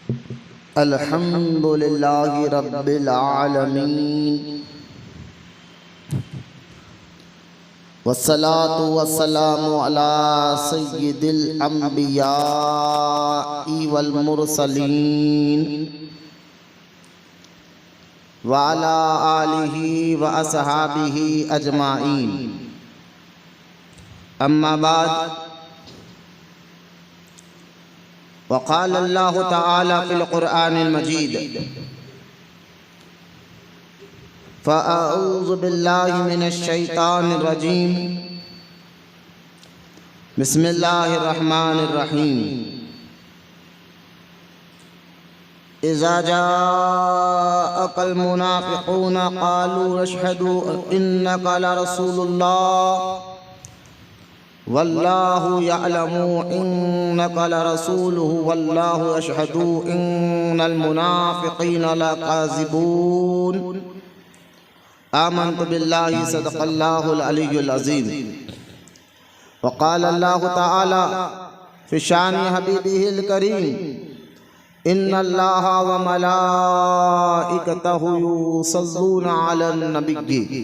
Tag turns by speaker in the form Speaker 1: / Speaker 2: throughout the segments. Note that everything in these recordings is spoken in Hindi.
Speaker 1: अल्हम्दुलिल्लाहि रब्बिल आलमीन वस्सलातु वस्सलामु अला सय्यिदिल अंबिया'i वल मुरसलीन व अला आलिहि व अस्हाबिहि अजमाइन। अम्मा बाद वक़ाल अल्लाहु तआला फ़िल क़ुरआनिल मजीद फ़अऊज़ु बिल्लाहि मिनश शैतानिर रजीम बिस्मिल्लाहिर रहमानिर रहीम। इज़ा जाअकल मुनाफ़िक़ूना क़ालू नशहदु इन्नका लरसूलुल्लाह वल्लाहु यअलमु इन्नका लरसूलुहु वल्लाहु यशहदु इन्नल मुनाफ़िक़ीना लकाज़िबून। आमन्तु बिल्लाहि सदक़ल्लाहुल अलियुल अज़ीम। वक़ाल अल्लाहु तआला फ़ी शानि हबीबिहिल करीम इन्नल्लाहा व मलाइकतहु युसल्लूना अलन नबिय्यि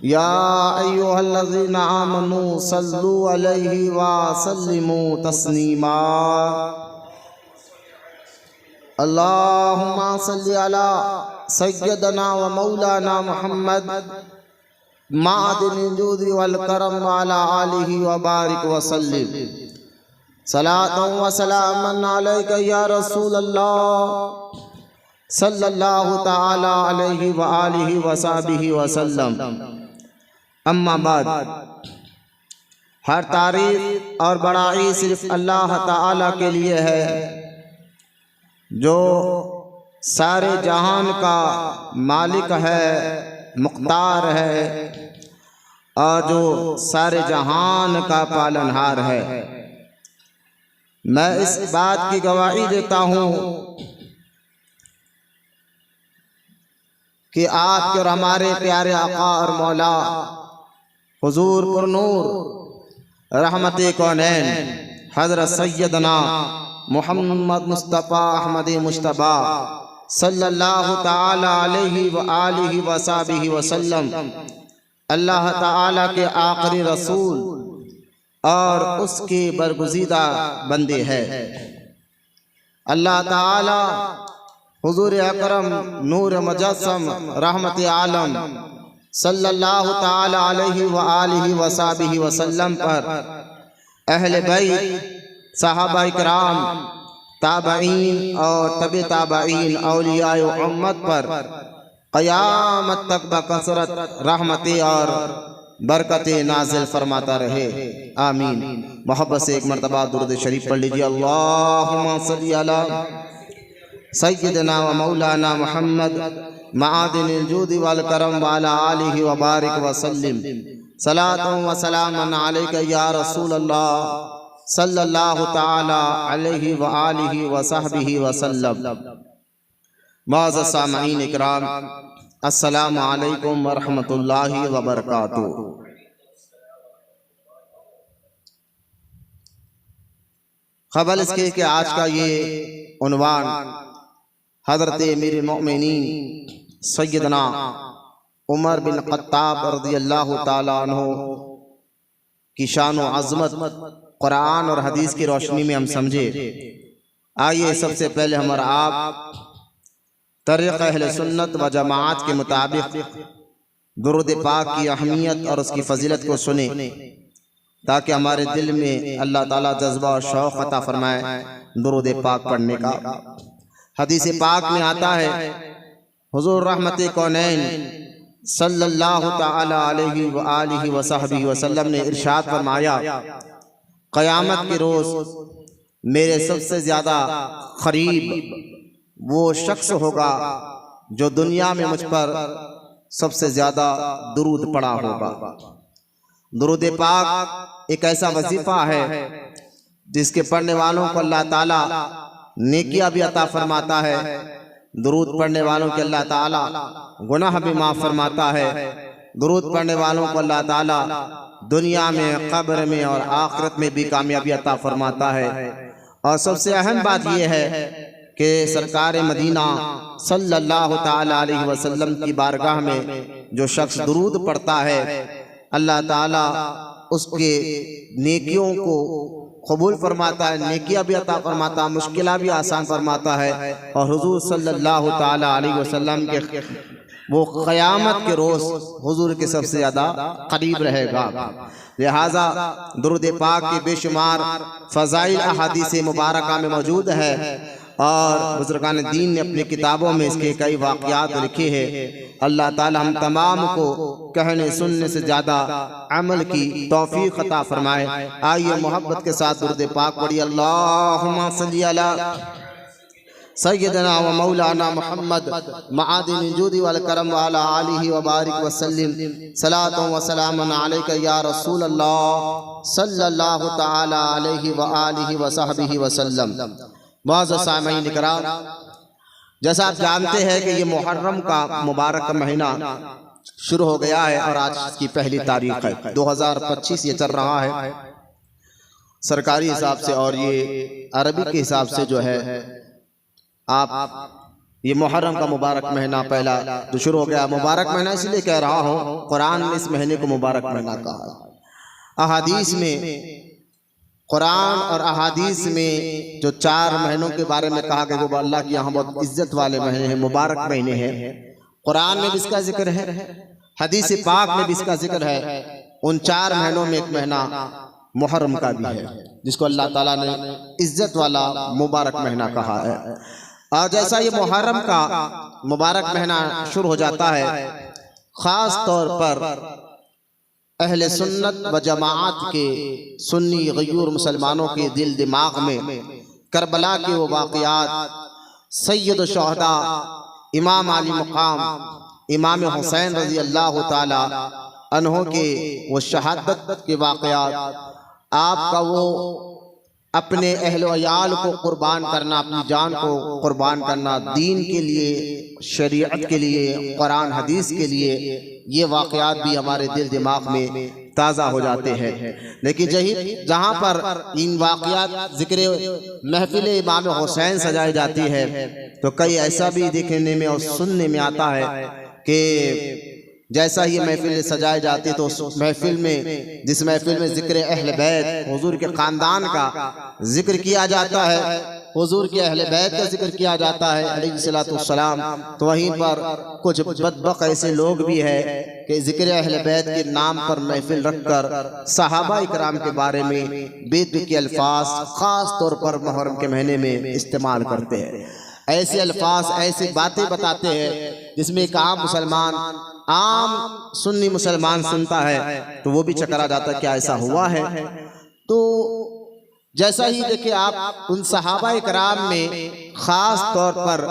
Speaker 1: या अय्युहल्लज़ीना आमनू सल्लू अलैहि व सल्लिमू तस्लीमा। अल्लाहुम्मा सल्लि अला सय्यदना व मौलाना मुहम्मद मादिनिल जूदि वल करम व अला आलिहि व बारिक व सल्लिम। सलातन व सलामन अलैका या रसूलल्लाह सल्लल्लाहु तआला अलैहि व आलिहि व सहबिहि व सल्लम। अम्मा बाद, हर तारीफ और बड़ाई सिर्फ अल्लाह ताला के लिए है जो सारे जहान का मालिक है, मुख्तार है और जो सारे जहान का पालनहार है। मैं इस बात की गवाही देता हूँ कि आपके और हमारे प्यारे आका और मौला हुजूर पुरनूर रहमते कौनैन हज़रत सैयदना मुहम्मद मुस्तफ़ा अहमद मुश्तबा सल्लल्लाहु ताला अलैहि व आलिहि व सहबिहि व सल्लम अल्लाह ताला के आखिरी रसूल और उसके बरगुज़ीदा बंदे हैं। अल्लाह ताला हुजूर अकरम नूर मुजस्सम रहमत आलम सल्लल्लाहु ताला अलैहि व आलिहि व सहबिहि व सल्लम पर अहले बैत, सहाबा इकराम, ताबईन और तबे ताबईन औलियाए उम्मत पर क़यामत तक बकसरत रहमतें और बरकतें नाज़िल फरमाता रहे। आमीन। मोहब्बत से एक मरतबा दुरूद शरीफ पढ़ लीजिए। अल्लाहुम्मा सल्लि अला सय्यदना व मौलाना मुहम्मद मादिनिल जूदि वल करम व अला आलिहि व बारिक व सल्लिम। सलातन व सलामन अलैका या रसूलल्लाह सल्लल्लाहु ताला अलैहि व आलिहि व सहबिहि व सल्लम। मुअज़्ज़ज़ सामईन इकराम, अस्सलामु अलैकुम व रहमतुल्लाहि व बरकातुहू। खबर इसके कि आज का ये उन्वान हज़रत अमीरुल मोमिनीन सय्यदना उमर बिन ख़त्ताब रज़ियल्लाहु ताला अन्हु की शान व अज़मत कुरान और हदीस की रोशनी में हम समझे। आइए सबसे पहले हमारा आप तरीक़ अहले सुन्नत व जमात के मुताबिक दुरूद पाक की अहमियत और उसकी फजीलत को सुने ताकि हमारे दिल में अल्लाह ताला जज्बा और शौक़ अता फरमाए दुरूद पाक पढ़ने का। हदीस पाक में आता है हुजूर रहमते कौनैन सल्लल्लाहु ताला अलैहि व आलिहि व सहबिहि व सल्लम ने इरशाद फरमाया, क़यामत के रोज़ मेरे सबसे ज़्यादा क़रीब वो शख्स होगा जो दुनिया में मुझ पर सबसे ज़्यादा दुरूद पढ़ा होगा। दुरूद पाक एक ऐसा वजीफ़ा है जिसके पढ़ने वालों को अल्लाह ताला नेकियां भी अता फरमाता है। दुरूद पढ़ने वालों के अल्लाह ताला गुनाह भी माफ़ फरमाता है। दुरूद पढ़ने वालों को अल्लाह ताला दुनिया में, कब्र में और आखिरत में भी कामयाबी अता फरमाता है। और सबसे अहम बात यह है कि सरकार मदीना सल्लल्लाहु ताला अलैहि वसल्लम की बारगाह में जो शख्स दुरूद पढ़ता है, अल्लाह ताला उसके नेकियों को कबूल फरमाता है, नेकियां भी अता फरमाता है, मुश्किलां भी आसान फरमाता है। और हुजूर सल्लल्लाहु ताला अलैहि वसल्लम के वो क़यामत के रोज़ हुजूर के सबसे ज़्यादा करीब रहेगा। लिहाजा दुरूद पाक के बेशुमार फ़ज़ाइल अहादीस मुबारका में मौजूद है और बुज़ुर्गान दीन ने अपनी किताबों में इसके कई वाक़यात लिखे हैं। अल्लाह ताला हम तमाम को कहने सुनने से ज़्यादा अमल की तौफ़ीक़ अता फरमाए। आइए मोहब्बत के साथ दुरूद पाक पढ़िए। अल्लाहुम्मा सल्ली अला सय्यदना व मौलाना मुहम्मद मआदिनिल जूदी वल करम व अला आलिहि व बारिक व सल्लिम सलातु व सलामुन अलैका या रसूल अल्लाह सल्लल्लाहु तआला अलैहि व आलिहि व सहबिहि व सल्लम। मुअज़्ज़ज़ सामईन इकराम, जैसा आप जानते हैं कि ये मुहर्रम का मुबारक महीना शुरू हो गया है और आज की पहली तारीख है। 2025 ये चल रहा है सरकारी हिसाब से, और ये अरबी के हिसाब से जो है आप ये मुहर्रम का मुबारक महीना पहला जो शुरू हो गया। मुबारक महीना इसलिए कह रहा हूँ, कुरान ने इस महीने को मुबारक महीना कहा है। अहादीस में, कुरान और अहादीस में जो 4 महीनों के बारे में कहा गया वो अल्लाह के यहाँ बहुत इज्जत वाले महीने हैं, मुबारक महीने हैं। कुरान में भी इसका जिक्र है, हदीस पाक में भी इसका जिक्र है। उन 4 महीनों में एक महीना मुहर्रम का भी है जिसको अल्लाह ताला ने इज्जत वाला मुबारक महीना कहा है। और जैसा ये मुहर्रम का मुबारक महीना शुरू हो जाता है, ख़ास तौर पर अहले सुन्नत व जमाअत के सुन्नी गयूर मुसलमानों के दिल दिमाग में करबला के वो वाक़यात, सैयद शुहदा इमाम आली मुकाम इमाम हुसैन रज़ी अल्लाह ताला अन्हो के वो शहादत के वाक़यात, आपका वो अपने अहलो अयाल को कुर्बान करना, अपनी जान को कुर्बान करना दीन के लिए, शरीयत के लिए, कुरान हदीस के लिए, ये वाक़यात भी हमारे दिल दिमाग में ताज़ा हो जाते हैं। लेकिन जहाँ पर इन वाक़यात ज़िक्र महफिल इमाम हुसैन सजाई जाती है तो कई ऐसा भी देखने में और सुनने में आता है कि जैसा ही महफिल सजाए जाती तो उस महफिल में, जिस महफिल में जिक्र अहले बैत हुजूर के ख़ानदान का जिक्र किया जाता है, हुजूर के अहले बैत का जिक्र किया जाता है अलैहिस्सलाम, तो वहीं पर कुछ बदबख्त ऐसे लोग भी हैं कि जिक्र अहले बैत के नाम पर महफिल रखकर सहाबा इकराम के बारे में बेतुकी के अल्फाज ख़ास तौर पर मुहर्रम के महीने में इस्तेमाल करते हैं। ऐसे अल्फाज, ऐसी बातें बताते हैं जिसमें एक आम मुसलमान, आम सुन्नी मुसलमान सुनता है तो वो भी चकरा जाता है, क्या ऐसा हुआ है? तो जैसा ही देखिए आप उन सहाबा इकराम में ख़ास तौर पर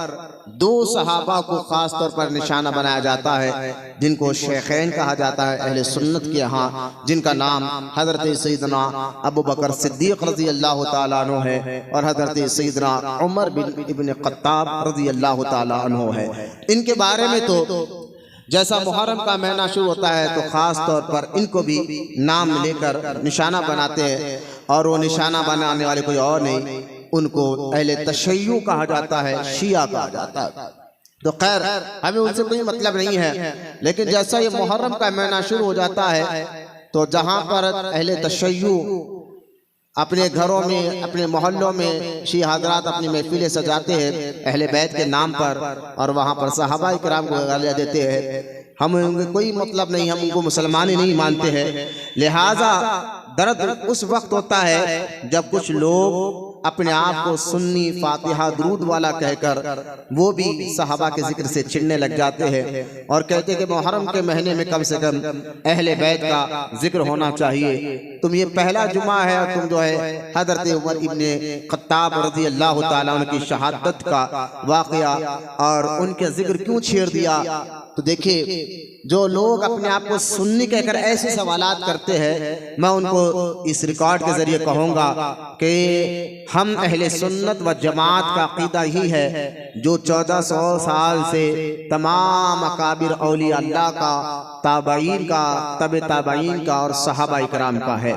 Speaker 1: 2 सहाबा को ख़ास तौर पर निशाना बनाया जाता है जिनको शेखैन कहा जाता है अहले सुन्नत के यहाँ, जिनका नाम हज़रत सैयदना अबू बकर सिद्दीक़ रज़ी अल्लाह ताला अन्हु है और हज़रत सैयदना उमर बिन इब्न ख़त्ताब रज़ी अल्लाह ताला अन्हु है। इनके बारे में तो जैसा मुहर्रम का महीना शुरू होता है तो ख़ास तौर पर इनको भी नाम लेकर निशाना बनाते हैं, और वो निशाना बनाने वाले कोई और नहीं, उनको अहले तशय्युअ कहा जाता है, शिया कहा जाता है। तो खैर हमें उनसे कोई मतलब नहीं है, लेकिन जैसा ये मुहर्रम का महीना शुरू हो जाता है तो जहाँ पर अहले तशय्युअ अपने घरों में, अपने मोहल्लों में शिया हज़रात अपनी महफिलें सजाते हैं अहले बैत के नाम पर, और वहाँ पर सहाबा इकराम को गालियाँ देते हैं। हम उनके कोई मतलब नहीं, हम उनको मुसलमान ही नहीं मानते हैं। लिहाजा दर्द उस वक्त होता है जब कुछ लोग अपने आप को सुन्नी फातिहा दुरूद वाला कहकर वो भी सहाबा के जिक्र से चिढ़ने लग जाते हैं और कहते हैं कि मुहर्रम के महीने में कम से कम अहले बैत का जिक्र होना चाहिए। तुम ये पहला जुमा है और तुम जो है हज़रत उमर इब्ने ख़त्ताब रज़ी अल्लाह ताला उनकी शहादत का वाक़या और उनके जिक्र क्यों छेड़ दिया? तो देखिए, जो लोग अपने आप को सुन्नी कहकर ऐसे सवालात करते हैं, मैं उनको इस रिकॉर्ड के जरिए कहूँगा कि हम अहले सुन्नत व जमात का अक़ीदा ही है जो 1400 साल से तमाम अकाबिर औलिया अल्लाह का, ताबईन का, तबे ताबईन का और सहाबा इकराम का है।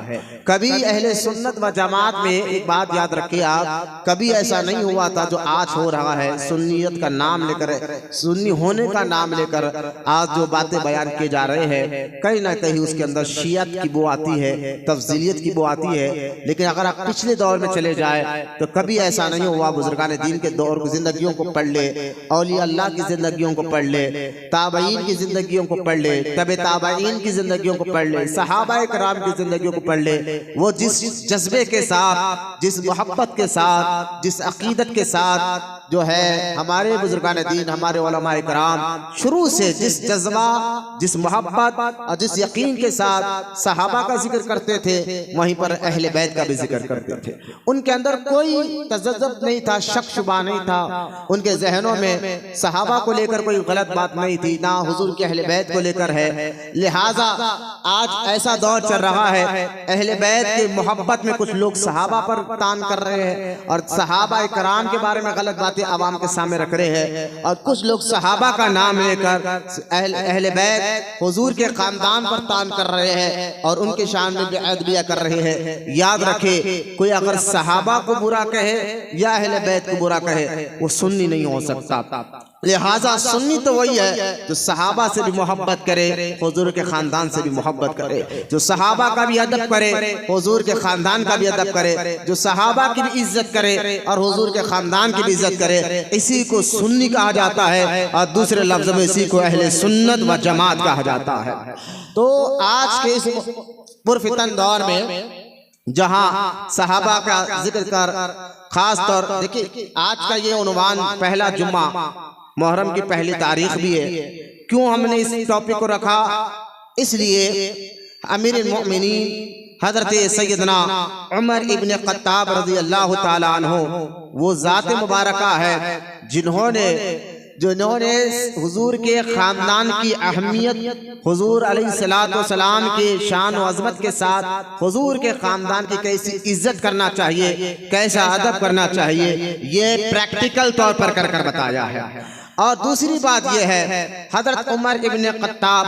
Speaker 1: कभी अहले सुन्नत व जमात में एक बात याद रखिए आप, कभी ऐसा नहीं हुआ था जो आज हो रहा है। सुन्नियत का नाम लेकर, सुन्नी होने का नाम लेकर आज जो बातें बयान किए जा रहे हैं, कहीं ना कहीं उसके अंदर शियत की बो आती है, तफजीलियत की बो आती है। लेकिन अगर आप पिछले दौर में चले जाए तो कभी ऐसा नहीं हुआ। बुजुर्गान दीन के दौर की जिंदगियों को पढ़ ले, औलिया अल्लाह की जिंदगियों को पढ़ ले, ताबईन की जिंदगियों को पढ़ ले, तबे ताबईन की जिंदगियों को पढ़ ले, सहाबा कराम की जिंदगियों को पढ़ ले। वो जिस जज्बे के साथ, जिस मोहब्बत के साथ, जिस अकीदत के साथ जो है हमारे बुजुर्गान दीन, हमारे उलमाए कराम शुरू से जिस जज्बा, जिस मोहब्बत और जिस यकीन के साथ सहाबा का जिक्र करते थे, वहीं पर अहले बैत का भी जिक्र करते थे। उनके अंदर कोई तजज्जुब नहीं था, शक शुबा नहीं था। उनके जहनों में सहाबा को लेकर कोई गलत बात नहीं थी, ना हुजूर के अहले बैत को लेकर है। लिहाजा आज ऐसा दौर चल रहा है, अहले बैत की मोहब्बत में कुछ लोग सहाबा पर तान कर रहे हैं और सहाबा कराम के बारे में गलत बातें आवाम के सामने रख रहे हैं, और कुछ लोग सहाबा का नाम लेकर अहले बैत हुजूर के खानदान पर तान कर रहे हैं और उनके शान में बेअदबिया कर रहे हैं। याद रखे, कोई अगर सहाबा को बुरा कहे या अहले बैत को बुरा कहे, वो सुन्नी नहीं हो सकता। लिहाजा सुन्नी तो वही है जो सहाबा से भी मोहब्बत करे, हुजूर के खानदान से भी मोहब्बत करे, जो सहाबा का भी अदब करे, हुजूर के खानदान का भी अदब करे, जो सहाबा की भी इज्जत करे और हुजूर के खानदान की भी इज्जत करे, इसी को सुन्नी कहा जाता है। और दूसरे लफ्ज में इसी को अहले सुन्नत व जमात कहा जाता है। तो आज के इस पुरफितन दौर में जहां सहाबा का जिक्र कर, खास तौर देखिए आज का ये उन्वान पहला जुम्मा, मुहर्रम की पहली तारीख भी है। क्यों हमने इस टॉपिक को रखा? इसलिए अमीरुल मोमिनीन हजरत सैयदना उमर इब्न खत्ताब रज़ी अल्लाह ताला अन्हु, वो ज़ात मुबारका है जिन्होंने हुजूर के खानदान की अहमियत, हुजूर अलैहिस्सलातु वस्सलाम के शान व अज़मत के साथ हुजूर के खानदान की कैसी इज्जत करना चाहिए, कैसा अदब करना चाहिए, ये प्रैक्टिकल तौर पर कर बताया है। और दूसरी बात यह है, हजरत उमर इब्न खत्ताब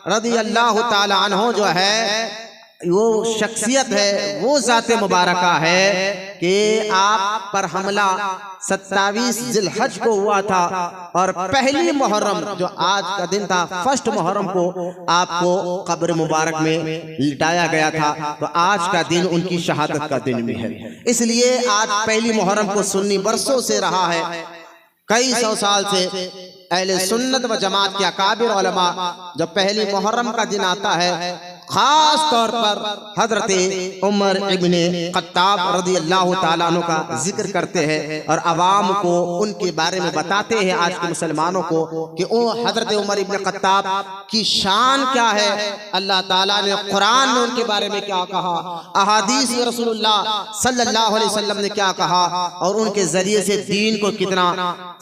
Speaker 1: रज़ी अल्लाह ताला अन्हु जो है, वो शख्सियत है, वो ज़ाते मुबारका है कि आप पर हमला 27 जिलहज को हुआ था और पहली मुहर्रम जो आज का दिन था, फर्स्ट मुहर्रम को आपको कब्र मुबारक में लिटाया गया था। तो आज का दिन उनकी शहादत का दिन भी है। इसलिए आज पहली मुहर्रम को सुन्नी बरसों से रहा है, कई सौ साल से अहले सुन्नत व जमात के अकाबिर उलमा जब पहली मुहर्रम का दिन आता है, खास तौर पर हजरत उमर इब्ने खत्ताब रज़ी अल्लाह ताला अन्हु का जिक्र करते हैं और आवाम को उनके बारे में बताते हैं, आज के मुसलमानों को, कि ओ हजरत उमर इब्ने खत्ताब की शान क्या है, अल्लाह ताला ने कुरान में उनके बारे में क्या कहा, अहादीस में रसूलुल्लाह सल्लल्लाहु अलैहि वसल्लम ने क्या कहा और उनके जरिए से दीन को कितना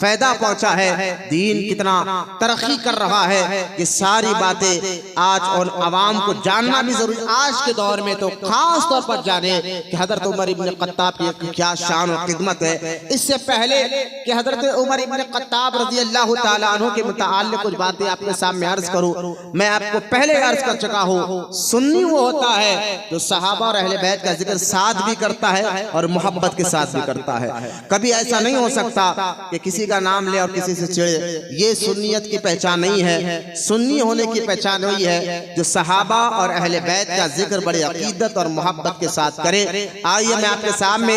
Speaker 1: फायदा पहुंचा है, दीन कितना तरक्की कर रहा है। ये सारी बातें आज और आवाम को जानना भी जरूरी। आज के दौर में तो खास तौर पर जाने कि हजरत उमर इब्न खत्ताब की क्या शान और खिदमत है। इससे पहले कि हजरत उमर इब्न खत्ताब रज़ी अल्लाह ताला अन्हु के मुताल्लिक़ कुछ बातें आपके सामने अर्ज करूं, मैं आपको पहले अर्ज कर चुका हूं, सुन्नी वो होता है जो सहाबा और अहले बैत का जिक्र साथ भी करता है और मोहब्बत के साथ भी करता है। कभी ऐसा नहीं हो सकता कि किसी का नाम ले और किसी से चिढ़े, ये सुन्नियत की पहचान नहीं है। सुन्नी होने की पहचान वही है जो सहाबा और अहले बैत का जिक्र बड़े अकीदत और मोहब्बत के साथ करे। आइए मैं आपके सामने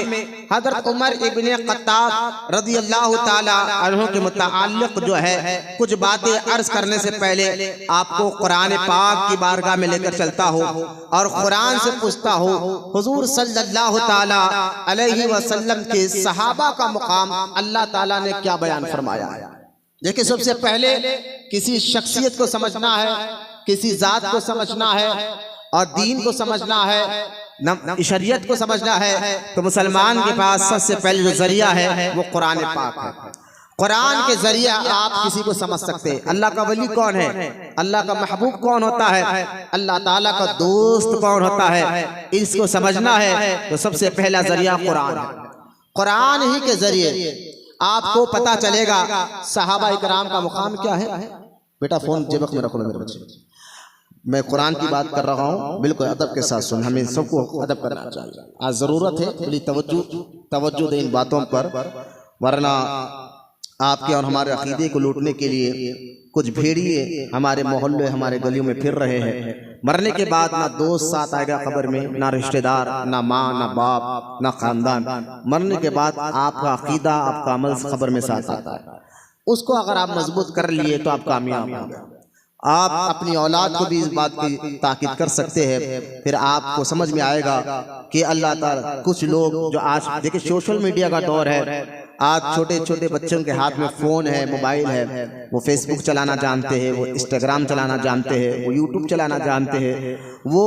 Speaker 1: हजरत उमर इब्ने खत्ताब रज़ी अल्लाह ताला अन्हु के मुताल्लिक़ जो है कुछ बातें अर्ज करने से पहले आपको कुरान पाक की बारगाह में लेकर चलता हूँ और कुरान से पूछता हूँ, हुजूर सल्लल्लाहु ताला अलैहि वसल्लम के सहाबा का मुकाम अल्लाह ताला ने क्या बयान फरमाया है। देखिए, सबसे पहले किसी शख्सियत को समझना है, किसी जात को समझना है और दीन को समझना है, शरीयत को समझना है, तो मुसलमान के पास सबसे पहले जो जरिया है वो कुरान पाक है। कुरान के जरिए आप किसी को समझ सकते हैं। अल्लाह का वली कौन है, अल्लाह का महबूब कौन होता है, अल्लाह ताला का दोस्त कौन होता है, इसको समझना है तो सबसे पहला जरिया कुरान है। कुरान ही के जरिए आपको पता चलेगा सहाबा इकराम का मुकाम क्या है। बेटा फोन जेबक में रखो मेरे बच्चे। मैं कुरान की बात कर रहा हूँ, बिल्कुल अदब के साथ सुन, हमें सबको अदब करना चाहिए। आज ज़रूरत है बड़ी तवज्जो दें इन बातों पर, वरना आपके और हमारे अकीदे को लूटने के लिए कुछ भेड़िए हमारे मोहल्ले हमारे गलियों में फिर रहे हैं। मरने के बाद ना दोस्त साथ आएगा कब्र में, ना रिश्तेदार, ना माँ, ना बाप, ना खानदान। मरने के बाद आपका अकीदा, आपका अमल कब्र में साथ आता है। उसको अगर आप मजबूत कर लिए तो आप कामयाब हो गए। आप अपनी औलाद को भी इस बात की ताकीद कर सकते हैं। फिर आपको समझ में आएगा कि अल्लाह ताला, कुछ लोग जो आज देखिए सोशल मीडिया का दौर है, आज छोटे छोटे बच्चों के हाथ में फ़ोन है, मोबाइल है, वो फेसबुक चलाना जानते हैं, वो इंस्टाग्राम चलाना जानते हैं, वो यूट्यूब चलाना जानते हैं। वो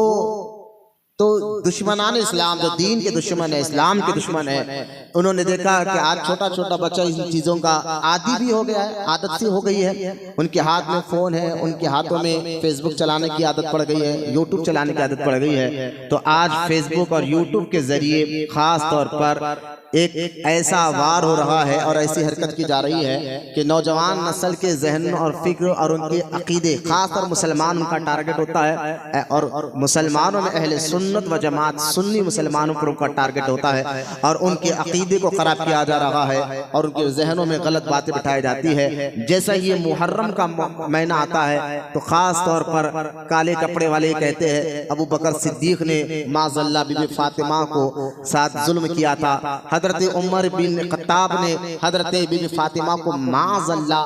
Speaker 1: तो दुश्मनान इस्लाम, जो दीन के दुश्मन है, इस्लाम के दुश्मन है, उन्होंने देखा कि आज छोटा छोटा बच्चा इन चीज़ों का आदी भी हो गया है, आदत सी हो गई है। उनके हाथ में फ़ोन है, उनके हाथों में फेसबुक चलाने की आदत पड़ गई है, यूट्यूब चलाने की आदत पड़ गई है। तो आज फेसबुक और यूट्यूब के ज़रिए ख़ास तौर पर एक ऐसा वार हो रहा है और ऐसी हरकत की जा रही है कि नौजवान नस्ल के जहन और फिक्र और उनके अकीदे, खासकर मुसलमान उनका टारगेट होता है। और मुसलमानों में अहले सुन्नत व जमात, सुन्नी मुसलमानों पर उनका टारगेट होता है और उनके अकीदे को ख़राब किया जा रहा है और उनके जहनों में गलत बातें बिठाई जाती है। जैसा ये मुहर्रम का महीना आता है तो ख़ास तौर पर काले कपड़े वाले कहते हैं अबू बकर सिद्दीक ने माज़ल्ला बीबी फातिमा को साथ जुल्म किया था। हजरत उमर बिन खत्ताब ने हजरत बीबी फातिमा को माज़ल्ला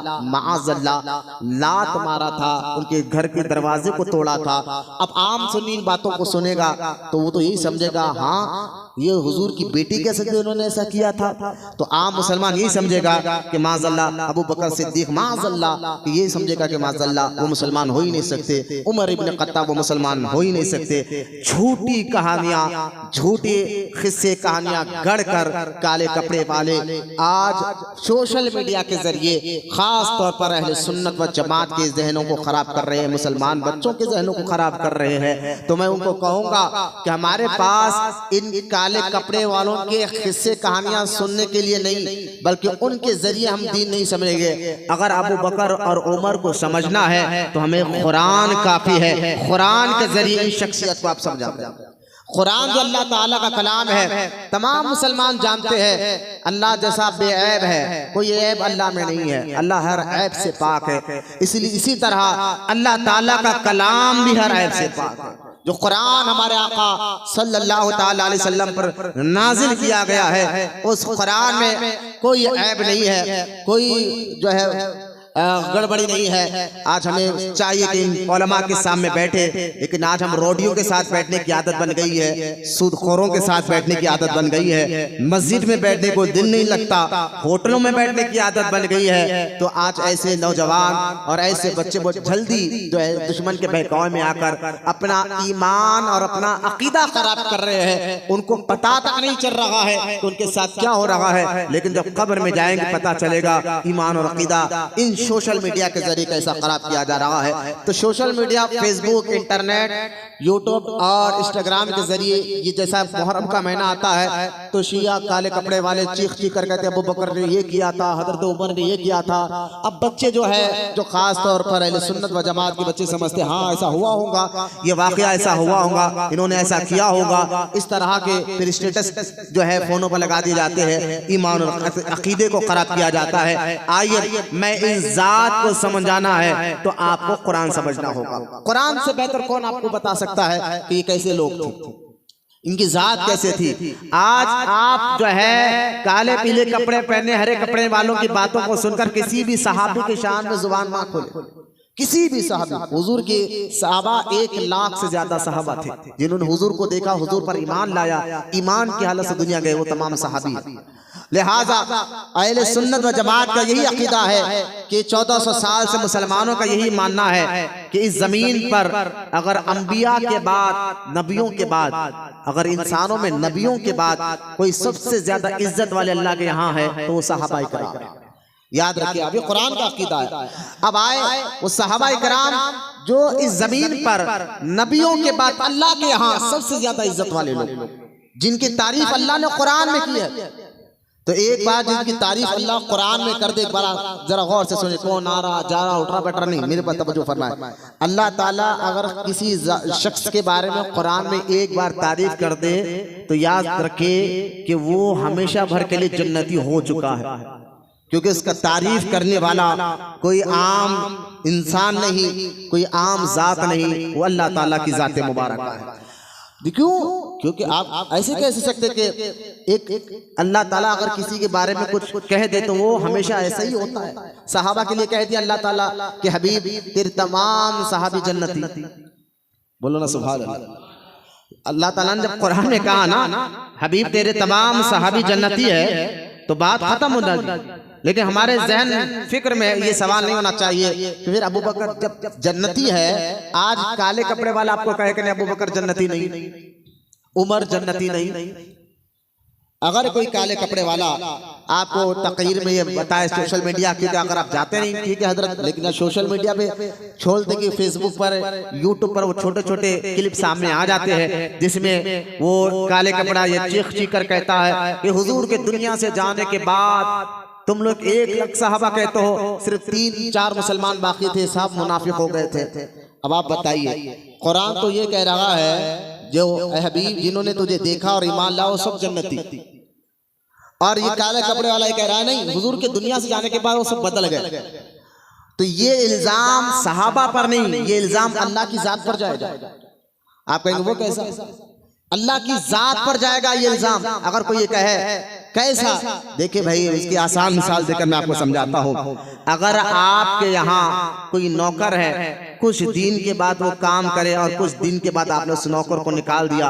Speaker 1: लात मारा था, उनके घर के दरवाजे को तोड़ा था। अब आम सुन्नी इन बातों को सुनेगा तो वो तो यही समझेगा, हाँ ये हुजूर की बेटी कह सकते उन्होंने ऐसा किया था। तो आम मुसलमान यही समझेगा कि माज़ल्ला अबू बकर सिद्दीक माज़ल्ला, ये समझेगा कि माज़ल्ला वो मुसलमान हो ही नहीं सकते, उमर इब्न खत्ताब वो मुसलमान हो ही नहीं सकते। झूठी कहानियां, झूठे किस्से कहानियां गढ़ कर काले कपड़े वाले आज सोशल मीडिया के जरिए खास तौर पर अहले सुन्नत व जमात के जहनों को खराब कर रहे हैं, मुसलमान बच्चों के जहनों को खराब कर रहे हैं। तो मैं उनको कहूंगा कि हमारे पास इन काले कपड़े वालों के किस्से कहानियां सुनने के लिए नहीं, बल्कि उनके जरिए हम दीन नहीं समझेंगे। अगर अबू बकर और उमर को समझना है तो हमें कुरान काफी है। कुरान के जरिए इस शख्सियत को आप समझा। कुरान जो अल्लाह ताला का कलाम है, तमाम मुसलमान जानते हैं अल्लाह जैसा बेऐब है, कोई ऐब अल्लाह में नहीं है, अल्लाह हर ऐब से पाक है। इसलिए इसी तरह अल्लाह ताला का कलाम भी हर ऐब से पाक है। जो कुरान हमारे आका सल्लल्लाहु ताला अलैहि वसल्लम पर नाजिल किया गया है, उस कुरान में कोई ऐब नहीं है, कोई जो है गड़बड़ी नहीं है। आज हमें चाहिए कि इन उलमा के सामने बैठे, लेकिन आज हम रोडियों के साथ बैठने की आदत बन गई है, सूदखोरों के साथ बैठने की आदत बन गई है, मस्जिद में बैठने को दिल नहीं लगता, होटलों में बैठने की आदत बन गई है। तो आज ऐसे नौजवान और ऐसे बच्चे बहुत जल्दी जो है दुश्मन के बहकावे में आकर अपना ईमान और अपना अकीदा खराब कर रहे हैं। उनको पता तक नहीं चल रहा है कि उनके साथ क्या हो रहा है, लेकिन जब कब्र में जाएंगे पता चलेगा ईमान और अकीदा इन सोशल मीडिया के जरिए कैसा खराब किया जा रहा है। तो social media, Facebook, internet, YouTube और इंस्टाग्राम के जरिए ये जैसा मुहर्रम का महीना आता है तो शिया काले कपड़े वाले चीख चीख कर कहते अबू बकर ने ये किया था, हजरत उमर ने ये किया था। अब बच्चे जो है, जो खास तौर पर अहले सुन्नत व जमात के बच्चे समझते हाँ ऐसा हुआ होगा, ये वाकया ऐसा हुआ होगा, इन्होंने ऐसा किया होगा। इस तरह के फिर स्टेटस जो है फोनों पर लगा दिए जाते हैं, ईमान और अकीदे को खराब किया जाता है। आइए मैं इन जात को समझाना है तो आपको कुरान समझना होगा। कुरान से बेहतर कौन आपको बता सकता है कि ये कैसे लोग थे, इनकी जात कैसे थी। आज आप जो है काले पीले कपड़े पहने हरे कपड़े वालों की बातों को सुनकर किसी भी सहाबी की शान में जुबान ना खोले। किसी भी सहाबी, हुजूर के सहाबा 1 लाख से ज्यादा सहाबा थे जिन्होंने हुजूर को देखा, हुजूर पर ईमान लाया, ईमान की हालत से दुनिया गए, वो तमाम सहाबी। लिहाजा अहले सुन्नत व जमात का यही अकीदा है कि 1400 साल से मुसलमानों का यही मानना है कि इस जमीन पर अगर अंबिया के बाद, नबियों के बाद, अगर इंसानों में नबियों के बाद कोई सबसे ज्यादा इज्जत वाले अल्लाह के यहाँ है तो वो सहाबाए किराम। याद रखिए, अभी कुरान का अकीदा है। अब आए वो सहाबाए किराम जो इस जमीन पर नबियों के बाद अल्लाह के यहाँ सबसे ज्यादा इज्जत वाले लोग, जिनकी तारीफ अल्लाह ने कुरान में की है। तो एक बार जिसकी तारीफ अल्लाह कुरान में कर दे, एक बार जरा गौर से सुने, कौन आ रहा जा रहा उठ रहा बैठ रहा नहीं, मेरे पर तवज्जो फरमाए। अल्लाह ताला अगर किसी शख्स के बारे में कुरान में एक बार तारीफ कर दे तो याद रखे कि वो हमेशा भर के लिए जन्नती हो चुका है, क्योंकि उसका तारीफ करने वाला कोई आम इंसान नहीं, कोई आम जात नहीं, वो अल्लाह ताला की जात मुबारक है। क्यों? क्योंकि आप ऐसे कह सकते कि एक अल्लाह ताला अगर किसी के बारे में कुछ कह दे तो वो हमेशा ऐसा ही होता है। सहाबा के लिए कह दिया अल्लाह ताला कि हबीब तेरे तमाम सहाबी जन्नती, बोलो ना सुभान अल्लाह। अल्लाह ताला ने जब कुरान में कहा ना हबीब तेरे तमाम सहाबी जन्नती है तो बात खत्म हो जाती। लेकिन हमारे जहन फिक्र में ये सवाल नहीं होना चाहिए कि फिर अबू बकर जब जन्नती है, आज काले कपड़े वाला आपको कहे कि नहीं अबू बकर जन्नती नहीं, उमर जन्नती नहीं। अगर कोई काले कपड़े वाला आपको तकरीर में ये बताए सोशल मीडिया, क्योंकि अगर आप जाते नहीं ठीक है हजरत, लेकिन सोशल मीडिया पे छोड़ते कि फेसबुक पर यूट्यूब पर वो छोटे छोटे क्लिप सामने आ जाते हैं जिसमें वो काले कपड़ा ये चीख चीख कर कहता है कि हुजूर के दुनिया से जाने के बाद तुम लोग 1 लाख सहाबा कहते हो, सिर्फ 3-4 मुसलमान बाकी थे, सब मुनाफिक हो गए थे। अब आप बताइए, कुरान तो ये कह रहा है जो हबीब जिन्होंने तुझे देखा और ईमान लाओ सब जन्नती, और ये काले कपड़े वाला ये कह रहा है नहीं हुजूर के दुनिया से जाने के बाद वो सब बदल गए। तो ये इल्जाम सहाबा पर नहीं, ये इल्जाम अल्लाह की जात पर जाएगा। आप कहेंगे वो कैसा? अल्लाह की जात पर जाएगा ये इल्जाम। अगर कोई ये कहे कैसा, देखिए भाई इसकी आसान मिसाल देकर मैं आपको समझाता हूँ। अगर आपके यहाँ कोई नौकर है, कुछ दिन के बाद वो काम करे और कुछ दिन के बाद आपने उस नौकर को निकाल दिया,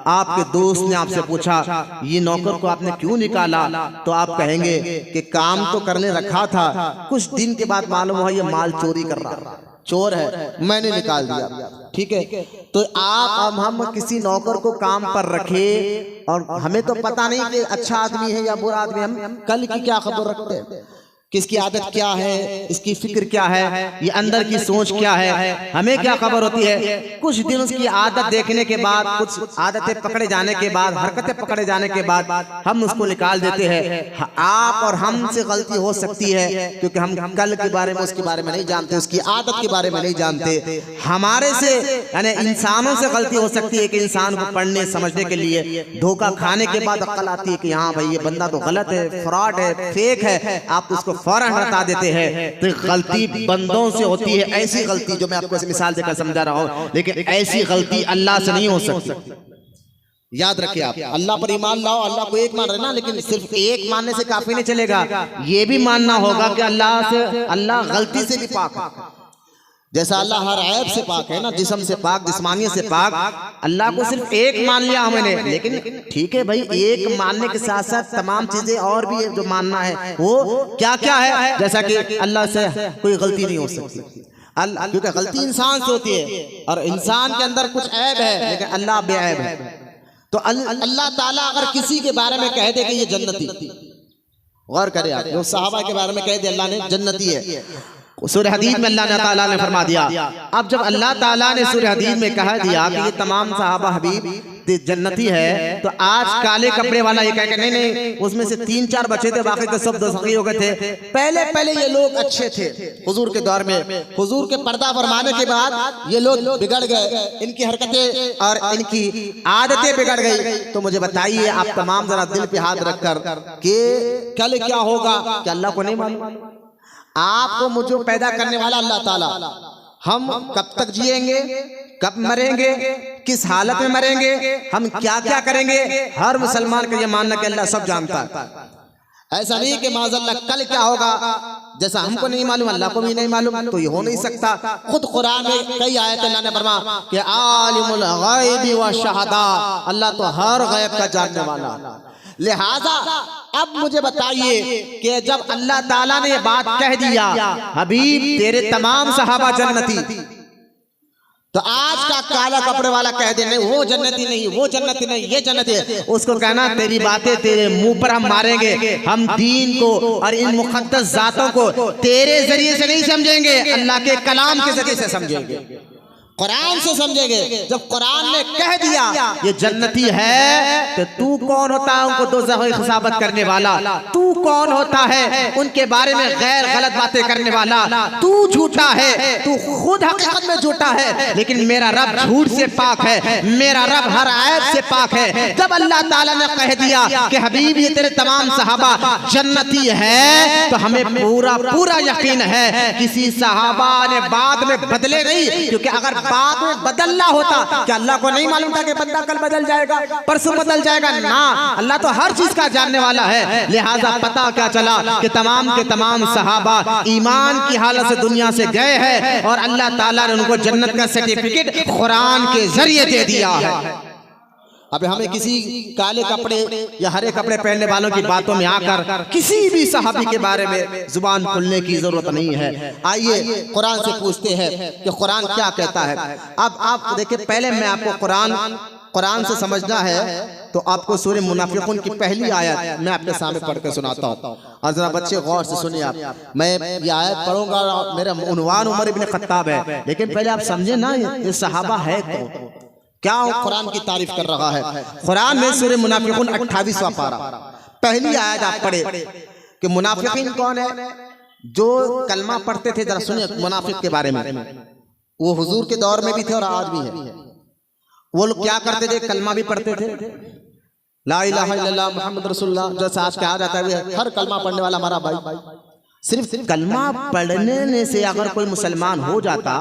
Speaker 1: आपके दोस्त ने आपसे पूछा ये नौकर को आपने क्यों निकाला, तो आप कहेंगे कि काम तो करने रखा था, कुछ दिन के बाद मालूम हुआ ये माल चोरी कर रहा, चोर है, मैंने निकाल दिया। ठीक है, तो आप अब हम किसी नौकर को काम पर रखे और हमें तो पता नहीं कि अच्छा आदमी है या बुरा आदमी, हम कल की क्या खबर रखते हैं, किसकी आदत क्या है, इसकी फिक्र क्या है, ये अंदर की सोच क्या है, हमें क्या खबर होती है। कुछ दिन उसकी आदत देखने के बाद, कुछ आदतें पकड़े जाने के बाद, हरकतें पकड़े जाने के बाद हम उसको निकाल देते हैं। आप और हमसे गलती हो सकती है क्योंकि हम कल के बारे में उसके बारे में नहीं जानते, उसकी आदत के बारे में नहीं जानते। हमारे से यानी इंसानों से गलती हो सकती है कि इंसान को पढ़ने समझने के लिए धोखा खाने के बाद अक्ल आती है कि हाँ भाई ये बंदा तो गलत है, फ्रॉड है, फेक है, आप उसको फौरन हटा देते हैं। तो गलती बंदों से होती है, ऐसी गलती जो मैं आपको मिसाल देकर समझा रहा हूं, लेकिन ऐसी गलती अल्लाह से नहीं हो सकती। याद रखिए, आप अल्लाह पर ईमान लाओ, अल्लाह को एक मान रहे ना, लेकिन सिर्फ एक मानने से काफी नहीं चलेगा, ये भी मानना होगा कि अल्लाह गलती से भी पाक है। जैसा अल्लाह हर ऐब से पाक है ना, जिस्म से पाक, जिस्मानियत से पाक, अल्लाह को सिर्फ एक मान लिया हमने, लेकिन ठीक है भाई एक मानने के साथ साथ तमाम चीजें और भी जो मानना है वो क्या क्या है। जैसा कि अल्लाह से कोई गलती नहीं हो सकती, क्योंकि गलती इंसान से होती है और इंसान के अंदर कुछ ऐब है, लेकिन अल्लाह बेऐब है। तो अल्लाह ताला अगर किसी के बारे में कह दे कि ये जन्नती, गौर करें आप, जो सहाबा के बारे में कह दे अल्लाह ने जन्नती है, सूरह हदीद में अल्लाह ताला ने फरमा दिया। अब जब अल्लाह ताला ने सूरह हदीद में कह दिया कि ये तमाम सहाबा हबीब जन्नती है, तो आज काले कपड़े वाला ये कह नहीं नहीं उसमें से 3-4 बचे थे, बाकी तो सब दोज़खी हो गए थे। पहले ये लोग अच्छे थे हुजूर के दौर में, हुजूर के पर्दा फरमाने के बाद ये लोग बिगड़ गए, इनकी हरकतें और इनकी आदतें बिगड़ गई। तो मुझे बताइए आप तमाम जरा दिल पे हाथ रखकर कि कल क्या होगा, क्या अल्लाह को नहीं मालूम? आपको मुझे पैदा करने वाला अल्लाह ताला, हम कब तक जिएंगे, कब मरेंगे, किस हालत में मरेंगे, हम क्या क्या करेंगे, हर मुसलमान का ये मानना कि अल्लाह सब जानता है। ऐसा नहीं कि माज़अल्लाह कल क्या होगा, जैसा हमको नहीं मालूम अल्लाह को भी नहीं मालूम, तो ये हो नहीं सकता। खुद कुरान में कई आयत अल्लाह ने फरमाया कि आलिमुल गायबी व शहादा, अल्लाह तो हर गायब का जानने वाला। लिहाजा अब मुझे बताइए कि जब अल्लाह ताला ने ये बात कह दिया हबीब तेरे तमाम सहाबा जन्नती, तो आज का काला कपड़े वाला कह दे नहीं वो जन्नती नहीं, वो जन्नती नहीं, ये जन्नती है, उसको कहना तेरी बातें तेरे मुंह पर हम मारेंगे, हम दीन को और इन मुक़द्दस जातों को तेरे जरिए से नहीं समझेंगे, अल्लाह के कलाम के जरिए से समझेंगे। कुरान से समझेंगे। जब कुरान ने कह दिया ये जन्नती है तो तू कौन होता है उनको दोज़ख की खिसाबत करने वाला? तू कौन होता है उनके बारे में गैर गलत बातें करने वाला? तू झूठा है, तू खुद हकीकत में झूठा है, लेकिन मेरा रब झूठ से पाक है, मेरा रब हर ऐब से पाक है। जब अल्लाह ताला ने कह दिया कि हबीब ये तेरे तमाम सहाबा जन्नती है, तो हमें पूरा पूरा यकीन है किसी सहाबा ने बाद में बदले नहीं, क्योंकि अगर बाद में बदलना होता क्या अल्लाह को नहीं मालूम था कि बंदा कल बदल जाएगा, परसों बदल जाएगा? ना, अल्लाह तो हर चीज का जानने वाला है। लिहाजा पता क्या चला कि तमाम के तमाम सहाबा ईमान की हालत से दुनिया से गए हैं और अल्लाह ताला ने उनको जन्नत का सर्टिफिकेट कुरान के जरिए दे दिया है। अब हमें किसी काले कपड़े या हरे कपड़े पहनने वालों की बातों में आकर किसी भी सहाबी के बारे में जुबान खोलने की जरूरत नहीं है। आइए कुरान से पूछते हैं कि कुरान क्या कहता है। अब आप देखिए, पहले मैं आपको कुरान से समझना है तो आपको सूरह मुनाफिकून की पहली आयत मैं आपके सामने पढ़ कर सुनाता हूँ, और जरा बच्चे गौर से सुनिए। आप मैं ये आयत पढ़ूंगा, मेरा उन्वान उमर इब्न खत्ताब है, लेकिन पहले आप समझे ना ये सहाबा है तो क्या कुरान की तारीफ कर रहा है। कुरान में सूरह मुनाफिकून 28वां पारा पहली आयत आप पढ़े कि मुनाफिकीन कौन है? जो कलमा पढ़ते थे। जरा सुनिए मुनाफिक के बारे में, वो हुजूर के दौर में भी थे और आज भी है। वो लोग क्या करते थे? कलमा भी पढ़ते थे, ला इलाहा इल्लल्लाह मुहम्मद रसूलुल्लाह, जैसा आज कहा जाता है हर कलमा पढ़ने वाला हमारा भाई। सिर्फ कलमा पढ़ने से अगर कोई मुसलमान हो जाता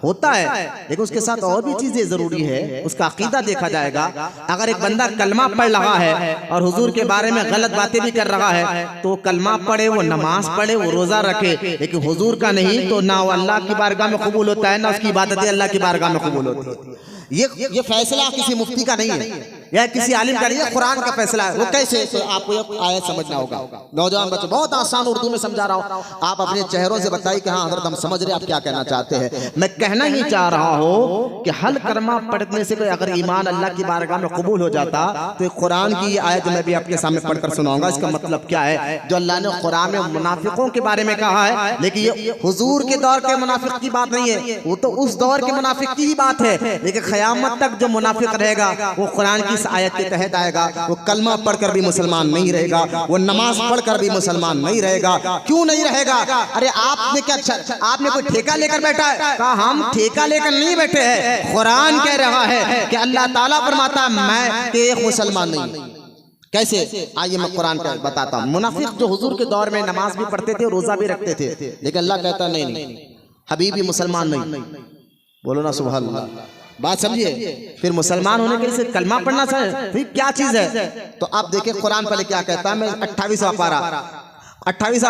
Speaker 1: होता है, लेकिन उसके साथ और भी चीजें जरूरी है, उसका अकीदा देखा जाएगा। अगर एक बंदा कलमा पढ़ रहा है और हुजूर के बारे में गलत बातें भी कर रहा है, तो कलमा पढ़े, वो नमाज पढ़े, वो रोजा रखे, लेकिन हुजूर का नहीं, तो ना वो अल्लाह की बारगाह में कबूल होता है, ना उसकी इबादतें अल्लाह की बारगाह में कबूल होती है। ये फैसला किसी मुफ्ती का नहीं है या किसी आलिम का नहीं है, कुरान का फैसला है। वो कैसे? तो आपको ये आयत समझना होगा। नौजवान बच्चों, बहुत आसान उर्दू में समझा रहा हूँ, आप अपने चेहरों से बताइए कि हाँ हजरत हम समझ रहे आप क्या कहना चाहते हैं। मैं कहना ही चाह रहा हूँ कि हल कलमा पढ़ने से कोई अगर ईमान अल्लाह की बारगाह में कबूल हो जाता, तो कुरान की आयत मैं भी आपके सामने पढ़कर सुनाऊंगा। इसका मतलब क्या है? जो अल्लाह ने कुरान में मुनाफिकों के बारे में कहा है, लेकिन ये हुजूर के दौर के मुनाफिक की बात नहीं है, वो तो उस दौर के मुनाफिक की ही बात है। लेकिन क़यामत तक जो मुनाफिक रहेगा वो कुरान की इस आयत के तहत आएगा। वो कलमा पढ़कर भी मुसलमान नहीं रहेगा, वो नमाज पढ़कर भी मुसलमान नहीं रहेगा। क्यों नहीं रहेगा? अरे आपने क्या, आपने कोई ठेका लेकर बैठा है? कहा हम ठेका लेकर नहीं बैठे हैं। कुरान कह रहा है कि अल्लाह ताला फरमाता है मैं एक मुसलमान नहीं। कैसे? आइए मैं कुरान का बताता हूँ। मुनाफिक जो हुजूर के दौर में नमाज भी पढ़ते थे, रोजा भी रखते थे, लेकिन अल्लाह कहता नहीं, हबीबी मुसलमान नहीं। बोलो ना सुभान अल्लाह। बात समझिए। फिर मुसलमान होने के लिए कलमा पढ़ना चाहिए, फिर क्या चीज है? तो आप देखिए कुरान पहले क्या कहता है। मैं 28वां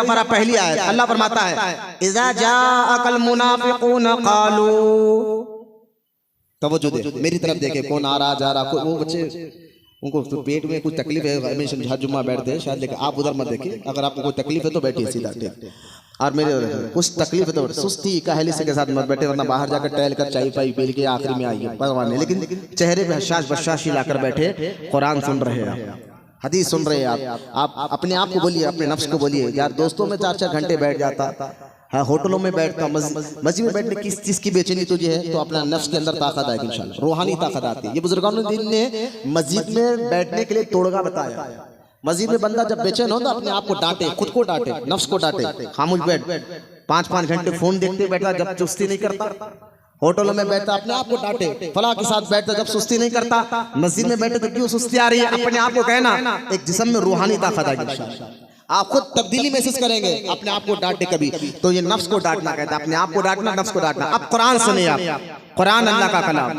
Speaker 1: पारा पहली आयत अल्लाह फरमाता है, इज़ा जाअकल मुनाफिकून क़ालू, तवज्जो दे, मेरी तरफ देखे, कौन आ रहा जा रहा, वो बच्चे उनको तो पेट में कुछ तकलीफ है, हमेशा जुम्मा बैठते हैं शायद, लेकिन आप उधर मत देखिए। अगर आपको कोई तकलीफ है तो बैठिए सीधा, और मेरे कुछ तकलीफ है तो सुस्ती कहली से के साथ मत बैठे, वरना बाहर जाकर टहल कर चाय पाई पी के आखिरी में आइए परवाह नहीं। लेकिन चेहरे पे हशाश बशाशी लाकर बैठे, कुरान सुन रहे हैं, हदीस सुन रहे हैं। आप अपने आप को बोलिए, अपने नफ्स को बोलिए, यार दोस्तों में 4-4 घंटे बैठ जाता है, होटलों में बैठता, मस्जिद में बैठने किस चीज की बेचैनी तुझे है? तो अपना नफ्स के अंदर ताकत आएगी इंशाल्लाह, रूहानी ताकत आती है। ये बुजुर्गान दीन ने मस्जिद में बैठने के लिए तोड़गा बताया। मस्जिद में बंदा जब बेचैन हो तो अपने आप को डांटे, खुद को डांटे, नफ्स को डांटे। खामोश बैठ, 5-5 घंटे फोन देखते बैठा जब सुस्ती नहीं करता, होटलों में बैठता अपने आप को डांटे, फला के साथ बैठता जब सुस्ती नहीं करता, मस्जिद में बैठे तो क्यों सुस्ती आ रही है? अपने आप को कहना एक जिस्म में रूहानी ताकत आएगी इंशाल्लाह, आप खुद तब्दीली महसूस करेंगे। अपने आप को डांटे कभी तो ये नफ्स को डांटना कहता है, अपने आप को डांटना, नफ्स को डांटना। अब कुरान सुनिए आप, कुरान अल्लाह का कलाम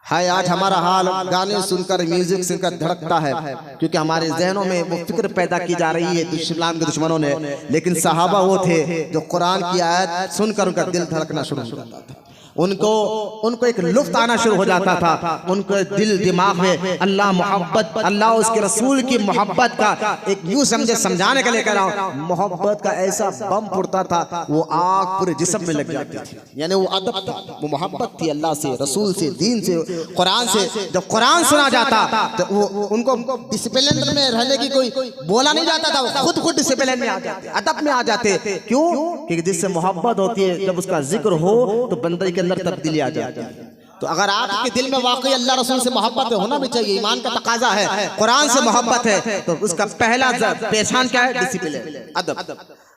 Speaker 1: है। आज हमारा हाल गाने सुनकर, म्यूजिक सुनकर धड़कता है, क्योंकि हमारे जहनों में वो फिक्र पैदा की जा रही है इस्लाम के दुश्मनों ने। लेकिन सहाबा वो थे जो कुरान की आयत सुनकर उनका दिल धड़कना शुरू हो जाता था, उनको एक लुफ्त आना शुरू हो जाता था, उनको दिल दिमाग में अल्लाह मोहब्बत, अल्लाह उसके रसूल की मोहब्बत का एक यूं समझाने के लिए कह रहा हूं, मोहब्बत का ऐसा बम फुटता था, वो आग पूरे जिस्म में लग जाती थी। यानी वो अदब था, वो मोहब्बत थी अल्लाह से, रसूल से, दीन से, कुरान से। जब कुरान सुना जाता तो वो उनको डिसिप्लिन में रहने की कोई बोला नहीं जाता था, वो खुद डिसिप्लिन में आ जाते, अदब में आ जाते। क्यों? क्योंकि जिससे मोहब्बत होती है, जब उसका जिक्र हो तो बंदे के अंदर तब्दीली आ जाती है। तो अगर आपके दिल में वाकई अल्लाह रसूल से मोहब्बत होना भी चाहिए, ईमान का तकाजा है, कुरान से मोहब्बत है, तो उसका पहला पहचान क्या है? डिसिप्लिन, अदब।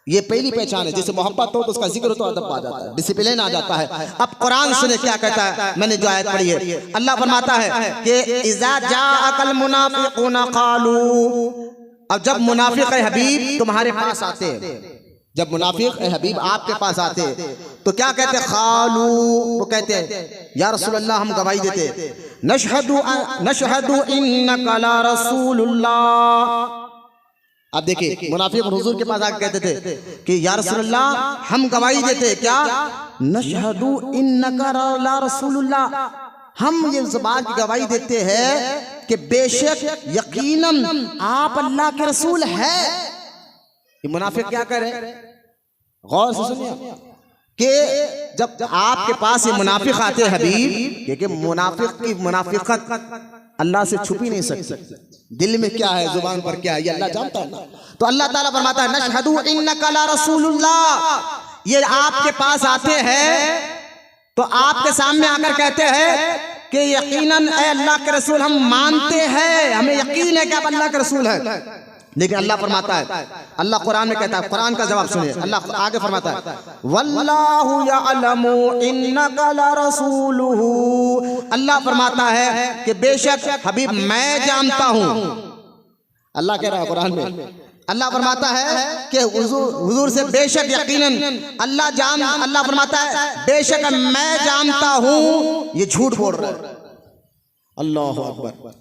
Speaker 1: ये पहली पहचान है। जिससे मोहब्बत हो तो उसका जिक्र तो अदब आ जाता है, डिसिप्लिन आ जाता है। अब कुरान सुने क्या कहता है, मैंने जो आयत पढ़ी है, अल्लाह फरमाता है कि इज़ा जाअकल मुनाफिकूना क़ालू, अब जब मुनाफिक है हबीब तुम्हारे पास आते हैं, जब मुनाफिक है हबीब आपके पास आते तो क्या कहते? खालू, वो कहते या रसूल अल्लाह हम गवाही देते, नशहदु इन्नका ला रसूलुल्लाह। अब देखिए मुनाफिक हुजूर के पास आके कहते थे कि या रसूल अल्लाह हम गवाही देते, क्या? नशहदु इन्नका ला रसूलुल्लाह, हम ये इस बात की गवाही देते हैं कि बेशक यकीनन आप अल्लाह के रसूल है। ये मुनाफिक क्या करे? गौर से सुनिए कि जब आपके पास ये मुनाफिक आते हबीब, क्योंकि मुनाफिक की मुनाफिकत अल्लाह से छुपी नहीं सकती, दिल में क्या है, जुबान पर क्या है, ये अल्लाह जानता है ना। तो अल्लाह ताला फरमाता है नशहदु इन्नका ला रसूलुल्लाह, ये आपके पास आते हैं तो आपके सामने आकर कहते हैं कि यकीनन ऐ अल्लाह के रसूल हम मानते हैं, हमें यकीन है कि आप अल्लाह के रसूल हैं। लेकिन अल्लाह फरमाता है, अल्लाह कुरान में कहता है, कुरान का जवाब सुनिए, अल्लाह आगे फरमाता है वल्लाहु यअलमु इन्नका लरसूलुहु, अल्लाह फरमाता है कि बेशक हबीब मैं जानता हूं। अल्लाह कह रहा है कुरान में, अल्लाह फरमाता है कि हुजूर से बेशक यकीनन अल्लाह फरमाता है बेशक मैं जानता हूं, ये झूठ बोल रहा है। अल्लाह अकबर।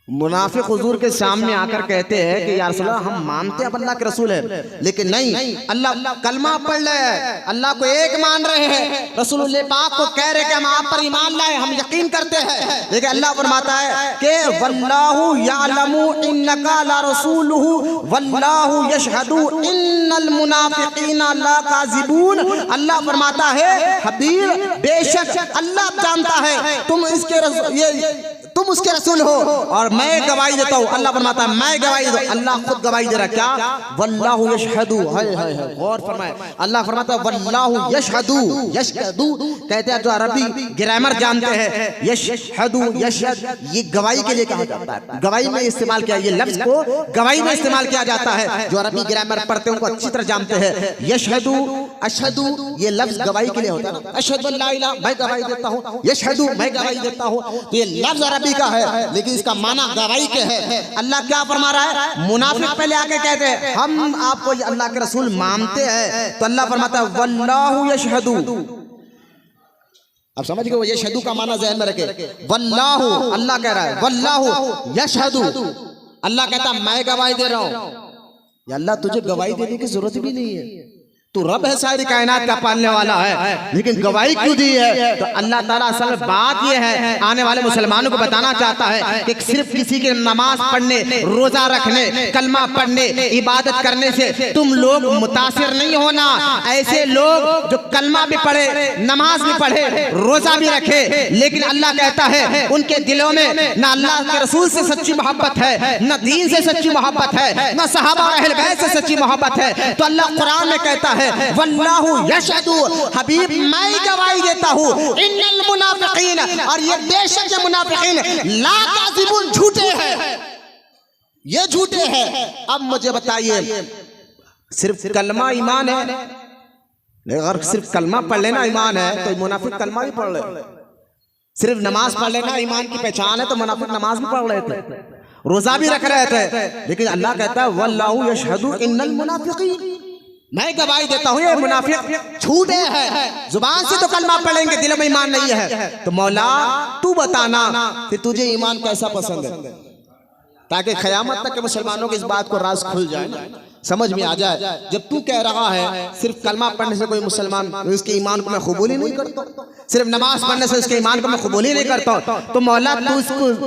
Speaker 1: मुनाफिक हुजूर के सामने आकर कहते हैं कि या रसूल अल्लाह हम मानते हैं अल्लाह के रसूल है, लेकिन नहीं, अल्लाह कलमा पढ़ रहे हैं, अल्लाह को एक मान रहे हैं, रसूलुल्लाह पाक को कह रहे हैं कि हम आप पर ईमान लाए, हम यकीन करते हैं। लेकिन अल्लाह फरमाता है कि वल्लाहु यअलमु इन्नका ला रसूलुहु वल्लाहु यशहदु इन्नल मुनाफिकीना ला काज़िबून। अल्लाह फरमाता है हबीब बेशक अल्लाह जानता है तुम उसके रसूल हो और मैं गवाही देता हूँ। अल्लाह फरमाता है मैं गवाही दूं, अल्लाह खुद गवाही दे रहा, क्या? वल्लाहु यशहदु, हाय हाय हाय, गौर फरमाए, अल्लाह फरमाता है वल्लाहु यशहदु, यशहदु कहते हैं जो अरबी ग्रामर जानते हैं, यशहदु यशहद ये गवाही के लिए कहा जाता है, गवाही में इस्तेमाल किया, ये लफ्ज को गवाही में इस्तेमाल किया जाता है। जो अरबी ग्रामर पढ़ते हैं उनको अच्छी तरह जानते हैं, यशहदु अशहदु ये लफ्ज गवाही के लिए होता है ना, अशहदु अल्ला इलाहा मैं गवाही देता हूँ, यशहदु मैं गवाही देता हूँ, तो ये लफ्ज अरबी का है लेकिन इसका माना गवाही के है। अल्लाह क्या फरमा रहा है? मुनाफिक पहले आके कहते हैं हम आपको अल्लाह के रसूल मानते हैं, तो अल्लाह फरमाता है वल्लाहु यशहदु। अब समझ गए, वो यशहदु का माना ज़हन में रखे, वल्लाहु अल्लाह कह रहा है वल्लाहु यशहदु, अल्लाह कहता मैं गवाही दे रहा हूं। अल्लाह तुझे गवाही देने की जरूरत भी नहीं है, तू रब है, सारी कायनात का पालने वाला है, लेकिन गवाही क्यों दी है? तो अल्लाह ताला असल में बात ये है, आने वाले मुसलमानों को बताना चाहता है कि सिर्फ किसी के नमाज पढ़ने, रोजा रखने, कलमा पढ़ने, इबादत करने से तुम लोग मुतासिर नहीं होना। ऐसे लोग जो कलमा भी पढ़े, नमाज भी पढ़े, रोजा भी रखे, लेकिन अल्लाह कहता है उनके दिलों में न अल्लाह के रसूल से सच्ची मोहब्बत है, न दीन से सच्ची मोहब्बत है, न सहाबा और अहले बैत से सच्ची मोहब्बत है। तो अल्लाह कुरान में कहता है वल्लाहु यशहदु, हबीब मैं गवाही देता हूँ, इन्नल मुनाफिकीन, और ये बेशक मुनाफिकीन ला काज़िबून झूठे हैं, ये झूठे हैं। अब मुझे बताइए सिर्फ कलमा ईमान है? अगर सिर्फ कलमा पढ़ लेना ईमान है तो मुनाफिक कलमा भी पढ़ ले, सिर्फ नमाज पढ़ लेना ईमान की पहचान है तो मुनाफिक नमाज भी पढ़ रहे थे, रोजा भी रख रहे थे, लेकिन अल्लाह कहता है वल्लाहु यशहदु इन्नल मुनाफिकीन, मैं गवाही देता हूँ ये मुनाफिक झूठे हैं। जुबान से तो कलमा पढ़ेंगे, दिल में ईमान नहीं है। तो मौला तू बताना कि तुझे ईमान कैसा पसंद है, ताकि क़यामत तक के मुसलमानों की इस बात को राज खुल जाए ना, समझ में आ जाए। जब तू कह रहा है सिर्फ कलमा पढ़ने से कोई मुसलमान उसके ईमान को मैं कबूल ही नहीं करता, सिर्फ नमाज पढ़ने से उसके ईमान को मैं कबूल ही नहीं करता, तो मौला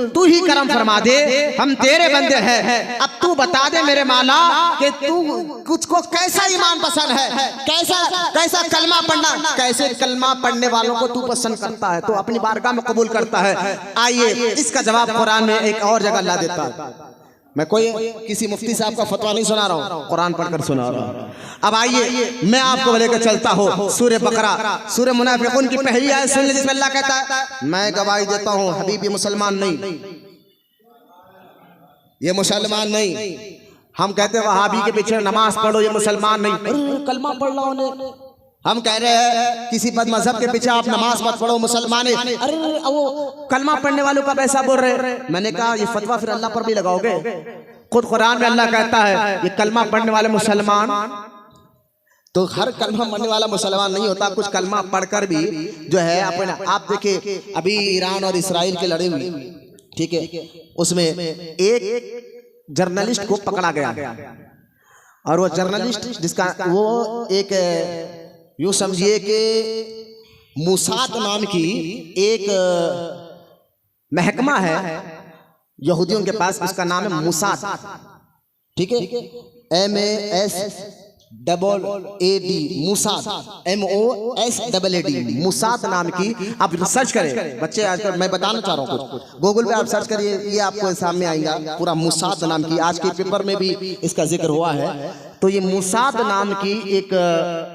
Speaker 1: तू ही करम फरमा दे, हम तेरे बंदे हैं। अब तू बता दे मेरे मौला कि तू कुछ को कैसा ईमान पसंद है, कैसा कलमा पढ़ना, कैसे कलमा पढ़ने वालों को तू पसंद करता है, तो अपनी बारगाह में कबूल करता है। आइए इसका जवाब कुरान में एक और जगह ला देता है, मैं कोई किसी मुफ्ती साहब का फतवा नहीं सुना रहा हूँ, कुरान पढ़कर सुना रहा हूँ। अब आइए मैं आपको लेकर चलता हूँ सूरह बकरा, सूरह मुनाफिकून की पहली आयत सुन लीजिए, जिसमें अल्लाह कहता है मैं गवाही देता हूँ हबीब ये मुसलमान नहीं, ये मुसलमान नहीं। हम कहते हैं वहाबी के पीछे नमाज पढ़ो, ये मुसलमान नहीं, कलमा पढ़ रहा हूँ। हम कह रहे हैं किसी बद मजहब के पीछे आप नमाज मत पढ़ो, मुसलमान है। अरे वो कलमा पढ़ने वालों का वैसा बोल रहे। मैंने कहा ये फतवा फिर अल्लाह पर भी लगाओगे? खुद कुरान में अल्लाह कहता है ये कलमा पढ़ने वाले मुसलमान, तो हर कलमा पढ़ने वाला मुसलमान नहीं होता, कुछ कलमा पढ़कर भी जो है अपने। आप देखिए अभी ईरान और इसराइल के लड़े हुए, ठीक है, उसमें एक जर्नलिस्ट को पकड़ा गया और वो जर्नलिस्ट जिसका वो एक यूं समझिए कि मूसाद नाम की एक महकमा है यहूदियों के पास, उसका नाम है मूसाद, ठीक है, MASAAD मूसाद, MOSAAD मूसाद नाम की। आप सर्च करें बच्चे, आजकल मैं बताना चाह रहा हूँ कुछ, गूगल पे आप सर्च करिए, ये आपको सामने आएगा पूरा मूसाद नाम की। आज के पेपर में भी इसका जिक्र हुआ है। तो ये मूसाद नाम की एक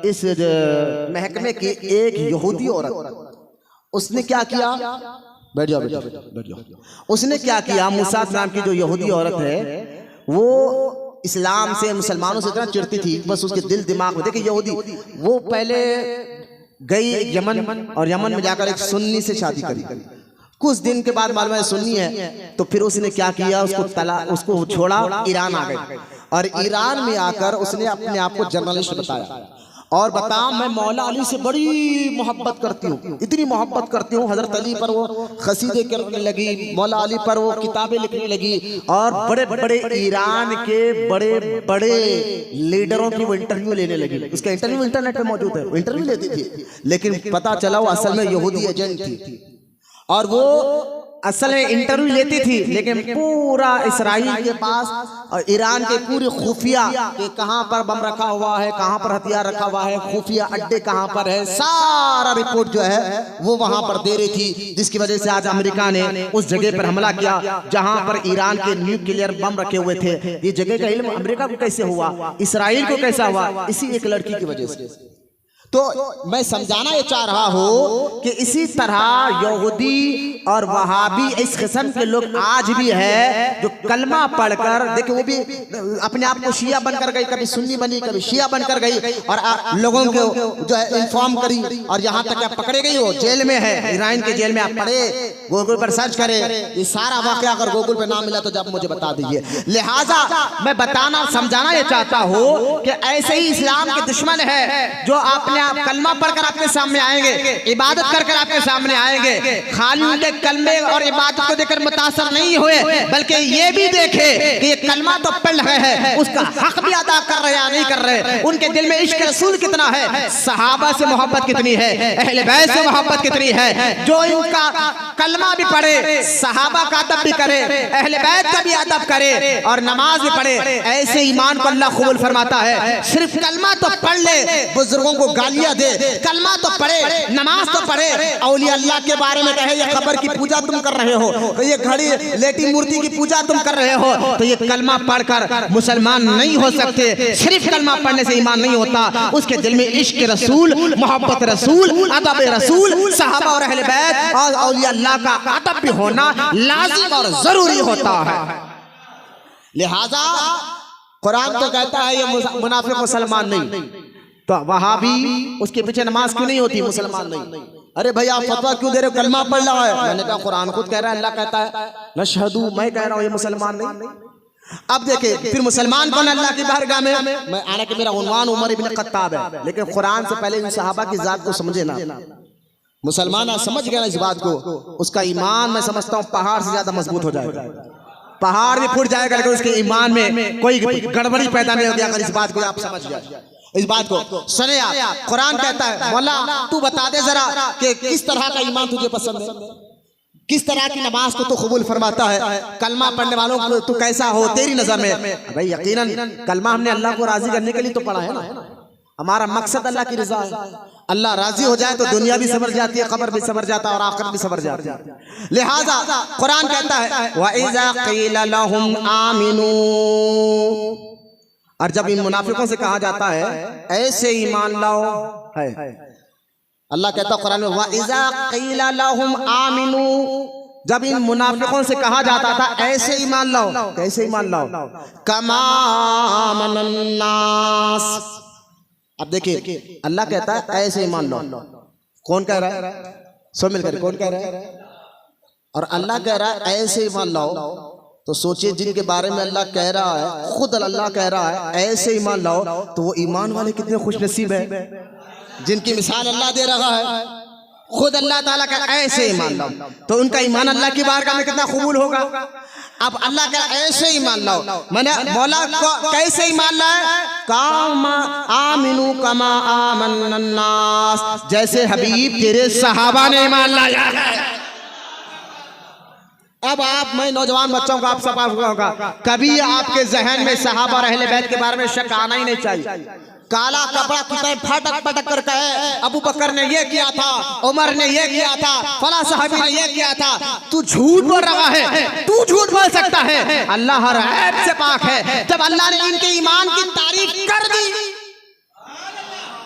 Speaker 1: इस महकमे की एक यहूदी औरत, उसने क्या किया, बैठ जाओ बैठ जाओ बैठ जाओ, उसने क्या किया, मूसाद नाम की जो यहूदी औरत है वो इस्लाम से, मुसलमानों से इतना चिढ़ती थी, बस उसके दिल दिमाग में। देखिए यहूदी, वो पहले गई यमन और यमन में जाकर एक सुन्नी से शादी करी। कुछ दिन के बाद मालूम है सुन्नी है, तो फिर उसने क्या किया, उसको छोड़ा, ईरान आ गई और ईरान में आकर उसने अपने आप को जर्नलिस्ट बताया और बताया मैं मौला अली से बड़ी मोहब्बत करती हूँ, इतनी मोहब्बत करती हूँ। हजरत अली पर वो कसीदे करने लगी, मौला अली पर वो किताबें लिखने लगी और बड़े बड़े ईरान के बड़े बड़े लीडरों की वो इंटरव्यू लेने लगी। उसका इंटरव्यू इंटरनेट पे मौजूद है, वो इंटरव्यू लेती थी, लेकिन पता चला वो असल में यहूदी एजेंट थी और वो असल में इंटरव्यू लेती थी, लेकिन पूरा इसराइल के पास और ईरान के पूरे खुफिया के कहां पर बम रखा हुआ है, कहां पर हथियार रखा हुआ है, खुफिया अड्डे कहां पर है, सारा रिपोर्ट जो है वो वहां पर दे रही थी। जिसकी वजह से आज अमेरिका ने उस जगह पर हमला किया जहां पर ईरान के न्यूक्लियर बम रखे हुए थे। ये जगह का इल्म अमेरिका को कैसे हुआ, इसराइल को कैसा हुआ, इसी एक लड़की की वजह से। तो मैं समझाना ये चाह रहा हूं कि इसी तरह यहूदी और वहाबी इस किस्म के लोग आज भी है जो कलमा पढ़कर, देखिए वो भी अपने आप को शिया बनकर गई, कभी सुन्नी बनी कभी शिया बनकर गई और लोगों को जो है इन्फॉर्म करी और यहाँ तक आप पकड़े गई हो, जेल में है, ईरान के जेल में। आप पढ़े, गूगल पर सर्च करें, ये सारा वाकया अगर गूगल पर ना मिला तो जब मुझे बता दीजिए। लिहाजा मैं बताना समझाना ये चाहता हूँ कि ऐसे ही इस्लाम के दुश्मन है जो आपने आप कलमा पढ़कर आपके सामने आएंगे, इबादत करके आपके सामने आएंगे, खाली उनके कलमे और इबादत को देखकर मुतासर नहीं हुए, बल्कि ये भी देखे कि ये कलमा तो पढ़ रहे हैं, उसका हक भी अदा कर रहे या नहीं कर रहे, उनके दिल में इश्क रसूल कितना है, सहाबा से मोहब्बत कितनी है, अहले बैत से मोहब्बत कितनी है। जो इनका कलमा भी पढ़े, सहाबा का अदब भी करे, अहले बैत का भी अदब करे और नमाज भी पढ़े, ऐसे ईमान को अल्लाह कबूल फरमाता है। सिर्फ कलमा तो पढ़ ले, बुजुर्गों को गालियां दे, कलमा तो पढ़े, नमाज तो पढ़े, औलिया अल्लाह के बारे में कहे ये कब्र की पूजा तुम कर रहे हो, तो ये घड़ी लेटी मूर्ति की पूजा तुम कर रहे हो, तो ये कलमा पढ़कर मुसलमान नहीं हो सकते। सिर्फ कलमा पढ़ने से ईमान नहीं होता, उसके दिल में इश्क रसूल, मोहब्बत रसूल, अदब रसूल, सहाबा और अहले बैत और औलिया अल्लाह का अदब भी होना लाजिम और जरूरी होता है। लिहाजा कुरान तो कहता है ये मुनाफिक मुसलमान नहीं, तो वहाबी उसके पीछे नमाज क्यों नहीं होती, मुसलमान नहीं। अरे भाई आप फतवा क्यों दे रहे हो, कलमा पढ़ रहा है। मैंने कहा कुरान खुद कह रहा है, अल्लाह कहता है नशहदू, मैं कह रहा हूँ ये मुसलमान नहीं। अब देखे फिर मुसलमान कौन अल्लाह की बारगाह में। मैं आने के मेरा उन्वान उमर इब्न खत्ताब है, लेकिन कुरान से पहले इन सहाबा की जात को समझे ना। मुसलमान समझ गया ना इस बात को, उसका ईमान मैं समझता हूँ पहाड़ से ज्यादा मजबूत हो जाएगा। पहाड़ भी फूट जाएगा लेकिन उसके ईमान में कोई गड़बड़ी पैदा नहीं होगी अगर इस बात को आप समझ गए। इस बात को सुने आप, कुरान कहता है मौला तू बता दे जरा कि किस तरह का ईमान तुझे पसंद है, किस तरह की नमाज को तू कबूल फरमाता है, कलमा पढ़ने वालों को तू कैसा हो तेरी नजर में। भाई यकीनन कलमा हमने अल्लाह को राजी करने के लिए तो पढ़ा है ना, हमारा मकसद अल्लाह की रजा है। अल्लाह राजी हो जाए तो दुनिया भी सबर जाती है, कब्र भी सबर जाता है और आखिरत भी सबर जाती है। लिहाजा कुरान कहता है वइज़ा क़ीला लहुम आमिनू, और जब इन मुनाफिकों से कहा जाता है ऐसे ईमान लाओ है, अल्लाह कहता है कुरान में वइज़ा क़ीला लहुम आमिनू, जब इन मुनाफिकों से कहा जाता था ऐसे ईमान लाओ, कैसे ईमान लाओ, कमा आमनन नास। अब देखिए अल्लाह कहता है ऐसे ईमान लो, कौन कह रहा है, सब मिलकर कौन कह रहा है, और अल्लाह कह रहा है ऐसे ईमान लाओ। तो सोचिए जिनके बारे में अल्लाह कह रहा है, खुद अल्लाह कह रहा है ऐसे ईमान लाओ, तो वो ईमान वाले कितने खुशनसीब है जिनकी मिसाल अल्लाह दे रहा है। खुद अल्लाह ताला का ऐसे ईमान लाओ, तो उनका ईमान अल्लाह की बारगाह में कितना कबूल होगा। अब अल्लाह का ऐसे ईमान लाओ, मैंने मौला को कैसे ईमान लाए, कामा आमिनू कमा आमनन नास, जैसे हबीब तेरे सहाबा ने ईमान लाया है। अब आप, मैं नौजवान बच्चों को आप सफा होगा, कभी आपके जहन में सहाबा और अहले बैत के बारे में शक आना ही नहीं चाहिए। काला कपड़ा कितने फटक फटक कर कहे अबू बकर ने ये किया था, उमर ने ये किया था, फला साहबी ने ये किया था, तू झूठ बोल रहा है, तू झूठ बोल सकता है, अल्लाह हर ऐब से पाक है। जब अल्लाह ने इनके ईमान की तारीफ कर दी,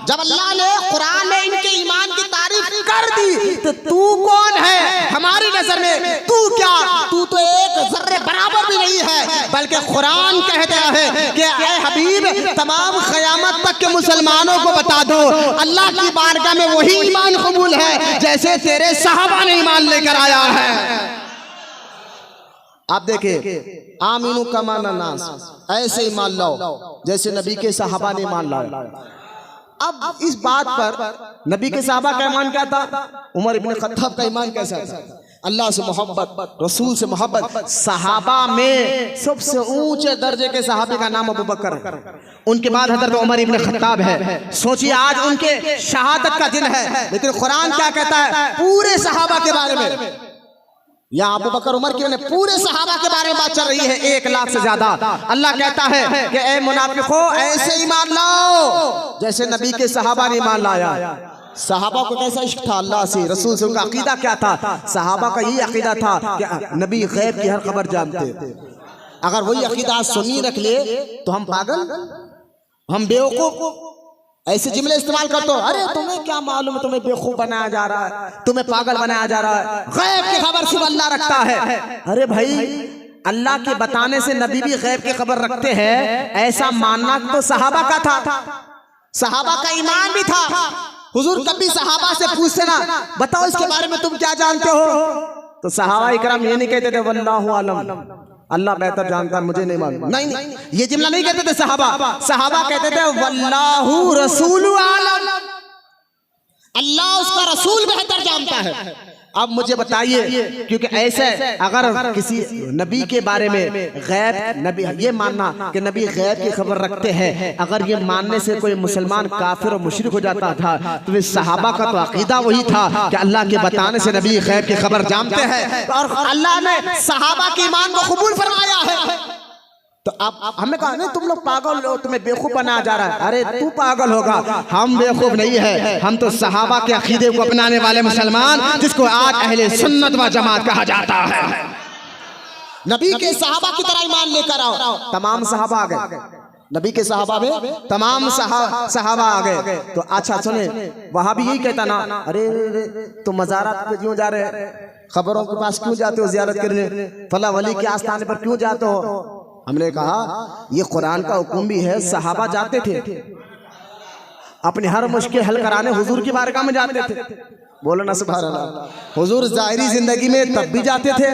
Speaker 1: जब अल्लाह ने कुरान में इनके ईमान की तारीफ कर दी, तो तू कौन है हमारी नजर में, तू क्या, तू तो एक जर्रे बराबर भी नहीं है। बल्कि कुरान कहता है कि ऐ हबीब तमाम क़यामत तक के मुसलमानों को बता दो अल्लाह की बारगाह में वही ईमान कबूल है जैसे तेरे सहाबा ने ईमान लेकर आया है। आप देखिए आमीनू कमा नास, ऐसे ईमान लाओ जैसे नबी के सहाबा ने ईमान लाया। अब इस बात पर नबी के सहाबा का ईमान क्या था, उमर इब्न खत्ताब का ईमान कैसा था, अल्लाह से मोहब्बत, रसूल से मोहब्बत। सहाबा में सबसे ऊंचे दर्जे के सहाबी का नाम अबू बकर है, उनके बाद हजरत उमर इब्न खत्ताब है। सोचिए आज उनके शहादत का दिन है, लेकिन कुरान क्या कहता है पूरे सहाबा के बारे में, यहाँ अबू बकर उमर की पूरे सहाबा के बारे में बात चल रही है, 1 लाख से ज्यादा। अल्लाह कहता है कि ए मुनाफिकों ऐसे ईमान लाओ जैसे नबी के सहाबा ने ईमान लाया। सहाबा को कैसा इश्क था अल्लाह से, रसूल से, उनका अकीदा क्या था। सहाबा का यही अकीदा था कि नबी गैब की हर खबर जानते। अगर वही अकीदा सुन्नी रख ले तो हम पागल, हम बेवकूफ, ऐसे जुमले इस्तेमाल करते हो, अरे तुम्हें क्या मालूम, तुम्हें बेवकूफ बनाया जा रहा है, तुम्हें पागल बनाया जा रहा है, गैब की खबर सिर्फ अल्लाह रखता है। अरे भाई अल्लाह के बताने से नबी भी गैब की खबर रखते हैं, ऐसा मानना तो सहाबा का था, सहाबा का ईमान भी था। हुजूर कभी सहाबा से पूछते ना बताओ इसके बारे में तुम क्या जानते हो, तो सहाबा इकराम ये नहीं कहते थे वल्लाहु आलम, अल्लाह बेहतर जानता है मुझे नहीं मालूम, नहीं ये जुमला नहीं कहते थे सहाबा। सहाबा कहते थे वल्लाहु रसूलु आलम, अल्लाह उसका रसूल बेहतर जानता है। अब मुझे बताइए, क्योंकि ऐसे अगर किसी नबी के बारे में गैब, नबी ये मानना कि नबी गैब की खबर रखते हैं, अगर ये मानने से कोई मुसलमान काफिर और मुशरिक हो जाता था, तो सहाबा का तो अकीदा वही था कि अल्लाह के बताने से नबी गैब की खबर जानते हैं, और अल्लाह ने सहाबा के ईमान को कबूल फरमाया है। तो अब हमें कहा नहीं तुम लोग पागल हो, तुम्हें बेवकूफ बनाया जा रहा है। अरे तू पागल होगा, हम बेवकूफ नहीं है, हम तो सहाबा के अकीदे को अपनाने वाले मुसलमान, जिसको आज अहले सुन्नत व जमात कहा जाता है। नबी के सहाबा की तरह ईमान लेकर आओ। तमाम सहाबा आ गए, नबी के सहाबा में तमाम सहाबा आ गए। तो अच्छा सुने, वहां भी यही कहता ना, अरे तुम मज़ारात पे क्यों जा रहे, खबरों के पास क्यों जाते हो जियारत करने, फला वली के आस्थाने पर क्यों जाते हो। हमने कहा ये कुरान का हुक्म भी है, सहाबा जाते थे अपनी हर मुश्किल हल कराने, हुजूर की बारगाह में जाते थे। बोलो ना सुभान अल्लाह। हुजूर जाहिरी जिंदगी में तब भी जाते थे,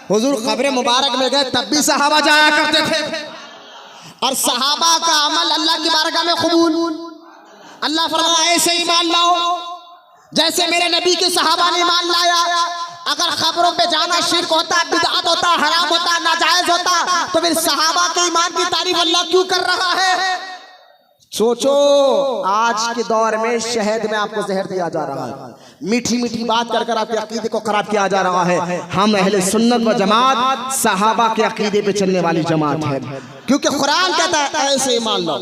Speaker 1: हुजूर कब्र मुबारक में गए तब भी सहाबा जाया करते थे, और सहाबा का अमल अल्लाह की बारगाह में कबूल। अल्लाह फरमाया ऐसे ईमान लाओ जैसे मेरे नबी के सहाबा ने ईमान लाया। अगर खबरों पे जाना शिर्क होता, बिदअत होता, हराम होता, नाजायज होता, तो फिर सहाबा के ईमान की तारीफ अल्लाह क्यों कर रहा है। सोचो आज के दौर में शहद में आपको जहर दिया जा रहा है, मीठी मीठी बात कर कर आपके अकीदे को खराब किया जा रहा है। हम अहले सुन्नत व जमात सहाबा के अकीदे पे चलने वाली जमात है, क्योंकि कुरान कहता है ऐसे ईमान लो।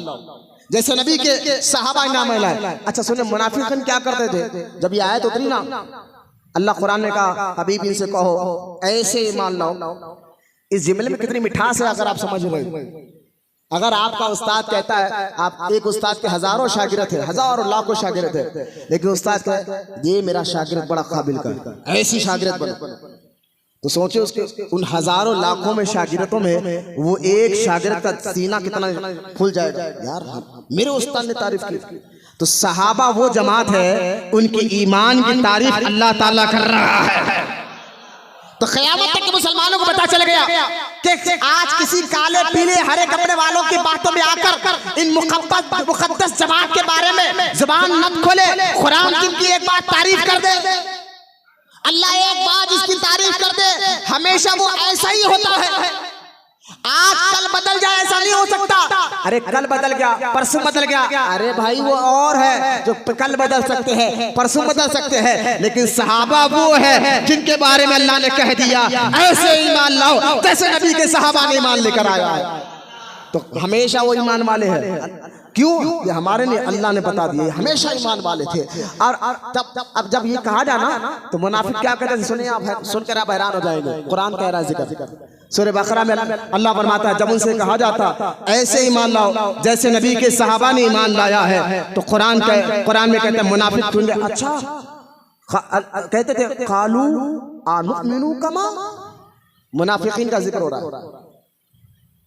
Speaker 1: जैसे नबी के सहाबा नाम लाए। अच्छा सुने, मुनाफिकीन क्या करते थे जब ये आयत उतरी ना, अल्लाह कुरान ने कहा हबीब इनसे कहो ऐसे ईमान लाओ। इस जुमले में कितनी मिठास है अगर आप समझ रहे। अगर आपका उस्ताद कहता है, आप एक उस्ताद के हजारों शागिर्द थे, हजारों लाखों शागिर्द थे, लेकिन उस्ताद कहता ये मेरा शागिर्द बड़ा काबिल का, ऐसी शागिर्द बनो, तो सोचे उसके उन हजारों लाखों में शागिर्दों में वो एक शागिर्द का सीना कितना खुल जाएगा। यार मेरे उस्ताद ने तारीफ की। तो सहाबा वो जमात है उनकी ईमान की तारीफ अल्लाह ताला कर रहा है। तो क़यामत तक के मुसलमानों को पता चल गया कि आज किसी काले पीले हरे कपड़े वालों की बातों में आकर इन मुक़द्दस जमात के बारे में जुबान मत खोले। कुरान की एक बात तारीफ कर दे, अल्लाह एक बात इसकी तारीफ कर दे, हमेशा वो ऐसा ही होता है। आज कल बदल जाए ऐसा नहीं हो सकता। अरे कल बदल गया, परसों बदल गया, अरे भाई वो और है जो कल बदल सकते हैं, परसों बदल सकते हैं, लेकिन सहाबा वो है जिनके बारे में अल्लाह ने कह दिया ऐसे ईमान लाओ जैसे नबी के सहाबा ने ईमान लेकर आया है। तो हमेशा वो ईमान वाले हैं। क्यों? ये हमारे लिए अल्लाह ने बता दिया, हमेशा ईमान वाले थे। और अब जब ये कहा जाना तो मुनाफिक क्या कहते थे, सुनिए आप, सुनकर आप हैरान हो जाएंगे। कुरान कह रहा है जिक्र सूरह बकरा में अल्लाह फरमाता है जब उनसे कहा जाता ऐसे ईमान लाओ जैसे नबी के सहाबा ने ईमान लाया है, तो कुरान में कहते हैं मुनाफिक सुन गए। अच्छा कहते थे कालू आनुमिनु कमा, मुनाफिकीन का जिक्र हो रहा है।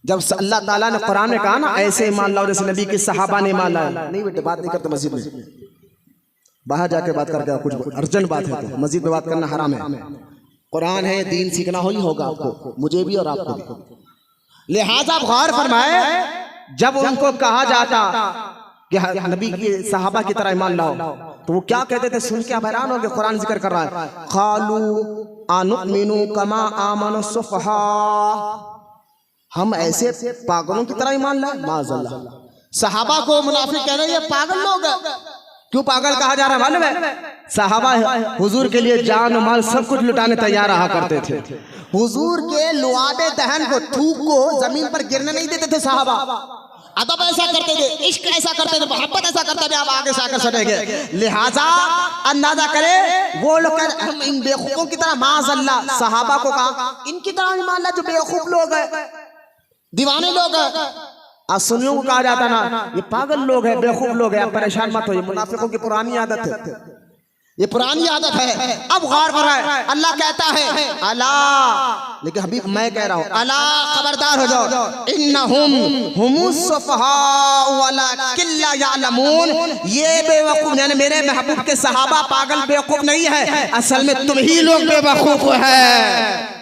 Speaker 1: जब अल्लाह ताला ने कुरान में कहा ना ऐसे ईमान लाओ जैसे नबी के सहाबा ने ईमान लाया, नहीं बेटे बात नहीं करते मस्जिद में, बाहर जाके बात करके कुछ अर्जेंट बात है तो मस्जिद में बात करना हराम है। कुरान है, दीन सीखना ही होगा आपको, मुझे भी और आपको भी। लिहाजा गौर फरमाए जब उनको कहा जाता कि नबी के सहाबा की तरह ईमान लाओ तो वो क्या कहते थे, सुन के आप हैरान हो गए। कुरान जिक्र कर रहा है कालू आनुमिनु कमा आमनु सुफहा, हम ऐसे पागलों की तरह ईमान लाए। माज़अल्लाह, सहाबा को मुनाफिक कह रहे हैं ये पागल लोग। क्यों पागल कहा जा रहा है मालूम है? सहाबा हुजूर के लिए जान माल सब कुछ लुटाने तैयार रहा करते थे। हुजूर के लुआबे दहन को, थूक को जमीन पर गिरने नहीं देते थे सहाबा। अदब ऐसा करते थे, इश्क ऐसा करते थे, मोहब्बत ऐसा करते थे, आप आगे से आकर सुनेंगे। लिहाजा अंदाजा करे वो लोग हम इन बेवकूफों की तरह, माज़अल्लाह सहाबा को कहा इनकी तरह ईमान ला जो बेवकूफ लोग है, दीवाने लोग हैं। सुन्नियों को कहा जाता ना ये पागल लोग हैं, बेवकूफ लोग हैं। आप परेशान मत हो, ये मुनाफिकों की पुरानी आदत है, ये पुरानी आदत है। अब गौर कर रहा है, अल्लाह कहता है अला, लेकिन हबीब मैं कह रहा हूँ अला खबरदार हो जाओ, इन्नहुम हुमुस सुफहा वलाकिन ला यअलमून, ये बेवकूफ यानी मेरे महबूब के सहाबा पागल बेवकूफ नहीं है, असल में तुम ही लोग बेवकूफ है।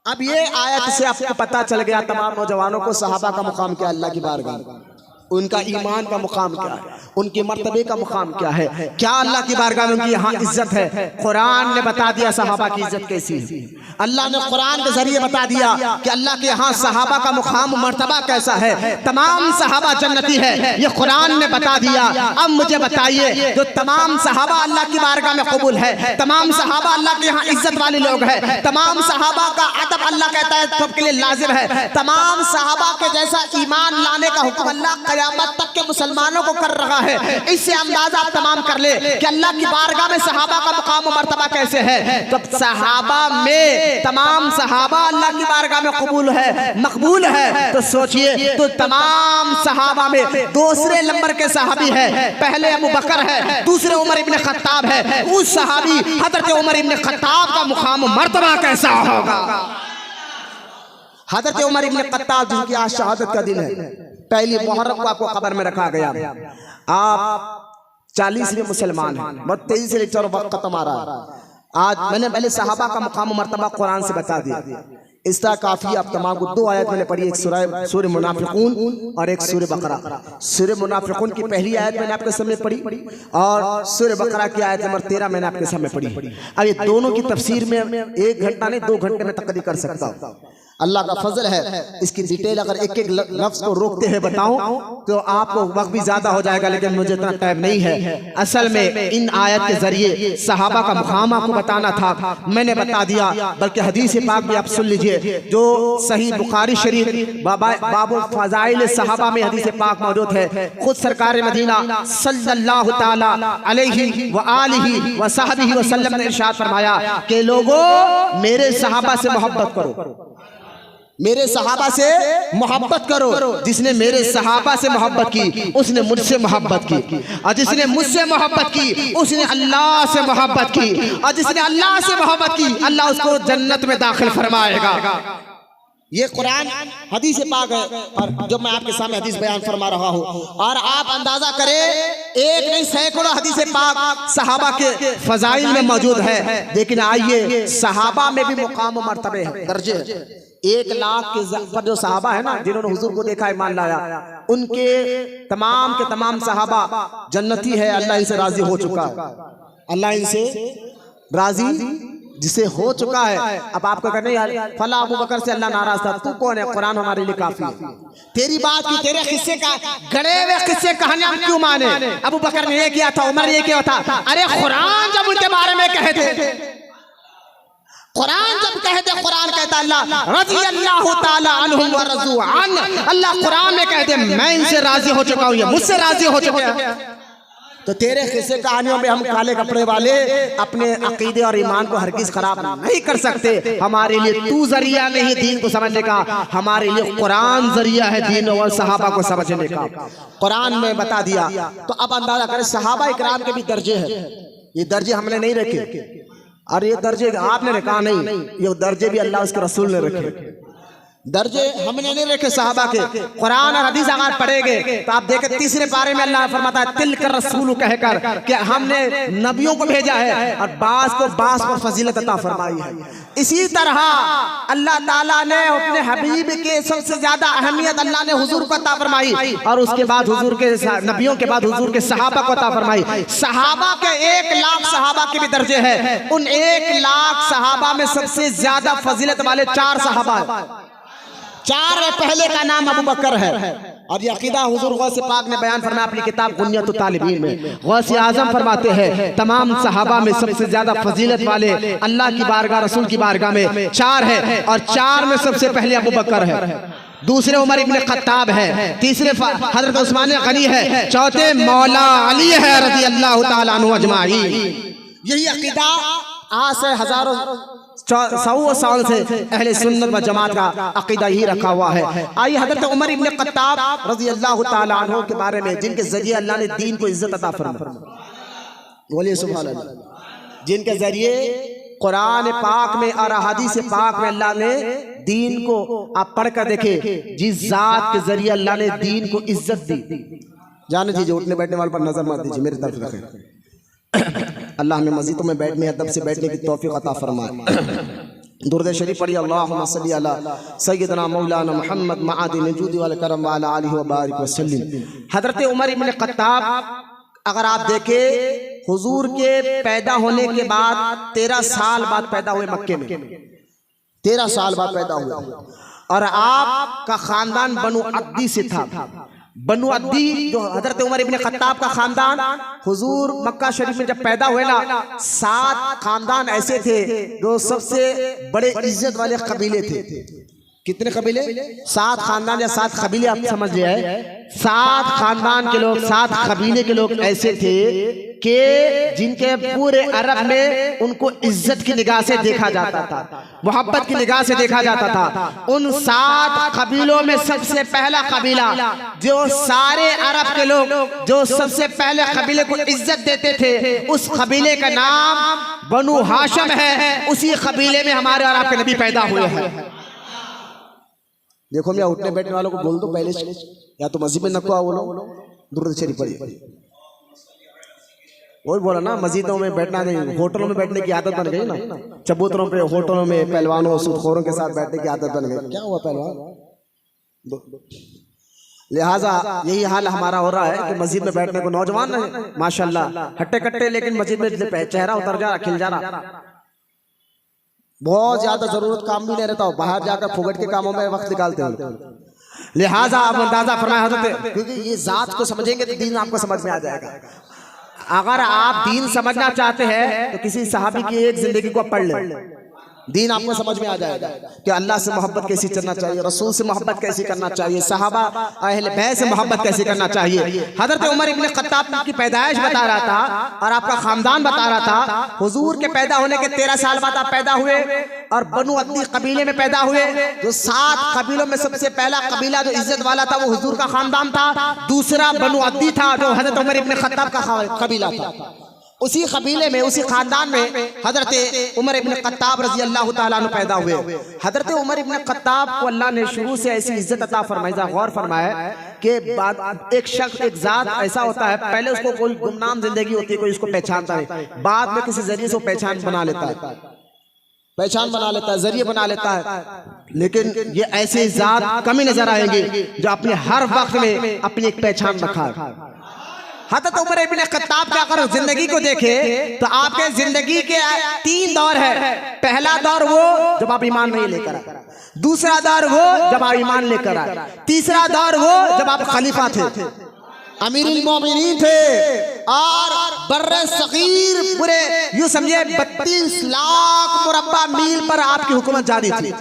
Speaker 1: अब ये आयत से आपको पता चल गया तमाम नौजवानों को सहाबा का मुकाम क्या, अल्लाह की बारगाह उनका ईमान का मुकाम क्या है, उनके मर्तबे का मुकाम क्या है, क्या अल्लाह की बारगाह में उनकी यहाँ इज्जत है। कुरान ने बता दिया सहाबा की इज्जत कैसी है। अल्लाह ने कुरान के जरिए बता दिया कि अल्लाह के यहाँ सहाबा का मुकाम मर्तबा कैसा है। तमाम सहाबा जन्नती है, ये कुरान ने बता दिया। अब मुझे बताइए जो तमाम सहाबा अल्लाह की बारगाह में कबूल है, तमाम सहाबा अल्लाह के यहाँ इज्जत वाले लोग हैं, तमाम सहाबा का अदब अल्लाह कहता है सबके लिए लाजिम है, तमाम सहाबा के जैसा ईमान लाने का हुक्म अल्लाह क़यामत तक के मुसलमानों को कर रहा है। इससे अंदाजा आप तमाम कर ले कि अल्लाह की बारगाह में सहाबा का मुकाम मर्तबा कैसे है। तो सहाबा में तमाम सहाबा अल्लाह की बारगाह में कबूल है, मकबूल है। तो सोचिए तो तमाम सहाबा में दूसरे नंबर के सहाबी है, पहले अबू बकर है, दूसरे उमर इब्ने खत्ताब है। उस सहाबी हजरत उमर इब्ने खत्ताब का मुकाम मर्तबा कैसा होगा। हजरत उमर इब्ने खत्ताब जिनकी आज शहादत का दिन है, पहली मुहर्रम को आपको कब्र में रखा गया। आप 40वें मुसलमान हैं, बहुत तेजी से लेक्चर वक्त खत्म आ रहा है। आज मैंने पहले सहाबा का मुकाम मर्तबा कुरान से बता दिया, इस तरह काफी आप तमाम को दो आयत मैंने पढ़ी, एक सूरह मुनाफिकून और एक सूरह बकरा। सूरह मुनाफिकून की पहली आयत मैंने आपके सामने पढ़ी और सूरह बकरा की आयत नंबर 13 मैंने आपके सामने पढ़ी। अब ये दोनों की तफसीर में 1 घंटा नहीं 2 घंटे में तकरीर कर सकता हूँ। अल्लाह का फजल है। इसकी डिटेल अगर एक एक लफ्ज को रोकते हुए बताऊं तो आपको वक्त भी ज्यादा हो जाएगा, लेकिन मुझे इतना टाइम नहीं है। असल में इन आयत के जरिए सहाबा का मुकाम आपको बताना था, मैंने बता दिया। बल्कि हदीस पाक भी आप सुन लीजिए जो सही बुखारी शरीफ बाबुल फज़ाइल सहाबा में हदीस पाक मौजूद है। खुद सरकार मदीना सल्लल्लाहु ताला अलैहि व आलिहि व सहबिहि वसल्लम ने इरशाद फरमाया कि लोगों मेरे सहाबा से मोहब्बत करो, मेरे सहाबा से मोहब्बत करो। जिसने मेरे सहाबा से मोहब्बत की उसने मुझसे मोहब्बत की, और जिसने मुझसे मोहब्बत की उसने अल्लाह से मोहब्बत की, और जिसने अल्लाह से मोहब्बत की अल्लाह उसको जन्नत में दाखिल फरमाएगा। ये कुरान हदीस पाक है, और जो मैं आपके सामने हदीस बयान फरमा रहा हूँ, और आप अंदाजा करें एक नहीं सैकड़ों हदीस पाक सहाबा के फजाइल में मौजूद है। लेकिन आइए सहाबा में भी मुकाम मर्तबे हैं, दर्जे 1 लाख के पर जो सहाबा है ना जिन्होंने हुजूर को देखा ईमान लाया, उनके तमाम के तमाम सहाबा जन्नती है। अल्लाह इनसे राजी हो चुका है, अल्लाह इनसे राजी जिसे हो चुका है। अब आपको कहने यार फला अबू बकर से अल्लाह नाराज था, तू कौन है? कुरान हमारे लिए काफी है। तेरी बात की, तेरे किस्से का गड़े हुए किस्से कहानियां हम क्यों माने? अबू बकर ने ये किया था, उमर ये किया था। अरे कुरान जब उनके बारे में कहते, कुरान जब कहते, कुरान कहता अल्लाह रज़ी अल्लाहु ताला अन्हुम व रज़ू अन, अल्लाह कुरान में कहते मैं इनसे राजी हो चुका हूँ, ये मुझसे राजी हो चुके हैं। तो तेरे किस्से कहानियों में हम काले कपड़े वाले अपने अकीदे और ईमान को हरगिज खराब नहीं कर सकते। हमारे लिए तू जरिया नहीं दीन को समझने का, हमारे लिए कुरान जरिया है दीन और सहाबा को समझने का। कुरान में बता दिया। तो अब अंदाजा करें सहाबा इकराम के भी दर्जे हैं। ये दर्जे हमने नहीं रखे, और ये दर्जे आपने रखा नहीं, ये दर्जे भी अल्लाह उसके रसूल ने रखे। दर्जे हमने नहीं रखे सहाबा के। कुरान और हदीस अगर पढ़ेंगे तो आप देखें 3रे पारे में अल्लाह फरमाता है तिल कर रसूल कहकर कि हमने नबियों को भेजा है और बास को बास पर फजीलत अता फरमाई है। इसी तरह अल्लाह ताला ने अपने हबीब के सबसे ज्यादा अहमियत अल्लाह ने हुजूर को अता फरमाई, और उसके बाद हुजूर के नबियों के बाद हुजूर के सहाबा को अता फरमाई। सहाबा के 1 लाख सहाबा के भी दर्जे हैं। उन 1 लाख सहाबा में सबसे ज्यादा फजीलत वाले 4 सहाबा है। 4 में पहले का नाम अबू बकर है। और ये अकीदा हुजूर गौसे पाक ने बयान फरमाया अपनी किताब गुनियतुत तालिबीन में। गौसे आजम फरमाते हैं तमाम सहाबा में सबसे ज्यादा फजीलत वाले अल्लाह की बारगाह रसूल की बारगाह में 4 है, और 4 में सबसे पहले अबू बकर है, दूसरे उमर इब्ने खत्ताब है, तीसरे हजरत उस्मान गनी है, चौथे मौला अली है रज़ी अल्लाह ताला अन्हु अजमाइन। यही अकीदा आज से हजारों 100 साल से अहले सुन्नत व जमात का अकीदा ही रखा हुआ है। आइए हजरत उमर इब्ने खत्ताब रज़ी अल्लाह ताला अन्हु के बारे में, जिनके जरिए अल्लाह ने दीन को इज्जत अता फरमाई, बोलिए सुभान अल्लाह। जिनके जरिए कुरान पाक में और हदीस पाक में अल्लाह ने दीन को, आप पढ़ कर देखे, जिस जात के जरिए अल्लाह ने दीन को इज्जत दी। जाने दीजिए, उठने बैठने वाले पर नजर मत दीजिए, मेरी तरफ रखें। अल्लाह हमें मस्जिदों में बैठने अदब से बैठने की तौफीक अता फरमाए। दुरूद शरीफ पढ़िए, अल्लाहुम्मा सल्ली अला सय्यदना मौलाना मुहम्मद मआदिन जुदी वल करम व अला आलिहि व बारिक वसल्लम। हजरत उमर इब्ने खत्ताब अगर आप देखें हुजूर के पैदा होने के बाद 13 साल बाद पैदा हुए मक्के में, 13 साल बाद पैदा हुए, और आपका खानदान बनु अद्दी से था। बनु अद्दी जो हजरत उमर इब्ने खत्ताब का खानदान, हुजूर मक्का शरीफ में जब पैदा हुए ना, 7 खानदान ऐसे थे जो सबसे बड़े इज्जत वाले कबीले थे। कितने कबीले? 7 खानदान या 7 कबीले, आप समझ लिया है। 7 खानदान के लोग, 7 कबीले के लोग ऐसे थे कि जिनके पूरे अरब में उनको इज्जत की निगाह से देखा जाता था, मोहब्बत की निगाह से देखा जाता था। उन 7 कबीलों में सबसे पहला कबीला जो सारे अरब के लोग जो सबसे पहले कबीले को इज्जत देते थे, उस कबीले का नाम बनु हाशिम है। उसी कबीले में हमारे और आपके नबी पैदा हुए हैं। देखो मैं उठने बैठने वालों को बोल दो पहले, या तो मस्जिद में न को बोलो, दुरूद शरीफ पढ़िए। वही बोला ना, मस्जिदों में बैठना नहीं, होटलों में बैठने की आदत बन गई ना। चबूतरों पे, होटलों में पहलवानों सूदखोरों के साथ बैठने की आदत बन गई। क्या हुआ पहलवान? लिहाजा यही हाल हमारा हो रहा है कि मस्जिद में बैठने को नौजवान है माशाल्लाह हट्टे कट्टे, लेकिन मस्जिद में चेहरा उतर जा रहा, खिल जा रहा। बहुत ज्यादा जरूरत काम भी नहीं रहता, बाहर जाकर फुगट के कामों में वक्त निकालते हो। लिहाजा आप अंदाजा फरमाया हजरत, क्योंकि ये जात को समझेंगे तो दीन आपको समझ में आ जाएगा। अगर आप दीन समझना चाहते हैं तो किसी सहाबी की एक जिंदगी को पढ़ लें, दीन आपको समझ में आ जाएगा कि अल्लाह से मोहब्बत कैसी करना चाहिए, रसूल से मोहब्बत कैसी करना चाहिए, सहाबा अहले बैत से मोहब्बत कैसे करना चाहिए। हजरत उमर इब्न खत्ताब की पैदाइश बता रहा था और आपका खानदान बता रहा था। हुजूर के पैदा होने के 13 साल बाद आप पैदा हुए और बनु अद्दी कबीले में पैदा हुए। जो 7 कबीलों में सबसे पहला कबीला जो इज्जत वाला था वो हुजूर का खानदान था। दूसरा बनु अद्दी था जो हजरत उमर इब्न खत्ताब का कबीला था। उसी कबीले में, उसी खानदान में हजरत उमर इब्न खत्ताब रजी अल्लाह ताला अन्हु पैदा हुए। हजरत उमर इब्न खत्ताब को अल्लाह ने शुरू से ऐसी इज्जत अता फरमाई, गौर फरमाया कि बाद एक शख्स, एक जात ऐसा होता है, पहले उसको कोई गुमनाम जिंदगी होती है, कोई उसको पहचानता नहीं, बाद में किसी जरिए से पहचान बना लेता है, जरिए बना लेता है। लेकिन ये ऐसे जात कम ही नजर आएंगे जो अपने हर वक्त में अपनी एक पहचान रखा है। हज़रत उमर इब्न खत्ताब का अगर जिंदगी को देखे तो आपके जिंदगी के 3 दौर है। पहला दौर वो जब आप ईमान नहीं लेकर आए, दूसरा दौर वो जब आप ईमान लेकर आए, तीसरा दौर वो जब आप खलीफा थे, अमीरुल मोमिनीन थे और बर्रे सगीर पूरे यूं समझिए 32 लाख मुरब्बा मील पर आपकी हुकूमत जारी थी।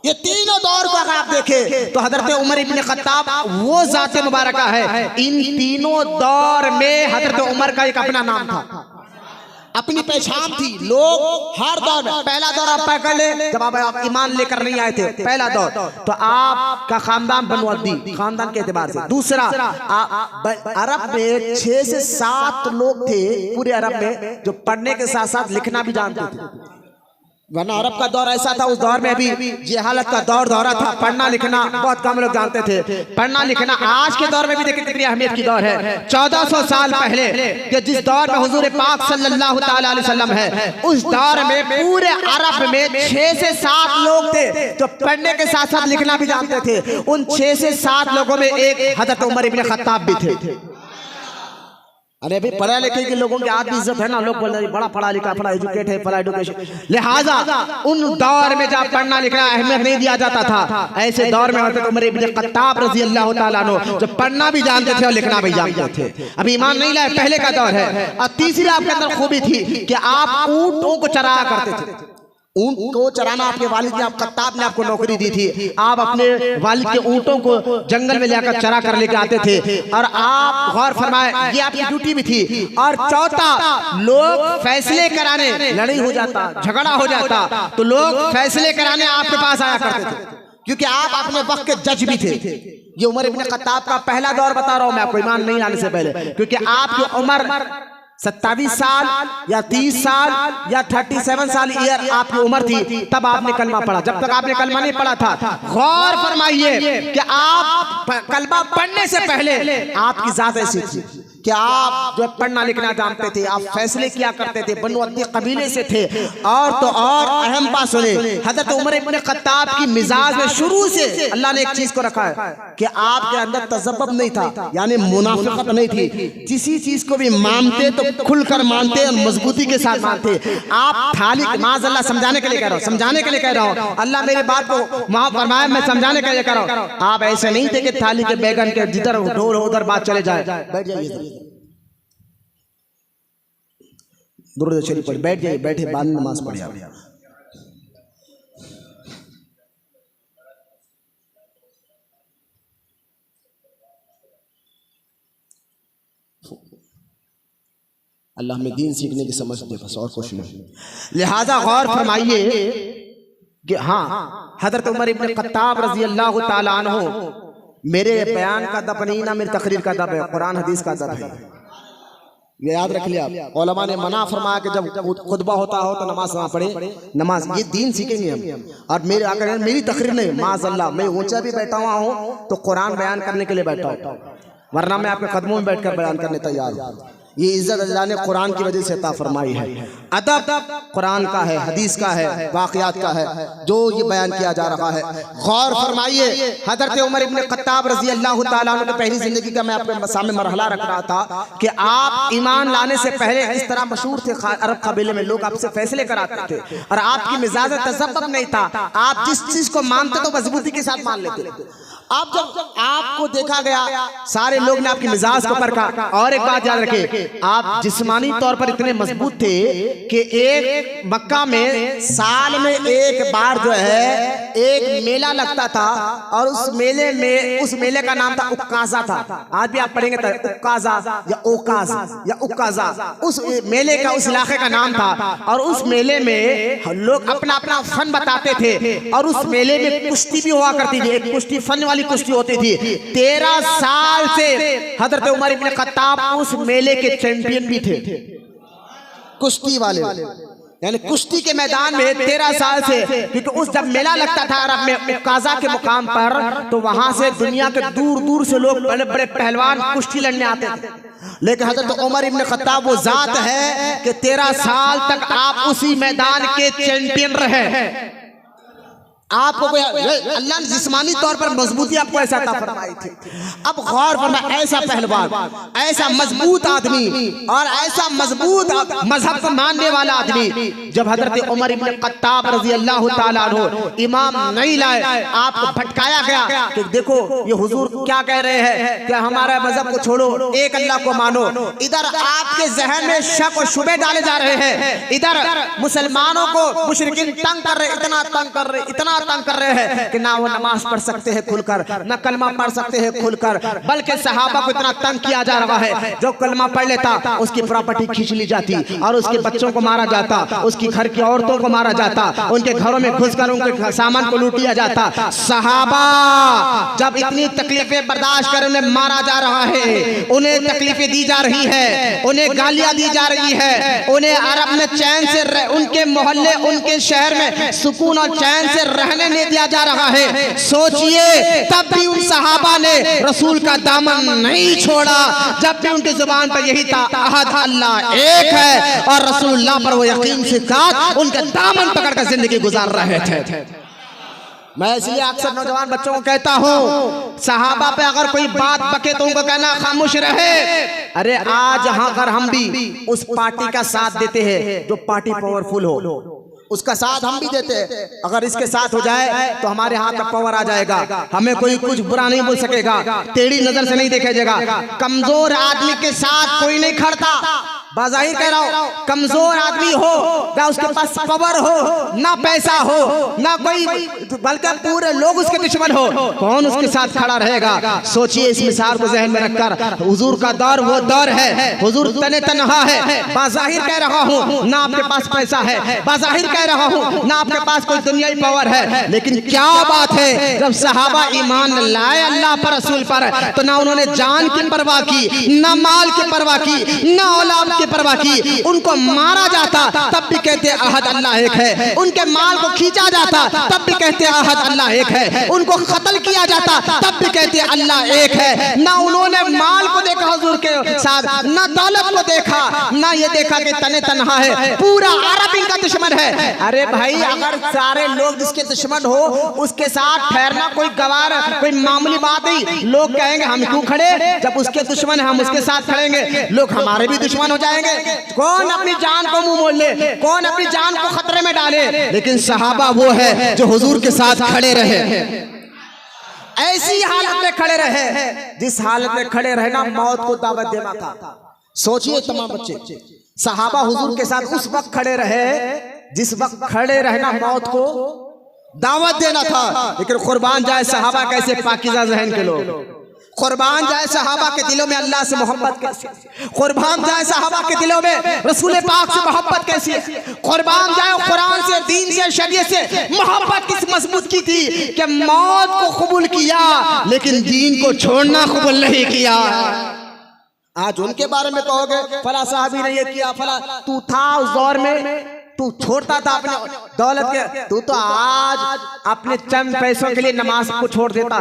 Speaker 1: ये तीनों दौर को अगर आप देखें तो हजरत उमर इब्न खत्ताब वो जात मुबारका है। इन तीनों दौर में हजरत उमर का एक अपना नाम था, अपनी पहचान थी। लोग हर दौर में, पहला दौर आप पकड़ ले जब आप ईमान लेकर नहीं आए थे, पहला दौर तो आपका खानदान बनु अद्दी खानदान के एतबार से। दूसरा अरब में 6 से 7 लोग थे पूरे अरब में जो पढ़ने के साथ साथ लिखना भी जानते थे, वरना अरब का दौर ऐसा था, उस दौर में अभी जहालत का दौरा था, पढ़ना लिखना बहुत कम लोग जानते थे। पढ़ना लिखना आज के दौर में भी देखिए कितनी अहमियत की दौर है। 1400 साल पहले कि जिस दौर में हुजूर पाक सल्लल्लाहु ताला अलैहि वसल्लम है, उस दौर में पूरे अरब में 6 से 7 लोग थे जो पढ़ने के साथ साथ लिखना भी जानते थे। उन 6 से 7 लोगों में एक हजरत उमर इब्न खत्ताब भी थे। अरे भाई पढ़े लिखे के लोगों की आज भी इज्जत है ना, लोग बोल रहे बड़ा पढ़ा लिखा, बड़ा एजुकेट है, बड़ा एजुकेशन। लिहाजा उन दौर में जब पढ़ना लिखना अहमियत नहीं दिया जाता था, ऐसे दौर में हज़रत उमर इब्न खत्ताब रज़ी अल्लाह ताला अन्हु जो पढ़ना भी जानते थे और लिखना भी जानते थे। अभी ईमान नहीं लाए, पहले का दौर है। और तीसरी आपके अंदर खूबी थी कि आप ऊंटों को चराया करते थे। ऊंट को चराना आपके वालिद ने, आप खत्ताब ने आपको नौकरी दी थी। आप अपने वालिद के ऊंटों को जंगल में लेकर चरा कर लेके आते थे और आप गौर फरमाए ये आपकी ड्यूटी भी थी। और चौथा, लोग फैसले कराने, लड़ाई हो जाता, झगड़ा हो जाता तो लोग फैसले कराने आपके पास आया करते थे, क्योंकि आप अपने वक्त के जज भी थे। ये उमर इब्न खत्ताब का पहला दौर बता रहा हूं मैं आपको, ईमान नहीं लाने से पहले, क्योंकि आपकी उम्र 27 साल या 30 साल या 37 साल ईयर आपकी उम्र थी तब आपने कलमा पढ़ा। जब तक आपने कलमा नहीं पढ़ा था, गौर फरमाइए कि आप कलमा पढ़ने से पहले आपकी जात ऐसी थी कि आप जो पढ़ना लिखना जानते थे, आप फैसले किया करते थे, बनु अद्दी कबीले से थे। और तो और अहम बात सुने, हजरत उमर इब्न खत्ताब की मिजाज में शुरू से अल्लाह ने एक चीज को रखा है कि आपके अंदर तजब्बुब नहीं था, यानी मुनाफिकत नहीं थी। किसी चीज को भी मानते तो खुलकर मानते, मजबूती के साथ मानते। आप थाली माज़अल्लाह समझाने के लिए कह रहा हूँ, समझाने के लिए कह रहा हूँ, अल्लाह मेरी बात को माफ फरमाए, मैं समझाने के लिए कह रहा हूँ। आप ऐसे नहीं थे कि थाली के बैगन के जिधर ढोल उधर बात चले जाए। बैठ जाइए, दुरूद शरीफ पढ़, बैठ जाइए, बैठे बाद में नमाज पढ़िए। अल्लाह हमें दीन सीखने की समझ दे, बस और कुछ नहीं। लिहाजा गौर फरमाइए कि हाँ, हजरत उमर इब्न खत्ताब रजी अल्लाह ताला अन्हु, मेरे बयान का दब नहीं ना मेरी तकरीर का दब है, कुरान हदीस का दब है, ये याद रख लिया। उलमा ने मना फरमाया कि जब खुतबा होता हो तो नमाज ना पढ़े, नमाज ये दीन सीखेंगे हम। और मेरे अगर मेरी तकरीर नहीं, माज़अल्लाह मैं ऊंचा भी बैठा हुआ हूँ तो कुरान बयान करने के लिए बैठा हूँ, वरना मैं आपके कदमों में बैठकर बयान करने तैयार हूँ। ये इज्जत अल्लाह ने कुरान की वजह से अता फरमाई है। अदब कुरान का है, हदीस का है, वाक़यात का है, जो ये बयान किया जा रहा है। गौर फरमाइए, हज़रत उमर इब्न ख़त्ताब रज़ी अल्लाह ताला अन्हु की पहली ज़िंदगी का मैं आपके सामने मरहला रख रहा था कि आप ईमान लाने से पहले इस तरह मशहूर थे, अरब कबीले में लोग आपसे फैसले कराते थे और आपकी मिजाज तज़ब्बुब नहीं था। आप जिस चीज़ को मानते तो मजबूती के साथ मान लेते। आप जब आपको देखा गया, सारे लोग ने आपकी मिजाज को परखा। और एक बात याद रखें, आप जिस्मानी तौर पर इतने मजबूत थे कि एक मक्का में साल में एक बार जो है एक मेला लगता था और उस मेले का नाम था उक्काज़ा था। आज भी आप पढ़ेंगे उक्काज़ा या ओकाज़ या उक्काज़ा, उस मेले का, उस इलाके का नाम था। और उस मेले में लोग अपना अपना फन बताते थे और उस मेले में कुश्ती भी हुआ करती थी। एक कुश्ती फन वाली कुश्ती होती थी। 13 साल से हजरत उमर इब्न ख़त्ताब उस मेले के चैंपियन भी थे, कुश्ती वाले, यानी कुश्ती के मैदान में 13 साल से। क्योंकि उस जब मेला लगता था अरब में उक्काज़ा के मुकाम पर, तो वहां से दुनिया के दूर दूर से लोग बड़े बड़े पहलवान कुश्ती लड़ने आते थे। लेकिन हजरत उमर इब्न ख़त्ताब वो जात है कि 13 साल तक आप उसी मैदान के चैंपियन रहे। आपको अल्लाह ने जिस्मानी तौर पर मजबूती आपको ऐसा अता फरमाई थी। अब गौर फरमाए, ऐसा पहलवान, ऐसा मजबूत आदमी और ऐसा मजबूत मजहब को मानने वाला आदमी जब हजरत उमर इब्न ख़त्ताब रज़ी अल्लाह ताला अन्हु इमाम नहीं लाए, आपको भटकाया गया कि देखो ये हुजूर क्या कह रहे हैं कि हमारा मजहब को छोड़ो, एक अल्लाह को मानो। इधर आपके जहन में शक और शुबे डाले जा रहे हैं, इधर मुसलमानों को मुशरिकीन तंग कर रहे, इतना तंग कर रहे, इतना तंग कर रहे हैं कि ना वो नमाज पढ़ सकते हैं खुलकर, ना कलमा पढ़ सकते हैं खुलकर, बल्कि सहाबा को इतना तंग किया जा रहा है। जो कलमा पढ़ लेता उसकी प्रॉपर्टी खींच ली जाती और उसके बच्चों को मारा जाता, उसकी घर की औरतों को मारा जाता, उनके घरों में घुसकर उनके सामान को लूट लिया जाता। सहाबा जब इतनी तकलीफें बर्दाश्त कर उन्हें मारा जा रहा है, उन्हें तकलीफें दी जा रही है, उन्हें गालियां दी जा रही है, उन्हें अरब में चैन से उनके मोहल्ले, उनके शहर में सुकून और चैन से रहने नहीं दिया जा रहा है। सोचिए, तब भी उन सहाबा ने रसूल का दामन नहीं छोड़ा, जब भी उनकी जुबान पर यही था अहद अल्लाह एक है और रसूलुल्लाह पर वो यकीन से साथ उनका दामन पकड़कर जिंदगी गुजार रहे थे। मैं इसलिए अक्सर नौजवान बच्चों को कहता हूँ, सहाबा पे अगर कोई बात बके तो उनको कहना खामोश रहे। अरे आज अगर हम भी उस पार्टी का साथ देते हैं जो पार्टी पावरफुल हो, उसका साथ हम भी देते हैं, अगर इसके साथ हो जाए तो हमारे हाथ में पावर आ जाएगा, हमें कोई कुछ बुरा नहीं बोल सकेगा, टेढ़ी नजर से नहीं देखा जाएगा। कमजोर आदमी के साथ कोई नहीं खड़ता। बाज़ाहिर कह रहा हूँ, कमजोर आदमी हो, ना उसके पास पावर हो, ना पैसा हो, ना कोई, बल्कि पूरे लोग उसके दुश्मन हो, कौन उसके साथ खड़ा रहेगा? सोचिए, इस मिसाल को जहन में रखकर, हुजूर का दौर वो दौर है, हुजूर तने तन्हा है। बाज़ाहिर कह रहा हूँ, ना आपके पास पैसा है, बाज़ाहिर कह रहा हूँ, ना आपके पास कोई दुनियाई पावर है, लेकिन क्या बात है, जब सहाबा ईमान लाए अल्लाह पर, रसूल पर, तो ना उन्होंने जान की परवाह की, ना माल की परवाह की, ना औलाद परवाह की। उनको मारा जाता तब भी कहते अहद अल्लाह एक है, उनके माल को खींचा जाता तब भी कहते अहद अल्लाह एक है, उनको कत्ल किया जाता तब भी कहते अल्लाह एक है। ना उन्होंने माल को देखा हुजूर के साथ, ना दौलत को देखा, ना ये देखा कि तने तन्हा है, पूरा अरब इनका दुश्मन है। अरे भाई, अगर सारे लोग जिसके दुश्मन हो उसके साथ ठहरना कोई गवार, कोई मामूली बात नहीं। लोग कहेंगे हम क्यों खड़े, जब उसके दुश्मन है हम उसके साथ खड़ेंगे, लोग हमारे भी दुश्मन हो जाएंगे। कौन अपनी जान को मुंह मोड़ ले, कौन अपनी जान को खतरे में डाले, लेकिन सहाबा वो है जो हुजूर के साथ खड़े रहे, ऐसी हालत में खड़े रहे जिस हालत में खड़े रहना मौत को दावत देना था। सोचिए तमाम बच्चे, सहाबा हुजूर के साथ उस वक्त खड़े रहे जिस वक्त खड़े रहना मौत को दावत देना था। लेकिन कुर्बान जाए सहाबा कैसे पाकीज़ा ज़हन के लोग, कुर्बान जाए सहाबा के दिलों में अल्लाह से मोहब्बत कैसी, कुर्बान जाए सहाबा के दिलों में रसूल पाक से मोहब्बत कैसी है, कुर्बान जाए कुरान से, दीन से, शरीयत से मोहब्बत किस मजबूत की थी कि मौत को कबूल किया लेकिन दीन को छोड़ना कबूल नहीं किया। आज उनके बारे में कहोगे फला साहबी ने ये किया, फला, तू था उस दौर में, तू छोड़ता था अपने दौलत के, तू तो आज अपने चंद पैसों के लिए नमाज को छोड़ देता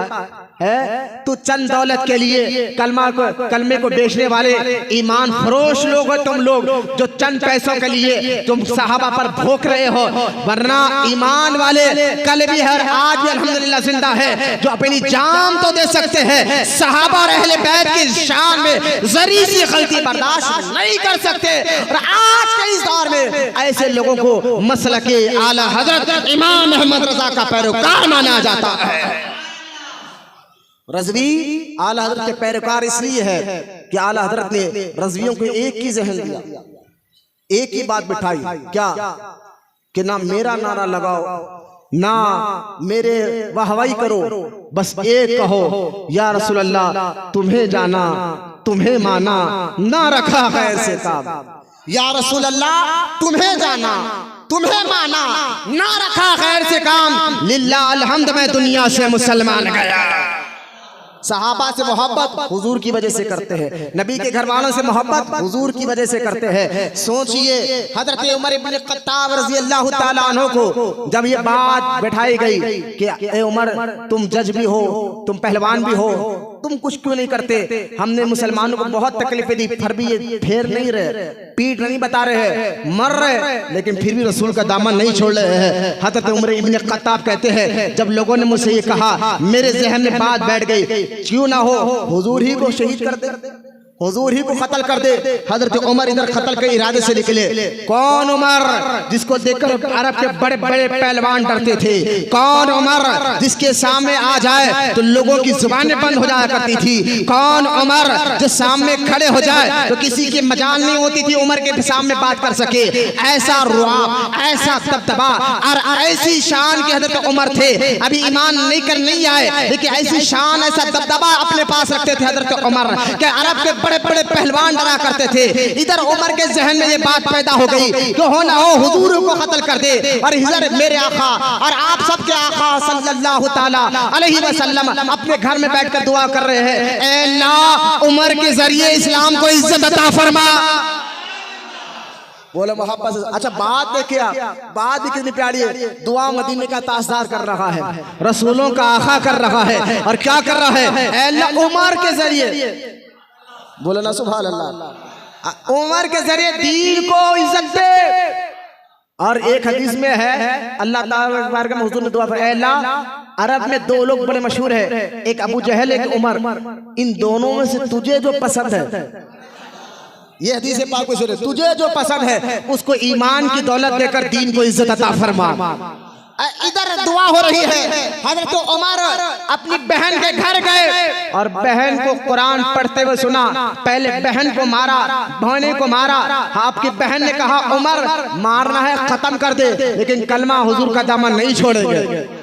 Speaker 1: है। तू चंद दौलत के लिए कलमे को बेचने वाले ईमान फरोश लोग हो तुम लोग, जो चंद पैसों के लिए तुम सहाबा पर भोंक रहे हो। वरना ईमान वाले कल भी है, आज भी अल्हम्दुलिल्लाह जिंदा है, जो अपनी जान तो दे सकते हैं, सहाबा और अहले बैत की शान में जरी सी गलती बर्दाश्त नहीं कर सकते। और आज के इस दौर में ऐसे लोगों को मसलके आला हजरत इमाम अहमद रजा का पैरोकार माना जाता है। रज़वी आला हजरत के पैरोकार इसलिए है कि आला हजरत ने रज़वियों को एक ही जहन दिया, एक ही बात बिठाई, क्या कि ना मेरा नारा लगाओ, ना मेरे वाहवाही करो, बस एक कहो या रसूल अल्लाह तुम्हें जाना तुम्हें माना, ना रखा खैर से काम। या रसूल अल्लाह तुम्हें जाना तुम्हें माना, ना रखा खैर से काम। लिल्लाह अलहम्द मैं दुनिया से मुसलमान गया। सहाबा से मोहब्बत हुजूर की वजह से करते हैं, नबी के घर वालों से मोहब्बत हुजूर की वजह से करते हैं। सोचिए हजरत उमर इब्न खत्ताब रज़ी अल्लाह ताला अन्हु को जब ये बात बैठाई गई कि ए उमर तुम जज भी हो, तुम पहलवान भी हो, तुम कुछ क्यों नहीं करते? हमने मुसलमानों को बहुत तकलीफें दी, फिर भी ये फेर नहीं रहे, पीठ नहीं बता रहे हैं, मर रहे, लेकिन फिर भी रसूल का दामन नहीं छोड़ रहे हैं। हजरत उमर इब्न खत्ताब कहते हैं जब लोगों ने मुझसे ये कहा, मेरे ज़हन में बात बैठ गई, क्यों ना हो हुजूर ही को शहीद कर दे, हुजूर ही को कत्ल कर दे। हजरत उमर इधर कत्ल के इरादे से निकले। कौन उमर जिसको देखकर अरब के बड़े बड़े पहलवान डरते थे? कौन उमर जिसके सामने आ जाए तो लोगों की जुबानें बंद हो जाया करती थी? कौन उमर जो सामने खड़े हो जाए तो किसी की मजाल नहीं होती थी उमर के सामने बात कर सके? ऐसा रुआब, ऐसा दबदबा और ऐसी शान के हजरत उमर थे। अभी ईमान नहीं आए, लेकिन ऐसी शान, ऐसा दबदबा अपने पास रखते थे हजरत उमर के अरब के बड़े बड़े पहलवान डरा करते थे। इधर उमर के जहन में ये बात पैदा हो गई कि हो ना हो हुजूर को कत्ल कर दे। और इधर मेरे आका और आप सबके आका सल्लल्लाहु ताला अलैहि वसल्लम अपने घर में बैठकर दुआ कर रहे हैं, ऐ अल्लाह उमर के जरिए इस्लाम को इज्जत अता फरमा। बोले मोहब्बत से। अच्छा बात देखिए, बात भी कितनी प्यारी है। दुआ मदीने का ताजदार कर रहा है, रसूलों का आका कर रहा है, और क्या कर रहा है? ऐ अल्लाह उमर के जरिए, बोले ना सुभान अल्लाह, उमर के जरिए दीन को इज्जत दे। और एक हदीस में है अल्लाह ताला के हुजूर ने दुआ पर, अल्लाह अरब में दो लोग बड़े मशहूर हैं, एक अबू जहल एक उमर, इन दोनों में से तुझे जो पसंद है, ये हदीस पाक में सुने, तुझे जो पसंद है उसको ईमान की दौलत देकर दीन को इज्जत अता फरमा। इधर दुआ हो रही है, हजरत उमर अपनी बहन के घर गए और बहन को कुरान पढ़ते हुए सुना। पहले बहन को मारा, भाने को मारा। आपकी बहन ने कहा उमर मारना है खत्म कर दे, लेकिन कलमा हुजूर का दामन नहीं छोड़ेंगे।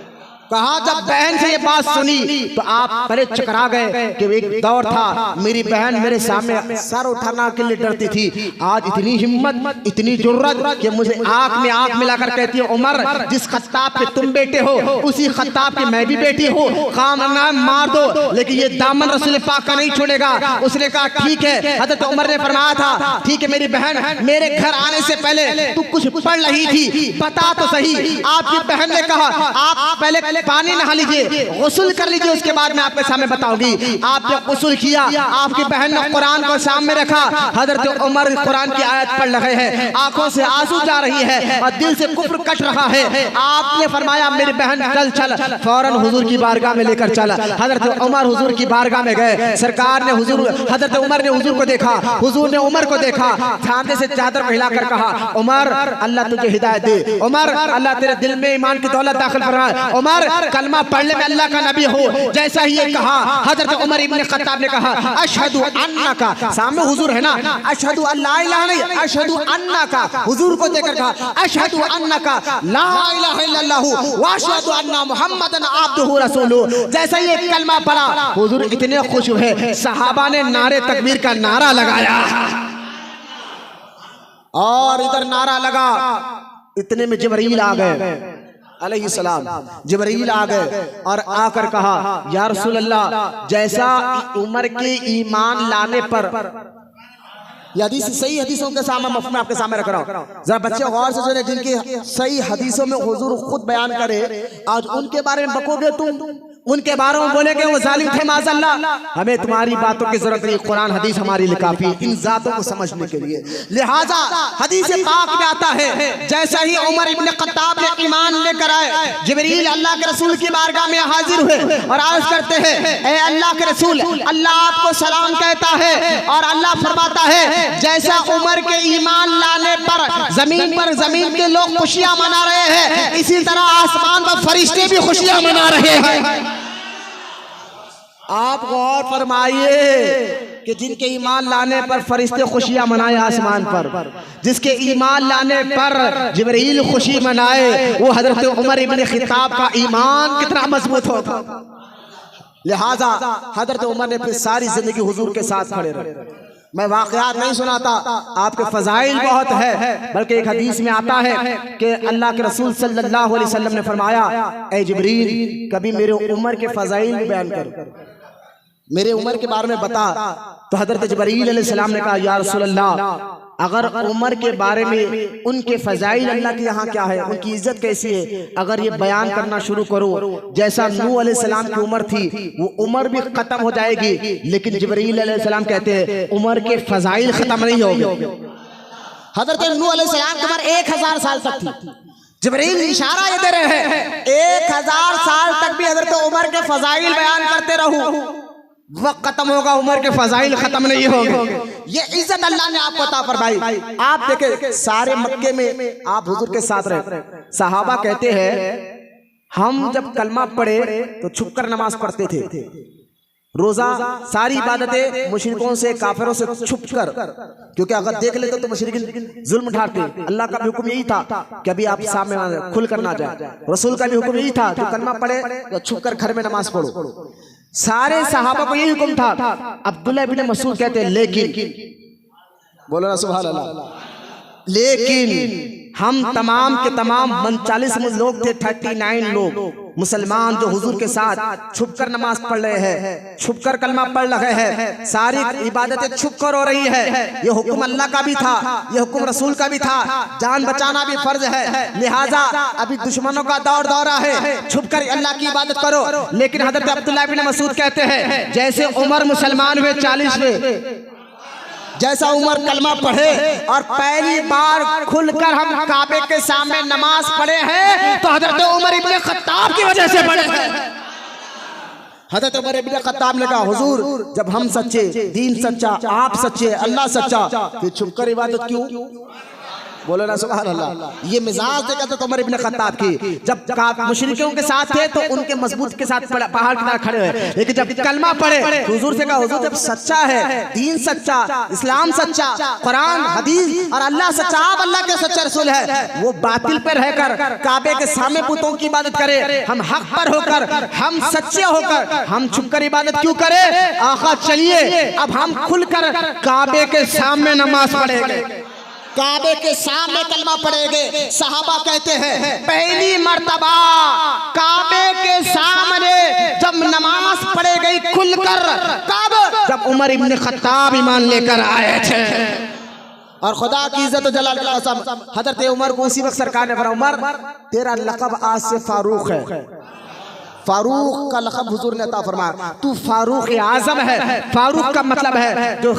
Speaker 1: कहा जब बहन से ये बात सुनी तो आप परे चकरा गए कि एक दौर था मेरी बहन मेरे सामने सर उठाना के लिए डरती थी, आज इतनी हिम्मत इतनी जुर्रत कि मुझे आंख में आंख मिलाकर कहती है उमर जिस खत्ताब के तुम बेटे हो उसी खत्ताब की मैं भी बेटी हूँ, काम मार दो, लेकिन ये दामन रसूल पाक का नहीं छोड़ेगा। उसने कहा ठीक है। हजरत उमर ने फरमाया था ठीक है मेरी बहन, मेरे घर आने से पहले तू कुछ पढ़ रही थी, बता तो सही। आपकी बहन ने कहा आप पहले पानी नहा लीजिए, गुस्ल कर लीजिए, उसके बाद मैं आपके सामने बताऊंगी। आपने गुस्ल किया, आपकी बहन ने कुरान को सामने रखा। हजरत उमर कुरान की आयत पढ़ रहे हैं, आंखों से आंसू जा रही है और दिल से कुफ्र कट रहा है। आपने फरमाया मेरी बहन चल चल, फौरन हुजूर की बारगाह में लेकर चला। हजरत उमर हुजूर की बारगाह में गए। सरकार ने हजरत उमर ने हुजूर को देखा, हुजूर ने उमर को देखा, सामने से चादर फैलाकर कहा उमर अल्लाह तुझे हिदायत दे, उमर अल्लाह तेरे दिल में ईमान की दौलत दाखिल फरमाए, उमर कलमा पढ़ने में अल्लाह का नबी हो। जैसा ही ये कहा हजरत उमर इब्न खत्ताब ने कहा अशहदु अन्नका, सामने हुजूर है ना, अशहदु अल्ला इलाहा नहीं, अशहदु अन्नका, हुजूर को देखकर कहा अशहदु अन्नका ला इलाहा इल्लल्लाह व अशहदु अन्ना मुहम्मदन अब्दुहु रसूलुहु। जैसा ये कलमा पढ़ा हुजूर इतने खुश हुए, सहाबा ने नारे तकबीर का नारा लगाया और इधर नारा लगा, इतने में जिब्रील आ गए अलैहिस्सलाम। जिब्रील आ गए और आकर कहा या रसूल अल्लाह जैसा उमर के ईमान लाने पर ये हदीस सही हदीसों के सामने मैं आपके सामने रख रहा हूँ, जरा बच्चे गौर से सुने। जिनकी सही हदीसों में हुजूर खुद बयान करे, आज उनके बारे में बकोगे तुम, उनके बारे में बोलेगे वो जालिम थे माज़अल्लाह। हमें तुम्हारी बातों की जरूरत नहीं, कुरान हदीस हमारी लिए काफी है इन जातों को समझने के लिए। लिहाजा हदीस पाक में आता है, जैसा ही उमर इब्न खत्ताब ने ईमान लेकर आए, जिब्रील अल्लाह के रसूल की बारगाह में हाजिर हुए और अर्ज करते हैं, ए अल्लाह के रसूल, अल्लाह आपको सलाम कहता है। और अल्लाह फरमाता है, जैसा उमर के ईमान लाने पर जमीन के लोग खुशियां मना रहे हैं, इसी तरह आसमान पर फरिश्ते भी खुशियां मना रहे हैं। आप गौर फरमाइए कि जिनके ईमान लाने पर फरिश्ते खुशियां मनाए आसमान पर, जिसके ईमान लाने पर जिब्रील खुशी मनाए, वो हजरत उमर इब्न खत्ताब का ईमान कितना मजबूत होता। लिहाजा हजरत उमर ने फिर सारी जिंदगी हुजूर के साथ खड़े रहे। मैं वाकयात नहीं सुनाता, आपके फजाइल बहुत है, बल्कि एक हदीस में आता है कि अल्लाह के रसूल सल्लल्लाहु अलैहि वसल्लम ने फरमाया, ए जिब्रील कभी मेरे उमर के फजाइल बयान कर, मेरे उमर के बारे में बता। तो हजरत जिब्रील अलैहिस्सलाम ने कहा, या रसूल अल्लाह, अगर उमर के बारे में उनके फजाइल अल्लाह के यहाँ क्या है, उनकी इज्जत कैसी है, अगर ये बयान करना शुरू करो, जैसा नूह अलैहिस्सलाम की उम्र थी वो उम्र भी खत्म हो जाएगी, लेकिन जिब्रील अलैहिस्सलाम कहते हैं उमर के फजाइल खत्म नहीं होंगे। हजरत नूह अलैहिस्सलाम की उम्र 1000 साल तक थी। जिब्रील इशारा ये दे रहे हैं, 1000 साल तक भी हजरत उमर के फजाइल बयान करते रहो, वक्त खत्म होगा, उमर के फजाइल खत्म नहीं होंगे। ये इज्जत अल्लाह ने आपको अता फरमाई। आप देखें सारे मक्के में आप हुजूर के साथ रहे, सहाबा कहते हैं हम जब कलमा पढ़े तो छुपकर नमाज पढ़ते थे, रोजा सारी इबादतें मुशरिकों से काफिरों से छुपकर, क्योंकि अगर देख लेते तो मुशरिक जुल्म उठाते। अल्लाह का भी हुक्म यही था कि अभी आप सामने खुल कर ना जाए, रसूल का भी हुक्म यही था कि कलमा पढ़े तो छुपकर घर में नमाज पढ़ो। सारे सहाबा को यही हुक्म था। अब्दुल्लाह इब्न मसूद कहते हैं, लेकिन बोलो ना सुभान अल्लाह, लेकिन हम तमाम के तमाम 39 लोग थे, 39 लोग मुसलमान जो हुजूर के साथ छुपकर नमाज पढ़ रहे हैं, छुपकर कलमा पढ़ रहे हैं, सारी इबादतें छुपकर हो रही है। ये हुक्म अल्लाह का भी था, ये हुक्म रसूल का भी था, जान बचाना भी फर्ज है। लिहाजा अभी दुश्मनों का दौरा है, छुपकर अल्लाह की इबादत करो। लेकिन हजरत अब्दुल्लाह इब्न मसूद कहते हैं, जैसे उमर मुसलमान हुए 40 में, जैसा उमर कलमा पढ़े और पहली बार खुलकर हम काबे के सामने नमाज पढ़े हैं, तो हजरत उमर इब्न खत्ताब की वजह से पढ़े हैं। हजरत उमर इब्न खत्ताब ने कहा, हुजूर जब हम सच्चे, दीन सच्चा, आप सच्चे, अल्लाह सच्चा, फिर छुपकर इबादत क्यों? बोलो ना सुभान अल्लाह। ये मिजाज देखा था उमर इब्न खत्ताब की, जब मुशरिकों के साथ थे तो उनके मजबूत के साथ पहाड़ की तरह खड़े हुए, लेकिन जब कलमा पढ़े हुजूर से कहा, हुजूर जब सच्चा है, दीन सच्चा, इस्लाम सच्चा, कुरान हदीस और अल्लाह सच्चा, आप अल्लाह के सच्चे रसूल है, वो बातिल पे रहकर काबे के सामने पुतों की इबादत करे, हम हक पर होकर, हम सच्चे होकर हम छुपकर इबादत क्यों करें? आका चलिए अब हम खुलकर काबे के सामने नमाज पढ़ेंगे, काबे के सामने कलमा पढ़ेंगे। सहाबा कहते हैं पहली मर्तबा काबे के सामने जब नमाज पढ़े गई खुलकर काबा, जब उमर इब्न खत्ताब ईमान लेकर आए थे। और खुदा की इज्जत और जलाल की कसम, हजरत उमर को उसी वक्त सरकार ने फरमाया, उमर तेरा लक़ब आज से फारूक है। फारूक का लक़ब हुजूर ने अता फरमाया, तू फारूक आज़म है। फारूक का मतलब है जो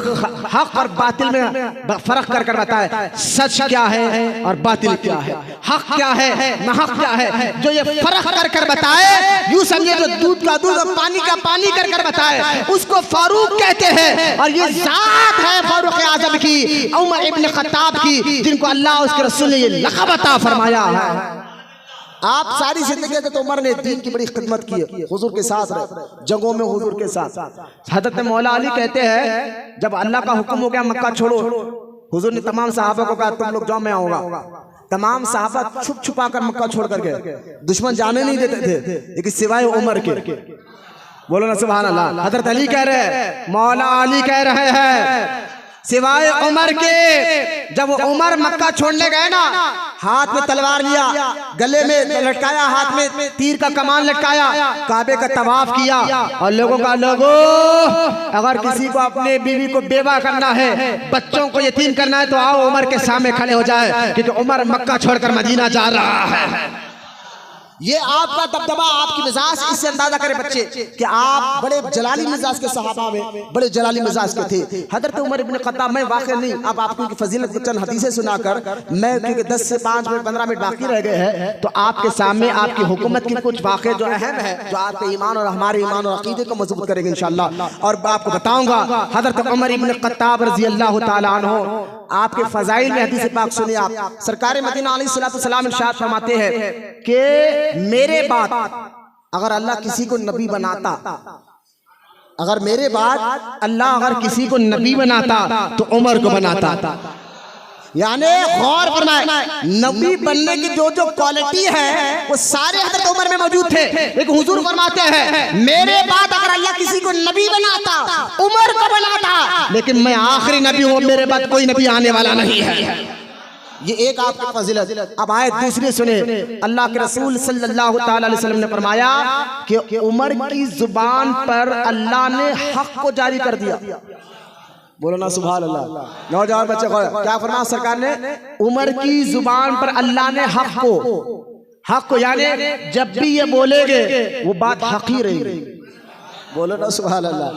Speaker 1: हक और बातिल में फर्क कर कर बताए, सच क्या है और बातिल क्या है, हक क्या है नाहक क्या है, जो ये फर्क कर कर बताए, यूं समझे जो दूध का दूध और पानी का पानी कर कर बताए, उसको फारूक कहते हैं। और ये जात है फारूक आज़म की, उमर इब्न खत्ताब की, जिनको अल्लाह उसके रसूल ने ये लक़ब अता फरमाया है। आप सारी जिंदगी तो उमर ने दीन की बड़ी खिदमत की है, हुजूर के साथ रहे, जंगों में हुजूर के साथ। हजरत मौला अली कहते हैं जब अल्लाह का हुक्म हो गया मक्का छोड़ो, हुजूर ने तमाम सहाबा को कहा तुम लोग जाओ मैं आऊंगा। तमाम सहाबा छुप छुपा कर मक्का छोड़ कर गए, दुश्मन जाने नहीं देते थे, लेकिन सिवाय उमर के। बोलो ना सुभान अल्लाह। हजरत अली कह रहे हैं, मौला अली कह रहे हैं, सिवाय उमर के। जब उमर मक्का छोड़ने गए ना, हाथ में तलवार लिया, गले में लटकाया, हाथ में तीर का कमान लटकाया, काबे का तवाफ किया और लोगों का लोगों अगर किसी को अपने बीवी को बेवा करना है, बच्चों को यतीम करना है तो आओ उमर के सामने खड़े हो जाए, क्योंकि उमर मक्का छोड़कर मदीना जा रहा है। ये आपका दबदबा, आपकी मिजाज, इससे अंदाजा करें बच्चे कि आप बड़े जलाली मिजाज के सहाबा में बड़े जलाली मिजाज के थे। हजरत उमर इब्न खत्ताब, मैं वाक़ई नहीं, अब आपको की फजीलत चंद हदीसें सुनाकर मैं, क्योंकि 10 से 5 मिनट 15 मिनट बाकी रह गए हैं, तो आपके सामने आपकी हुकूमत की कुछ वाक़े जो अहम है, जो आपके ईमान और हमारे ईमान और अकीदे को मजबूत करेंगे इंशाअल्लाह। और आपको बताऊंगा हजरत उमर इब्न खत्ताब रज़ी अल्लाह तआला अन्हु, आपके फजाइल में हदीस पाक सुनिए आप। सरकार मदीना अलैहिस्सलाम इरशाद फरमाते हैं कि मेरे बाद अगर अल्लाह किसी को नबी बनाता, अगर मेरे बाद अल्लाह अगर किसी को नबी बनाता तो उमर को बनाता। यानी गौर फरमाए, नबी बनने की जो जो क्वालिटी है वो सारे हजरत उमर में मौजूद थे। एक हुजूर फरमाते हैं मेरे बाद अगर अल्लाह किसी को नबी बनाता उमर को बनाता, लेकिन मैं आखिरी नबी हूं, मेरे बाद कोई नबी आने वाला नहीं है। ये एक आपकी फजीलत। अब आयत दूसरी सुने। अल्लाह के रसूल सल्लल्लाहु अलैहि वसल्लम ने फरमाया कि उमर की जुबान पर अल्लाह ने हक को जारी कर दिया। बोलो ना सुभान अल्लाह। नौजवान बच्चे क्या फरमाया सरकार ने? उमर की जुबान पर अल्लाह ने हक को यानी जब भी ये बोलेगे वो बात हक ही रहेगी। बोलो ना सुभान अल्लाह।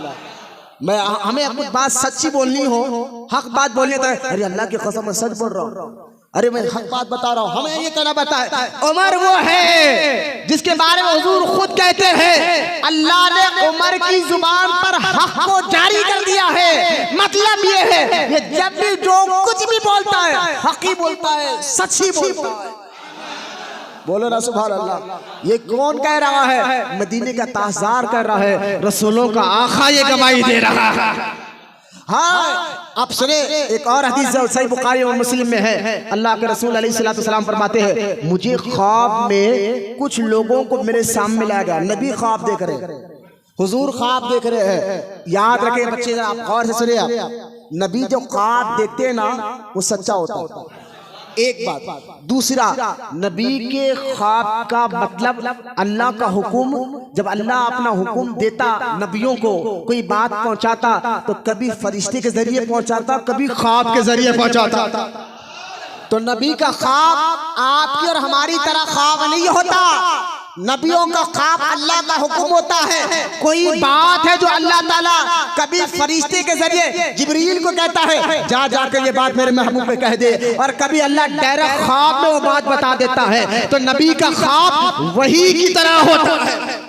Speaker 1: मैं हमें कुछ बात सच्ची बोलनी हो, हक बात बोलनी तो अरे अल्लाह की कसम मैं सच बोल रहा हूँ, अरे मैं हक बात बता रहा हूँ, हमें ये कहना बताए। उमर वो है जिसके बारे में हुजूर खुद कहते हैं अल्लाह ने उमर की जुबान पर हक को जारी कर दिया है। मतलब ये है ये जब भी जो कुछ भी बोलता है हक ही बोलता है, सच ही बोलता है। बोलो ना सुभान अल्लाह। ये कौन कह रहा है? मदीने का ताजदार कह रहा है, रसूलों का आका ये गवाही दे रहा है। हाँ, आप सुने एक और हदीस सही बुखारी और मुस्लिम में है। अल्लाह के रसूल अलैहिस्सलातु वस्सलाम फरमाते हैं मुझे ख्वाब में कुछ लोगों को मेरे सामने लाया गया। नबी ख्वाब देख रहे हैं, हुजूर ख्वाब देख रहे हैं। याद रखें बच्चे, आप गौर से सुनिए, आप नबी जो ख्वाब देखते हैं ना वो सच्चा होता है। एक बात। दूसरा, नबी के ख्वाब का मतलब अल्लाह का हुक्म, जब अल्लाह अपना हुक्म देता नबियों को, कोई बात पहुंचाता तो कभी फरिश्ते के जरिए पहुंचाता, कभी ख्वाब के जरिए पहुंचाता। तो नबी का ख्वाब आपकी और हमारी तरह ख्वाब नहीं होता। नबियों का ख्वाब अल्लाह का हुक्म होता है। कोई बात है जो अल्लाह ताला कभी फरिश्ते के जरिए जिब्रील को कहता है जा जाकर ये बात मेरे महबूब पे कह दे, और कभी अल्लाह डायरेक्ट ख्वाब में वो बात बता देता है। तो नबी का ख्वाब वही की तरह होता है,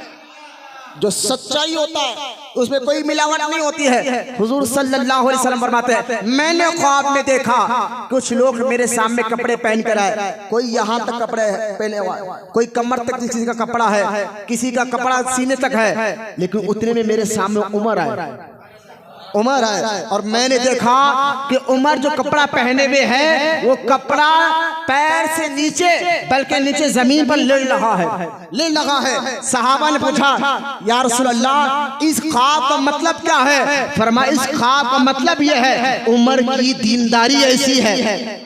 Speaker 1: जो सच्चाई होता है उसमें कोई मिलावट नहीं होती है। हुजूर सल्लल्लाहु अलैहि वसल्लम फरमाते हैं मैंने ख्वाब में देखा कुछ लोग मेरे सामने कपड़े पहन कर आए, कोई यहाँ तक कपड़े पहने हुआ, कोई कमर तक किसी का कपड़ा है, किसी का कपड़ा सीने तक है, लेकिन उतने में मेरे सामने उमर आए और मैंने देखा कि उमर जो कपड़ा पहने हुए है वो कपड़ा पैर से नीचे बल्कि नीचे जमीन पर ले लगा है। सहाबा ने पूछा या रसूल अल्लाह इस ख्वाब का मतलब क्या है? फरमाया इस ख्वाब का मतलब ये है उमर की दीनदारी ऐसी है,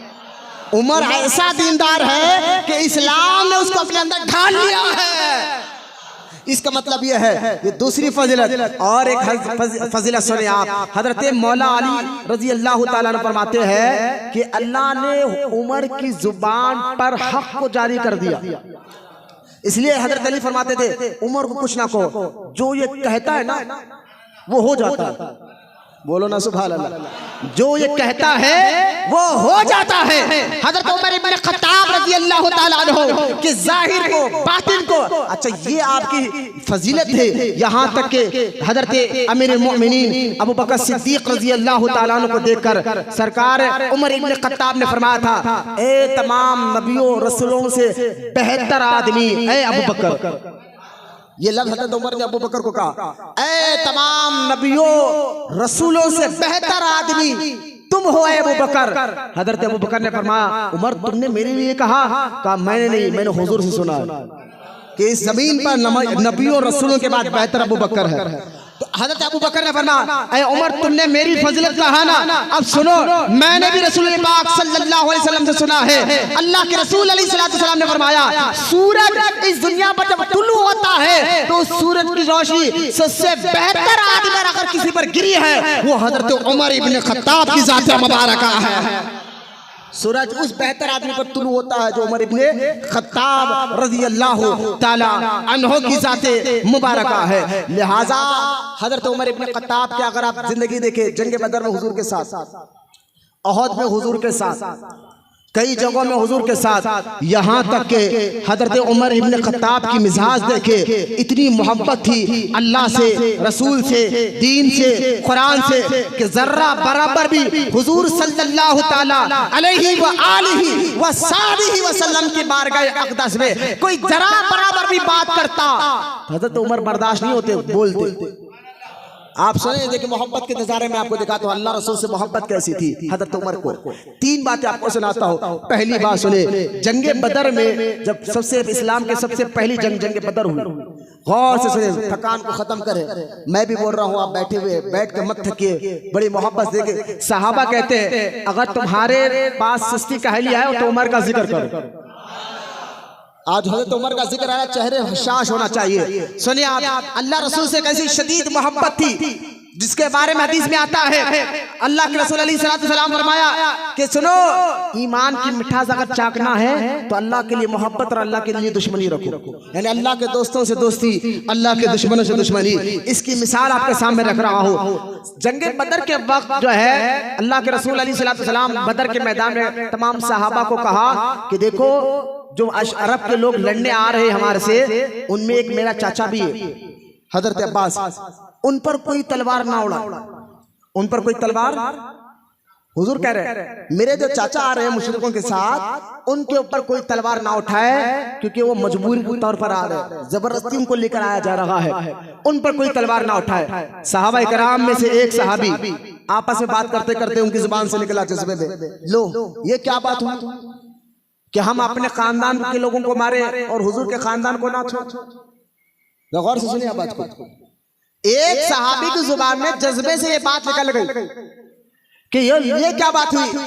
Speaker 1: उमर ऐसा दीनदार है कि इस्लाम ने उसको अपने अंदर ढाल लिया है। इसका मतलब यह है। ये दूसरी फजीलत। और एक फजीलत सुने आप। हजरत मौला अली रजी अल्लाह तआला अन्हु फरमाते हैं कि अल्लाह ने उमर की जुबान पर हक को जारी कर दिया। इसलिए हजरत अली फरमाते थे उमर को कुछ ना कहो, जो ये कहता है ना वो हो जाता है। बोलो ना सुभान अल्लाह। जो ये कहता है वो हो जाता है। हजरत उमर इब्न खत्ताब रज़ी अल्लाह तआला अन्हु कि जाहिर को बातिन को, अच्छा ये आपकी फजीलत है। यहाँ तक के हजरत अमीर मोमिनीन अबू बकर सिद्दीक रज़ी अल्लाह तआला अन्हु को देखकर सरकार उमर इब्न खत्ताब ने फरमाया था ए तमाम नबियों रसूलों से बेहतर आदमी ए अबू बकर। ये लफ्ज़ हज़रत उमर ने अबू बकर को कहा ऐ तमाम नबियों रसूलों से बेहतर आदमी तुम हो अबू बकर। हज़रत अबू बकर ने फरमाया उमर तुमने मेरे लिए कहा मैंने नहीं, मैंने हुजूर से सुना कि इस जमीन पर नबियों रसूलों के बाद बेहतर अबू बकर है। तो हजरत अबू बकर ने फरमाया, ऐ उमर तुमने मेरी फजीलत कहा ना, अब सुनो मैंने भी रसूल पाक सल्लल्लाहु अलैहि वसल्लम से सुना है। अल्लाह के रसूल अलैहिस्सलाम ने फरमाया, सूरज इस दुनिया पर जब तुलू होता है तो उस सूरज की रोशनी सबसे बेहतर आदमी अगर किसी पर गिरी है वो हजरत उमर इब्न खत्ताब की ज़ात मुबारक है। सूरज उस बेहतर आदमी पर तुलू होता है जो उमर इब्ने खत्ताब रज़ी अल्लाह ताला अन्हो की ज़ाते मुबारका है। लिहाजा हजरत उमर इब्ने खत्ताब के अगर आप जिंदगी देखें, जंग बदर में हुजूर के साथ, अहद में हुजूर के साथ, कई जगहों में हुजूर के साथ, यहाँ तक के हजरत उमर इब्न खत्ताब की मिजाज देखे, इतनी मोहब्बत थी अल्लाह से, रसूल से, दीन से, कुरान से कि जर्रा बराबर भी हुजूर सल्लल्लाहु ताला अलैहि व आलिहि व सल्लल्लाहु वसल्लम की बारगाह अक़दस में कोई जरा बराबर भी बात करता, हजरत उमर बर्दाश्त नहीं होते, बोलते। आप सुने, देखिए मोहब्बत के नजारे में आपको दिखाता हूं अल्लाह रसूल से मोहब्बत कैसी थी हजरत उमर को। 3 बातें आपको सुनाता हूं। पहली बात सुने, जंगे बदर में जब सबसे इस्लाम के सबसे पहली जंग बदर हुई, गौर से सुने, थकान को खत्म करे, मैं भी बोल रहा हूं, आप बैठे हुए बैठ के मत थकिए, बड़ी मोहब्बत देखे। सहाबा कहते हैं अगर तुम्हारे पास सस्ती कहली है तो उमर का जिक्र करो। आज हजरत उमर का जिक्र आया, चेहरे हशाश होना चाहिए। सुनिए आप, अल्लाह रसूल से कैसी शदीद मोहब्बत थी जिसके बारे में हदीस में आता है, अल्लाह के रसूल अलैहिस्सलाम फरमाया कि सुनो, ईमान की मिठास अगर चाखना है तो अल्लाह के लिए मोहब्बत और अल्लाह के लिए दुश्मनी रखो। यानी अल्लाह के दोस्तों से दोस्ती, अल्लाह के दुश्मनों से दुश्मनी। इसकी मिसाल आपके सामने रख रहा हूँ। जंगे बदर के वक्त जो है अल्लाह के रसूल अलैहिस्सलाम बदर के मैदान में तमाम सहाबा को कहा कि देखो जो अरब के लोग लड़ने आ रहे हमारे से, उनमें एक मेरा चाचा भी है हजरत अब्बास, उन पर कोई तलवार ना उड़ा, उन पर कोई तलवार। हुजूर कह रहे हैं मेरे जो चाचा आ रहे हैं मुशरिकों के साथ, उनके ऊपर कोई तलवार ना उठाए क्योंकि वो मजबूरी के तौर पर आ रहे हैं, जबरदस्ती उनको लेकर आया जा रहा है, उन पर कोई तलवार ना उठाए। सहाबा इकराम में से एक सहाबी आपस में बात करते करते उनकी जुबान से निकला जज्बे में, लो ये क्या बात हुई कि हम अपने खानदान के लोगों को मारे और हुजूर के खानदान को ना छोड़। गौर से सुनिए बात को। एक सहाबी की जुबान में जज्बे से ये बात निकल गई कि ये क्या बात हुई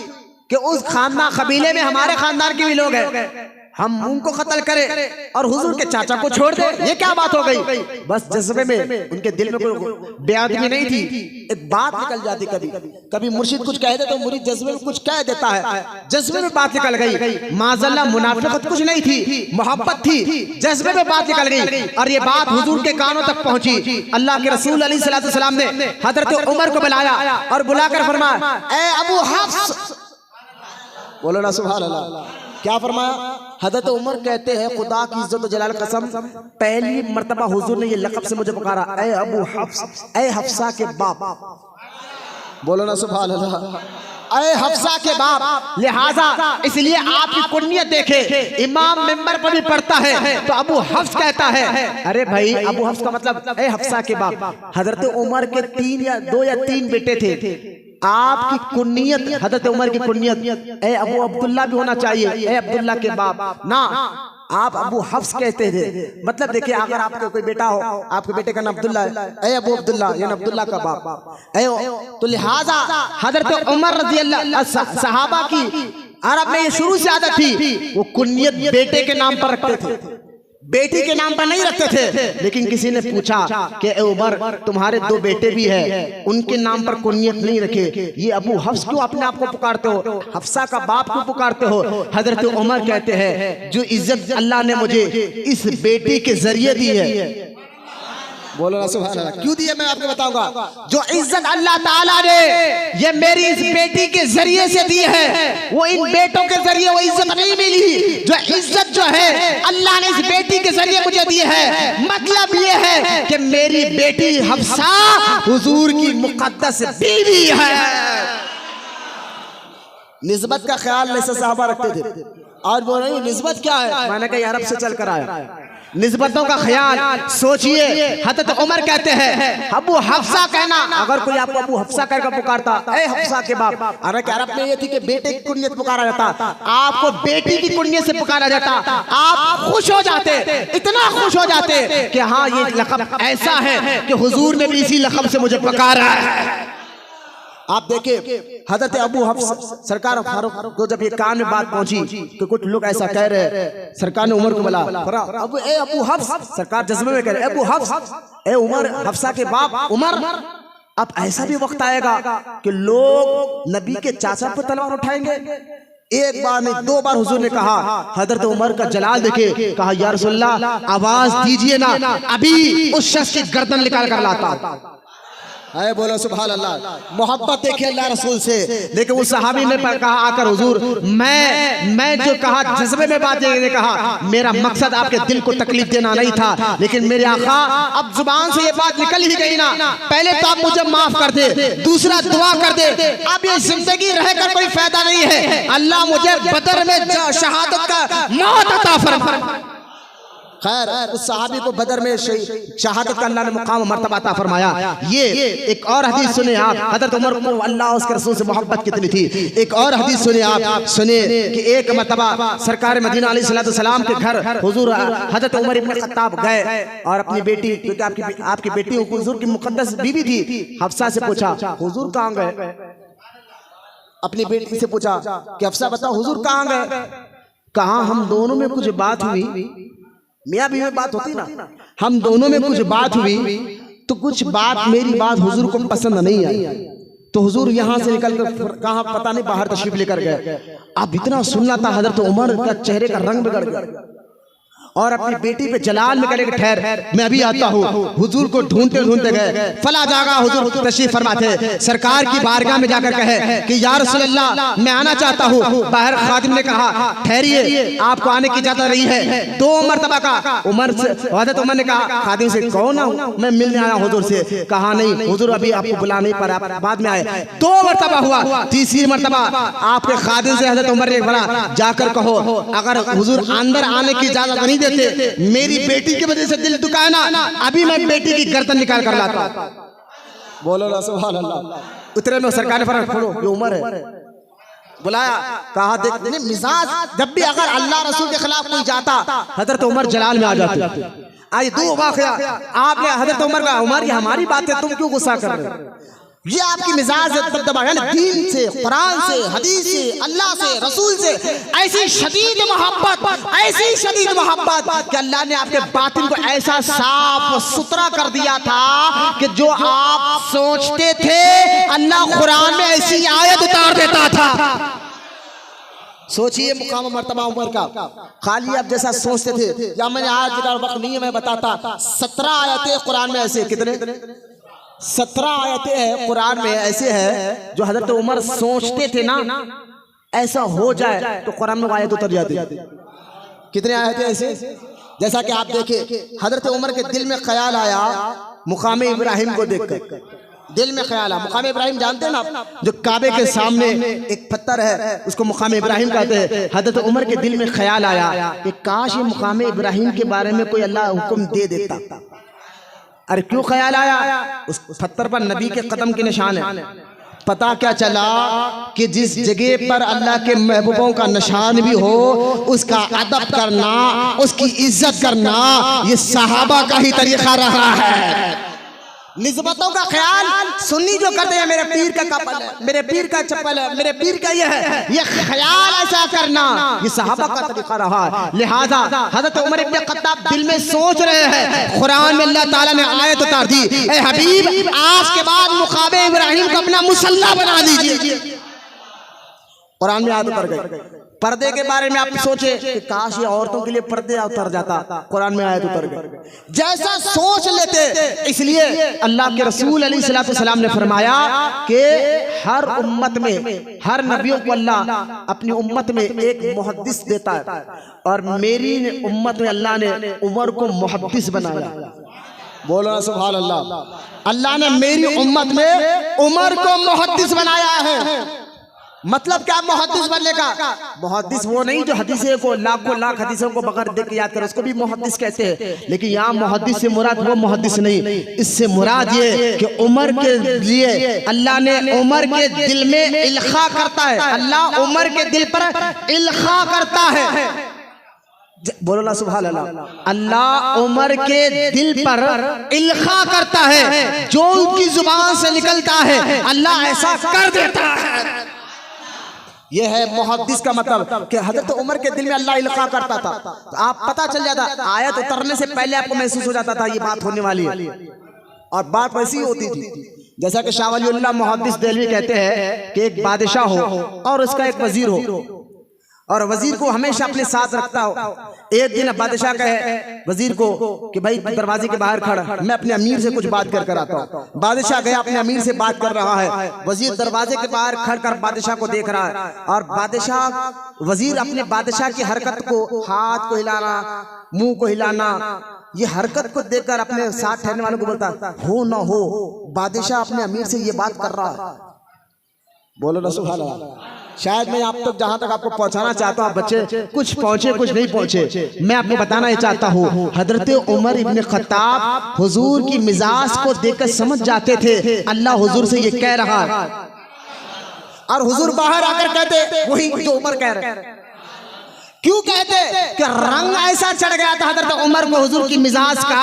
Speaker 1: कि उस खानदान कबीले में हमारे खानदान के भी लोग हैं, हम उनको कत्ल करें और हुजूर के चाचा को छोड़ दे, ये क्या बात हो गई। बस जज्बे में, उनके दिल में कोई बेअदबी नहीं थी, एक बात निकल जाती। कभी मुर्शिद कुछ कह दे तो मुरीद जज्बे में कुछ कह देता है, जज्बे में बात निकल गई। माज़अल्लाह मुनाफिकत कुछ नहीं थी, मोहब्बत थी, जज्बे में बात निकल गई और ये बात हुजूर के कानों तक पहुंची। अल्लाह के रसूल अलैहिस्सलाम ने हजरत उमर को बुलाया और बुलाकर फरमाया, ए अबू हफ्स, बोलो ना सुभान अल्लाह। क्या फरमाया? हजरत उमर कहते हैं खुदा की इज्जत जलाल कसम, पहली मर्तबा हुजूर ने ये लक़ब से मुझे पुकारा, ए अबू हफ्स, ए हफ्सा के बाप, बोलो ना सुभान अल्लाह, ए हफ्सा के बाप। लिहाजा इसलिए आपकी कुन्नियत देखे, इमाम मिंबर पर भी पढ़ता है तो अबू हफ्स कहता है। अरे भाई अबू हफ्स का मतलब ए हफ्सा के बाप। हजरत उमर के 2 या 3 बेटे थे, आपकी कुन्नियत हजरत उमर की कुन्नियत ए अबू अब्दुल्ला भी होना चाहिए, ए अब्दुल्ला के बाप ना, आप अबू हफ्स कहते थे। मतलब देखिए अगर आपका कोई बेटा हो, आपके बेटे का नाम अब्दुल्ला है, ए अबू अब्दुल्ला यानी अब्दुल्ला का बाप ए, तो लिहाजा हजरत उमर रज़ी अल्लाह सहाबा की अरब में ये शुरू से आदत थी, वो कुन्नियत बेटे के नाम पर रखते थे, बेटी के नाम पर नहीं रखते थे। लेकिन किसी ने पूछा कि उमर तुम्हारे 2 बेटे भी हैं, उनके नाम पर कुन्नियत नहीं रखे, ये अबू हफ्स क्यों अपने आप को पुकारते हो, हफ्सा का बाप क्यों पुकारते हो? हजरत उमर कहते हैं जो इज्जत अल्लाह ने मुझे इस बेटी के जरिए दी है, बोलो ना सुभान अल्लाह। क्यों दिए मैं आपको बताऊंगा। जो इज्जत अल्लाह ताला ने ये मेरी इस बेटी के जरिए से दी है, वो इन बेटों के जरिए वो इज्जत नहीं मिली। जो इज्जत जो है अल्लाह ने इस बेटी के जरिए मुझे दी है, मतलब ये है कि मेरी बेटी हफ्सा हुजूर की मुकद्दस बीवी है। निस्बत का ख्याल ऐसे सहाबा रखते थे। आज बोल रही हूँ निस्बत क्या है, मैंने कहा अरब से चल कर आया, निस्बतों का ख्याल सोचिए। हज़रत उमर कहते हैं अबू हफ्सा कहना, अगर कोई आपको अबू हफ्सा कहकर पुकारता, ए हफ्सा के बाप, अरे अरब में ये थी कि बेटे की कुनियत पुकारा जाता, आपको बेटी की कुनियत से पुकारा जाता, आप खुश हो जाते, इतना खुश हो जाते कि हाँ ये लक़ब ऐसा है कि हुजूर ने भी इसी लक़ब से मुझे पुकारा है। आप देखिए हज़रत अबू हफ्स सरकार फारूक को जब ये कान में बात पहुंची कि कुछ लोग ऐसा कह रहे हैं, सरकार ने उमर को बोला अबू हफ्स, सरकार जज्बे में कह रहे अबू हफ्स, ए उमर, हफ्सा के बाप उमर, अब ऐसा भी वक्त आएगा कि लोग नबी के चाचा पर तलवार उठाएंगे। एक बार नहीं 2 बार हुजूर ने कहा, हज़रत उमर का जलाल देखे, कहा या रसूलल्लाह आवाज दीजिए ना, अभी उस शख्स की गर्दन निकाल कर लाता। है बोलो सुभान अल्लाह। मोहब्बत देखिए अल्लाह रसूल से। लेकिन उस सहाबी ने कहा आकर हुजूर, मैं जो कहा जज्बे में बात ने कहा, मेरा मकसद आपके दिल को तकलीफ देना नहीं था, लेकिन मेरे आका अब जुबान से ये बात निकल ही गई ना, पहले तो आप मुझे माफ कर दे, दूसरा दुआ कर दे, अब ये जिंदगी रहकर कोई फायदा नहीं है, अल्लाह मुझे बदर में शहादत का मौत अता फरमा। खैर उस सहाबी को बदर में शहादत का अल्लाह ने मुकाम मर्तबा अता फरमाया। ये एक और हदीस सुने आप, हज़रत उमर को अल्लाह उसके रसूल से मोहब्बत कितनी थी। एक और हदीस सुने आप, सुने कि एक मर्तबा सरकार मदीना अलैहिस्सलाम के घर हुजूर हज़रत उमर इब्न खत्ताब गए और अपनी बेटी, क्योंकि आपकी बेटी हुजूर की मुकद्दस बीवी थी, हफ्सा से पूछा हुजूर कहाँ गए। अपनी बेटी से पूछा कि हफ्सा बताओ हुजूर कहाँ गए। कहा हम दोनों में कुछ बात हुई, मियाँ बीवी में बात होती ना, हम दोनों में कुछ बात हुई तो कुछ बात मेरी बात हुजूर को पसंद नहीं आई, तो हुजूर यहाँ से निकल कर कहाँ पता नहीं बाहर तशरीफ लेकर गए। अब इतना सुनना था, हज़रत उमर का चेहरे का रंग बिगड़ गया और अपनी बेटी पे जलाल में करेगा ठहर, मैं अभी आता हूँ। हुजूर को ढूंढते ढूंढते गए, फला जागा हुजूर तशरीफ फरमा थे, सरकार की बारगाह में जाकर कहे कि या रसूल अल्लाह मैं आना चाहता हूँ। बाहर खादिम ने कहा ठहरिए, आपको आने की इजाजत नहीं है। 2 मरतबा का उमर से, हज़रत उमर ने कहा खादिम से कौन हूँ मैं मिलने आया हुजूर से। कहा नहीं हुजूर अभी आपको बुला नहीं पा रहा, बाद में आए। 2 मरतबा हुआ, तीसरी मरतबा आपके खादिम से हज़रत उमर ने बोला जाकर कहो अगर हुजूर अंदर आने की इजाजत नहीं देते, मेरी बेटी की वजह से दिल दुखाए ना, अभी मैं बेटी की गर्दन निकाल कर लाता। बोलो ना सुभान अल्लाह। उतरे में सरकार ने फर्क छोड़ो, ये उमर है, बुलाया, कहा देख मिजाज जब भी अगर अल्लाह रसूल के खिलाफ कोई जाता, हज़रत उमर जलाल में आ जाते। आज 2 वाक़या आपने हज़रत उमर का, उमर ये हमारी बात है, तुम क्यों गुस्सा कर रहे हो। ये आपकी मिजाज है, दीन से, कुरान से, हदीस से, अल्लाह से, रसूल से ऐसी शदीद मोहब्बत, ऐसी शदीद मोहब्बत कि अल्लाह ने आपके बातिन को ऐसा साफ सुथरा कर दिया था कि जो आप सोचते थे अल्लाह कुरान में ऐसी आयत उतार देता था। सोचिए मुकाम मर्तबा उमर का। खाली आप जैसा सोचते थे, या मैंने आज का वक्त नहीं है मैं बताता, 17 आयतें कुरान में ऐसे, कितने 17 आयतें हैं कुरान में ऐसे हैं जो हज़रत उमर सोचते थे ना ऐसा हो जाए तो कुरान में आयत उतर जाती। कितने आयतें ऐसे, जैसा कि आप देखें हज़रत उमर के दिल में ख्याल आया मुकाम इब्राहिम को देखकर, दिल में ख्याल आया। मुकाम इब्राहिम जानते हैं ना, जो काबे के सामने एक पत्थर है उसको मुकाम इब्राहिम कहते हैं। हज़रत उमर के दिल में ख्याल आया कि काश ये मुकाम इब्राहिम के बारे में कोई अल्लाह हुक्म दे देता। अरे क्यों ख्याल आया, उस पत्थर पर नबी के कदम के निशान है। पता क्या चला कि जिस जगह पर अल्लाह के महबूबों का निशान भी हो उसका अदब करना, उसकी इज्जत करना, ये सहाबा का ही तरीका रहा है। निस्बतों का ख्याल सुन्नी जो करते हैं, मेरे पीर का कपल है, मेरे पीर का चप्पल है, मेरे पीर का ये है, ये ख्याल ऐसा करना ये सहाबा का तरीका रहा है। लिहाजा हज़रत उमर इब्न खत्ताब दिल में सोच रहे हैं, कुरान में अल्लाह ताला ने आयत उतार दी, ए हबीब आज के बाद मुकाम इब्राहिम को अपना मुसल्ला बना दीजिए। कुरान में आयत उतर गई। पर्दे के बारे में आप सोचे कि काश ये औरतों के लिए पर्दे उतर जाता, कुरान में आयत उतर गई। जैसा सोच लेते, इसलिए अल्लाह के रसूल अलैहिस्सलाम ने फरमाया कि हर उम्मत में, हर नबियों को अल्लाह अपनी उम्मत में एक मुहद्दिस देता है, और मेरी उम्मत में अल्लाह ने उमर को मुहद्दिस बनाया। बोलो ना सुभान अल्लाह। अल्लाह ने मेरी उम्मत में उमर को मुहद्दिस बनाया है। मतलब क्या मुहद्दिस बनने का? मुहद्दिस वो नहीं जो हदीसें को लाखों लाख हदीसों को बगैर देख के याद करे, उसको भी मुहद्दिस कहते हैं। लेकिन यहाँ मुहद्दिस से मुराद वो मुहद्दिस नहीं, इससे मुराद ये कि उमर के लिए अल्लाह ने उमर के दिल में इल्खा करता है, अल्लाह उमर के दिल पर इल्खा करता है। बोलो ना सुभान अल्लाह। अल्लाह उमर के दिल पर इल्खा करता है, जो उनकी जुबान से निकलता है अल्लाह ऐसा कर देता है। यह है मुहद्दिस का मतलब कि हजरत उमर के दिल में अल्लाह इल्का करता था। तो आप पता चल जाता, आयत उतरने से पहले आपको महसूस हो जाता था ये बात होने वाली है, और बात वैसी ही होती थी। जैसा कि शाह वलीउल्लाह मुहद्दिस देलवी कहते हैं कि एक बादशाह हो और उसका एक वजीर हो, और वजीर को हमेशा अपने साथ रखता हो। एक दिन बादशाह कहे वजीर को कि भाई दरवाजे के बाहर खड़ा, मैं अपने अमीर से कुछ बात कर आता हूँ। बादशाह गया, अपने अमीर से बात कर रहा है। वजीर दरवाजे के बाहर खड़ कर बादशाह को देख रहा है, और बादशाह वजीर अपने बादशाह की हरकत को, हाथ को हिलाना, मुंह को हिलाना, ये हरकत को देखकर अपने साथ ठहरने वालों को बोलता, हो ना हो बादशाह अपने अमीर से ये बात कर रहा है। बोलो ना सुभान अल्लाह। शायद मैं आप तक जहां तक आपको पहुंचाना चाहता हूं, बच्चे कुछ पहुंचे कुछ नहीं पहुंचे, मैं आपको बताना ही चाहता हूं हजरत उमर इब्न खत्ताब हुजूर की मिजाज को देखकर समझ जाते थे अल्लाह हुजूर से ये कह रहा है, और हुजूर बाहर आकर कहते वही जो उमर कह रहे। क्यों कहते कि रंग ऐसा चढ़ गया था हजरत उमर को हुजूर की मिजाज का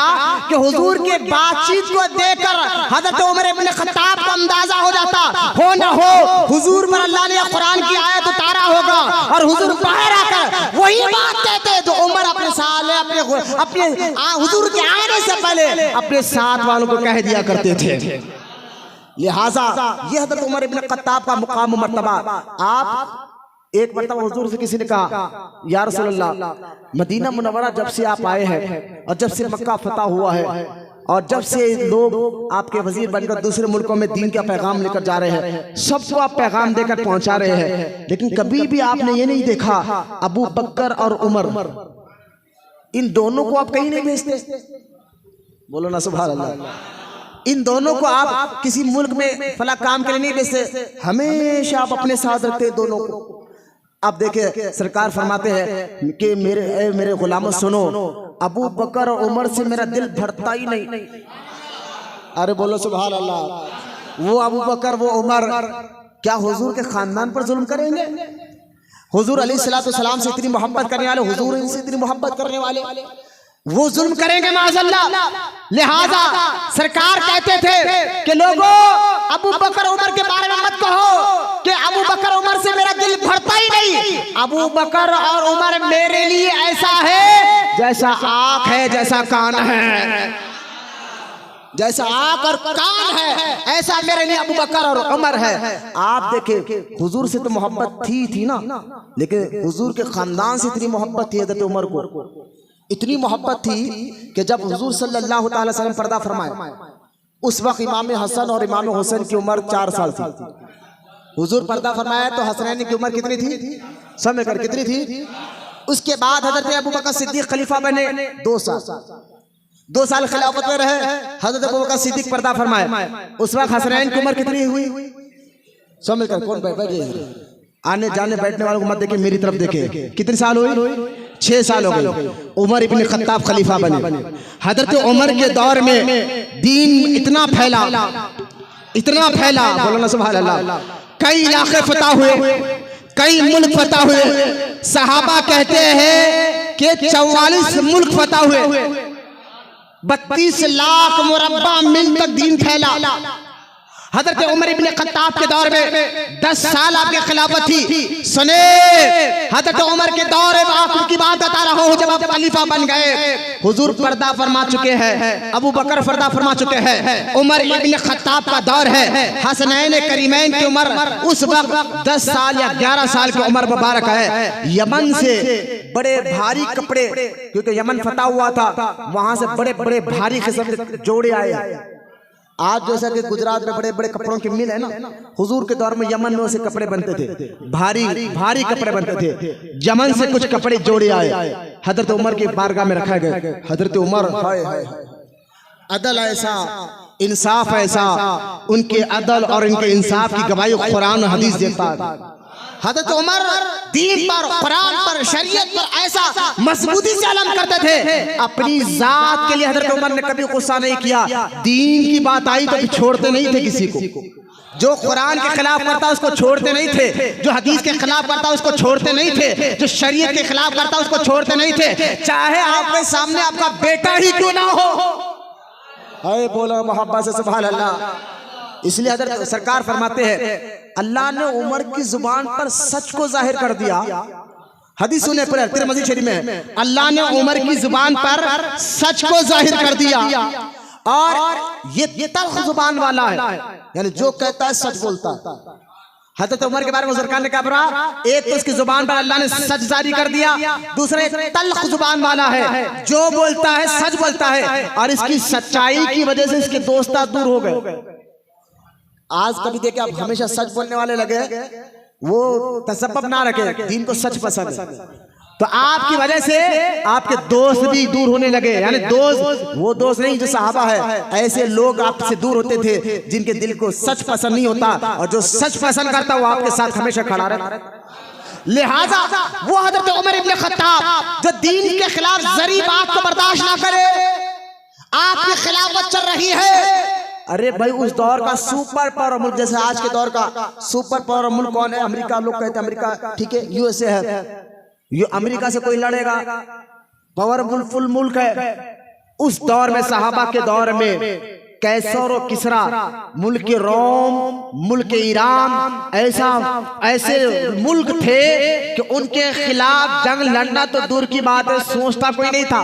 Speaker 1: कि हुजूर के बातचीत को देखकर हजरत उमर इब्न खत्ताब को अंदाजा हो जाता, हो ना हो हुजूर पर अल्लाह ने कुरान की आयत उतारा होगा, और हुजूर बाहर आकर वही बात कहते जो उमर अपने साले अपने हुजूर के आने से पहले अपने साथ वालों को कह दिया करते थे। लिहाजा यह हजरत उमर इब्न खत्ताब का मुकाम मर्तबा। आप एक मरतबा हुजूर से किसी ने कहा, या रसूलल्लाह मदीना मुनव्वरा जब से आप आए हैं और जब से मक्का फतह हुआ है और जब से लोग आपके वजीर बनकर दूसरे मुल्कों में दीन का पैगाम लेकर जा रहे हैं, सबको आप पैगाम देकर पहुंचा रहे हैं, लेकिन कभी भी आपने ये नहीं देखा अबू बकर और उमर, इन दोनों को आप कहीं नहीं भेजते। बोलो ना सुभान अल्लाह। इन दोनों को आप किसी मुल्क में फला काम के लिए नहीं भेजते, हमेशा आप अपने साथ रखते दोनों को। आप देखिए सरकार फरमाते हैं कि मेरे गुलामों सुनो, अबू बकर और उमर से मेरा दिल भरता ही नहीं। अरे बोलो सुभान अल्लाह। वो अबू बकर वो उमर क्या हुजूर के खानदान पर जुल्म करेंगे? हुजूर अलैहिस्सलाम से इतनी मोहब्बत करने वाले, हुजूर इनसे इतनी मोहब्बत करने वाले, वो जुल्म करेंगे माज़अल्लाह। लिहाजा सरकार कहते थे कि लोगों अबू बकर उमर के बारे में मत कहो कि अबू बकर उमर से मेरा दिल भरता ही नहीं। अबू बकर और उमर मेरे लिए ऐसा है जैसा आँख है, जैसा कान है, जैसा आँख और कान है ऐसा मेरे लिए अबू बकर और उमर है। आप देखें हुजूर से तो मोहब्बत थी ना, लेकिन हुजूर के खानदान से इतनी मोहब्बत थी हज़रत उमर को, इतनी मोहब्बत थी कि जब हुजूर सल्लल्लाहु अलैहि वसल्लम पर्दा फरमाए, उस वक्त इमाम हसन और इमाम हुसैन की उम्र 4 साल थी। हुजूर पर्दा फरमाया तो हसनैन की उम्र कितनी थी? समय कर कितनी थी? उसके बाद हजरत अबू बकर सिद्दीक खलीफा बने 2 साल खिलाफत में रहे। हजरत अबू बकर सिद्दीक पर्दा फरमाए, उस वक्त हसनैन की उम्र कितनी हुई? समय कर कौन बैठे आने जाने बैठने वालों को मत देखे, मेरी तरफ देखे। कितने साल हुई? 6 साल हो गए। उमर इब्न खत्ताब खलीफा बने। हजरत उमर के दौर में दीन इतना फैला, बोलो ना सुभान अल्लाह। कई इलाके फतह हुए, कई मुल्क फतह हुए। सहाबा कहते हैं कि 44 मुल्क फतह हुए, 32 लाख मुरब्बा मील तक दीन फैला। हजरत उमर इब्न खत्ताब के दौर में 10 साल आपकी खिलाफत थी। सुने हजरत उमर के दौर में आखिर की बात बता रहा हूँ, जब आप खलीफा बन गए हुजूर पर्दा फरमा चुके हैं, अबू बकर पर्दा फरमा चुके हैं, उमर इब्न खत्ताब का दौर है। हसनैन करीमैन की उम्र उस वक्त 10 साल या 11 साल की उम्र मुबारक है। यमन से बड़े भारी कपड़े, क्योंकि यमन फतह हुआ था, वहां से बड़े बड़े भारी किस्म के जोड़े आए। आज जैसा कि गुजरात में बड़े बड़े कपड़ों की मिल है ना, हुजूर के दौर में यमन में से कपड़े बनते थे, भारी भारी कपड़े बनते थे। यमन से कुछ कपड़े जोड़े आए, हजरत उमर की बारगाह में रखा गए। हजरत उमर अदल ऐसा, इंसाफ ऐसा, उनके अदल और इनके इंसाफ की गवाही कुरान हदीस देता है। हजरत उमर दीन पर, कुरान पर, शरीयत पर ऐसा मजबूती से ऐलान करते थे, अपनी जात के लिए हजरत उमर ने कभी गुस्सा नहीं किया। दीन की बात आई तो छोड़ते नहीं थे किसी को, जो कुरान के खिलाफ करता उसको छोड़ते नहीं थे, जो हदीस के खिलाफ करता उसको छोड़ते नहीं थे, जो शरीयत के खिलाफ करता उसको छोड़ते नहीं थे, चाहे आपके सामने आपका बेटा ही क्यों ना हो। हाय बोलो मोहब्बत से सुभान अल्लाह। इसलिए हजरत सरकार फरमाते हैं, अल्लाह ने उमर की जुबान पर सच को जाहिर कर दिया। हदीस सुने पर तिरमिज़ी शरीफ में, अल्लाह ने उमर की जुबान पर सच को जाहिर कर दिया, और ये तल्ख जुबान वाला है, यानी जो कहता है सच बोलता है। हजरत उमर के बारे में सरकार ने क्या कहा, एक तो उसकी जुबान पर अल्लाह ने सच जारी कर दिया, दूसरा एक तल्ख जुबान वाला है, जो बोलता है सच बोलता है, और इसकी सच्चाई की वजह से इसके दोस्ता दूर हो गए। आज कभी देखे आप हमेशा सच बोलने वाले लगे, वो तसब्बुब ना रखे, दीन को सच पसंद है, तो आपकी वजह से आपके दोस्त भी दूर होने लगे। यानी दोस्त वो दोस्त नहीं जो सहाबा है, ऐसे लोग आपसे दूर होते थे जिनके दिल को सच पसंद नहीं होता, और जो सच पसंद करता वो आपके साथ हमेशा खड़ा रहता। लिहाजा वो हजरत उमर इब्न खत्ताब जो दीन के खिलाफ जरी बात को बर्दाश्त ना करे, आपके खिलाफत चल रही है। अरे भाई उस दौर का सुपर पावर मुल्क, जैसे आज के दौर का सुपर पावर मुल्क कौन है? अमेरिका। लोग कहते हैं अमेरिका, ठीक है, यूएसए है, ये अमेरिका से कोई लड़ेगा, पावरफुल मुल्क है। उस दौर में सहाबा के दौर में कैसर और किसरा, मुल्क रोम, मुल्क ईरान, ऐसे मुल्क थे कि उनके खिलाफ जंग लड़ना तो दूर की बात है, सोचता कोई नहीं था।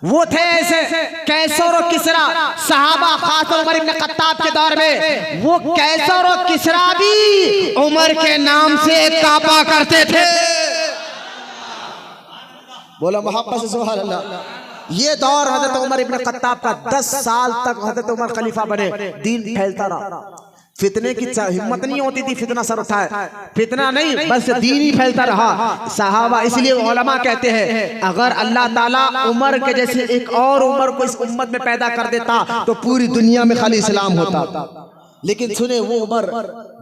Speaker 1: वो थे ऐसे कैसर और किसरा, सहाबा खास उमर इब्न खत्ताब के दौर में वो कैसर और किसरा भी उमर के नाम से कापा करते थे। बोला मोहब्बत से सुभान अल्लाह। ये दौर हजरत उमर इब्न खत्ताब का 10 साल तक हजरत उमर खलीफा बने, दीन फैलता रहा। फितने की हिम्मत नहीं होती थी फितना सर उठाए, फितना नहीं बस दीन ही फैलता रहा। सहाबा, इसलिए उलमा कहते हैं अगर अल्लाह ताला उमर के जैसे एक और उमर को इस उम्मत में पैदा कर देता तो पूरी दुनिया में खाली इस्लाम होता। लेकिन सुने, वो उमर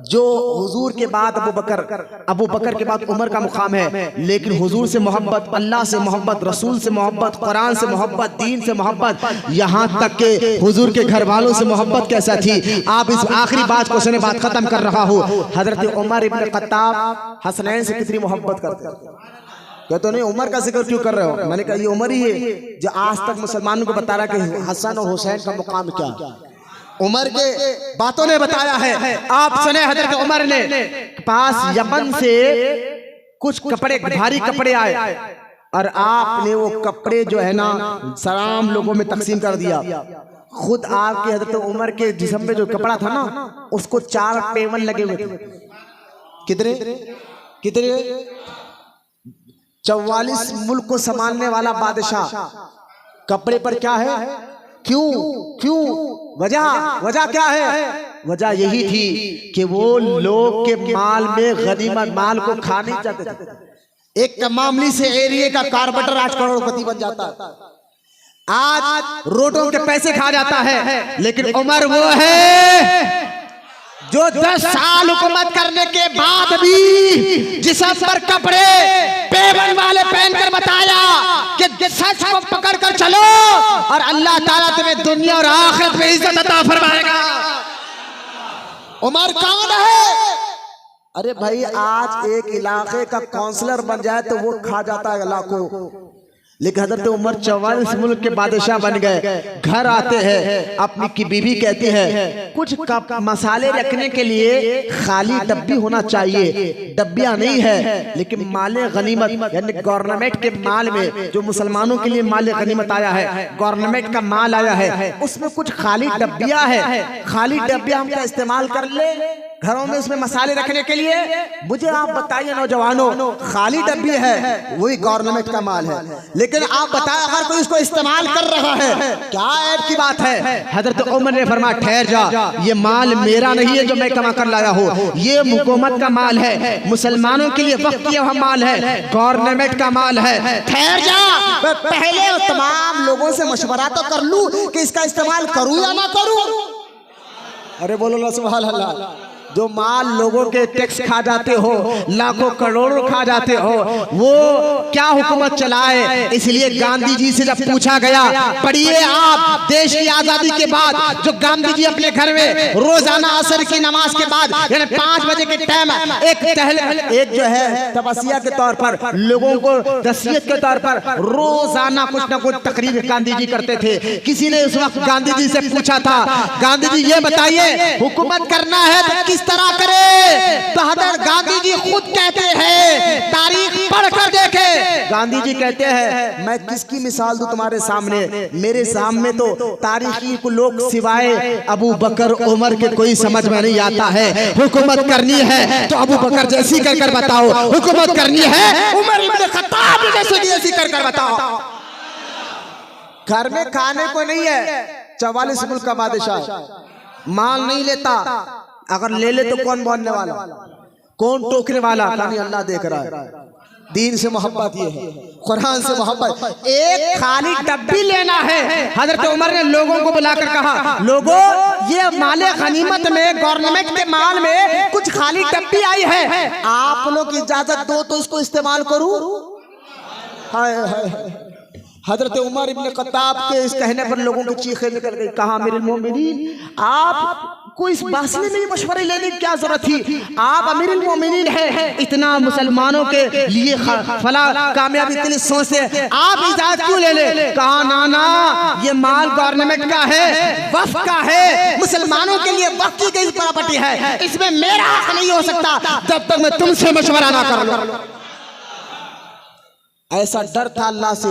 Speaker 1: जो हुजूर के बाद अबू बकर के बाद उमर का मुकाम है, लेकिन हुजूर से मोहब्बत, अल्लाह से मोहब्बत, रसूल से मोहब्बत, कुरान से मोहब्बत, दीन से मोहब्बत, यहाँ तक के हुजूर के घर वालों से मोहब्बत कैसा थी। आप इस आखिरी बात को सुने, बात खत्म कर रहा हूँ। हजरत उमर इब्न खत्ताब हसनैन से कितनी मोहब्बत करते हैं। कहते नहीं उमर का जिक्र क्यों कर रहे हो? मैंने कहा ये उमर ही है जो आज तक मुसलमानों को बता रहा कि हसन और हुसैन का मुकाम क्या, उमर के बातों ने बताया है। आप सुने, हजरत उमर ने पास यमन से कुछ कपड़े, भारी कपड़े आए, और आपने वो कपड़े जो है ना सलाम लोगों में तकसीम कर दिया। खुद आपके हजरत उमर के जिस्म में जो कपड़ा था ना, उसको 4 पेवन लगे हुए थे। कितने 44 मुल्क को संभालने वाला बादशाह, कपड़े पर क्या है? क्यों? वजह क्या है? वजह यही थी कि वो लोग के माल में गनीमत माल को खा नहीं चाहते थे। एक मामूली से एरिया का कारपेंटर आज करोड़पति बन जाता है, आज रोडों के पैसे खा जाता है। लेकिन उमर वो है जो 10 साल हुकूमत करने के बाद भी जिस्म पर कपड़े पेवन वाले पहनकर बताया कि सच को पकड़ कर चलो और अल्लाह ताला तुम्हें दुनिया और आखिरत में इज्जत अता फरमाएगा। उमर कौन है? अरे भाई, आज एक इलाके का काउंसलर बन जाए तो वो खा जाता है लाखों, लेकिन हजरत उमर 44 मुल्क के बादशाह बन गए। घर आते हैं, अपनी की बीवी कहती है कुछ कप मसाले रखने के लिए खाली डब्बी होना चाहिए, डब्बियां नहीं है, लेकिन माले गनीमत यानी गवर्नमेंट के माल में जो मुसलमानों के लिए माले गनीमत आया है, गवर्नमेंट का माल आया है, उसमें कुछ खाली डब्बियां है, खाली डब्बियां हम क्या इस्तेमाल कर ले घरों में उसमें मसाले रखने के लिए? मुझे आप बताइए नौजवानों, खाली डब्बी है वही गवर्नमेंट का माल है, लेकिन आप बताएं अगर कोई उसको इस्तेमाल कर रहा है, क्या ऐब की बात है? हजरत उमर ने फरमाया ठहर जा, ये माल मेरा नहीं है जो मैं कमा कर लाया हूँ, ये हुकूमत का माल है, मुसलमानों के लिए वक्त किया हुआ माल है, गवर्नमेंट का माल है। ठहर जा, पहले तमाम लोगों से मशवरा तो कर लूं कि इसका इस्तेमाल करूं या ना करूं। अरे बोलो सुभान अल्लाह। जो माल लोगों के टैक्स खा जाते हो, लाखों करोड़ों खा जाते हो, वो क्या हुकूमत चलाए। इसलिए गांधी जी से जब पूछा गया, पढ़िए आप देश की आजादी के बाद जो गांधी जी अपने घर में रोजाना असर की नमाज के बाद यानी 5 बजे के टाइम एक जो है तपस्या के तौर पर लोगों को नसीहत के तौर पर रोजाना कुछ ना कुछ तकरीर गांधी जी करते थे। किसी ने उस वक्त गांधी जी से पूछा था, गांधी जी ये बताइए हुकूमत करना है तो किस तरह करे। तो हजरत गांधी जी खुद कहते हैं, तारीख पढ़कर देखे, गांधी जी कहते हैं मैं किसकी मिसाल दूं तुम्हारे सामने, मेरे सामने तो तारीखी को लोग सिवाय अबू बकर उमर के कोई समझ में नहीं आता है। हुकूमत करनी है तो अबू बकर जैसी कर बताओ, हुकूमत करनी है उमर इब्न खत्ताब जैसी कर बताओ। घर में खाने को नहीं है, 44 मुल्क का बादशाह, माल नहीं लेता, अगर ले ले तो कौन बोलने वाला, कौन टोकने वाला, कहानी अल्लाह देख रहा है। दीन से मोहब्बत ये है, कुरान से मोहब्बत। एक खाली डब्बी लेना है। हजरत उमर ने लोगों को बुलाकर कहा, लोगों ये माले गनीमत में गवर्नमेंट के माल में कुछ खाली डब्बी आई है, आप लोग इजाजत दो तो इसको इस्तेमाल करूं। हाय हाय। हजरत उमर इब्न खत्ताब के इस कहने पर लोगों की चीखें निकल गई। कहा अमीरुल मोमिनीन आपको इस बासले में मशवरे लेने की क्या जरूरत थी, आप अमीरुल मोमिनीन हैं, इतना मुसलमानों के लिए फला कामयाबी के लिए सोचते, आप इजाजत क्यों ले ले। कहा नाना ये माल गवर्नमेंट का है, वक्फ का है, मुसलमानों के लिए वक्फ की गई प्रॉपर्टी है, इसमें मेरा हक नहीं हो सकता जब तक मैं तुमसे मशवरा ना कर लूं। ऐसा डर था अल्लाह से,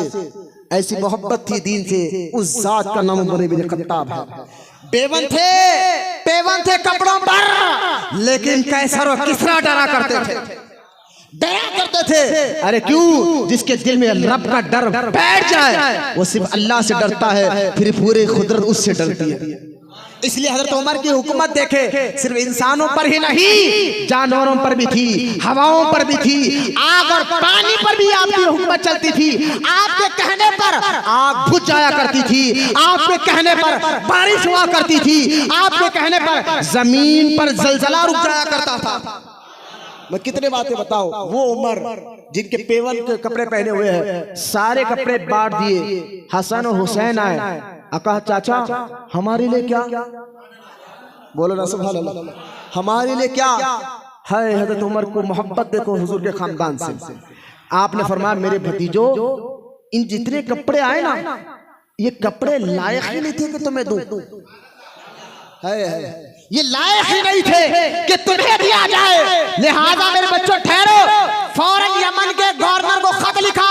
Speaker 1: ऐसी मोहब्बत थी दीन से। उस जात का नाम उमर इब्न खत्ताब है। पेवन थे कपड़ों पर, लेकिन कैसर और किसरा डरा करते थे। अरे क्यों, जिसके दिल में रब का डर बैठ जाए वो सिर्फ अल्लाह से डरता है, फिर पूरी कुदरत उससे डरती है। इसलिए हजरत उमर की हुकूमत देखे, सिर्फ इंसानों पर ही नहीं जानवरों पर भी थी, हवाओं पर भी थी, आग और पानी पर भी आपकी हुकूमत चलती थी। आपके कहने पर आग बुझ जाया करती थी, आपके कहने पर बारिश हुआ करती थी, आपके कहने पर जमीन पर जलजला रुक जाया करता था। मैं कितने बातें बताऊं। वो उमर जिनके पेवन के कपड़े पहने हुए हैं, सारे कपड़े बांट दिए। हसन और हुसैन आए, कहा चाचा हमारे लिए क्या, बोलो ना सुभान अल्लाह, हमारे लिए क्या है। हजरत उमर को मोहब्बत देखो हुजूर के खानदान से। आपने फरमाया मेरे भतीजो इन जितने कपड़े आए ना, ये कपड़े लायक ही नहीं थे कि तुम्हें दूं, ये लायक ही नहीं थे कि तुम्हें दिया जाए। लिहाजा मेरे बच्चों ठहरो, फौरन यमन के गवर्नर को खत लिखा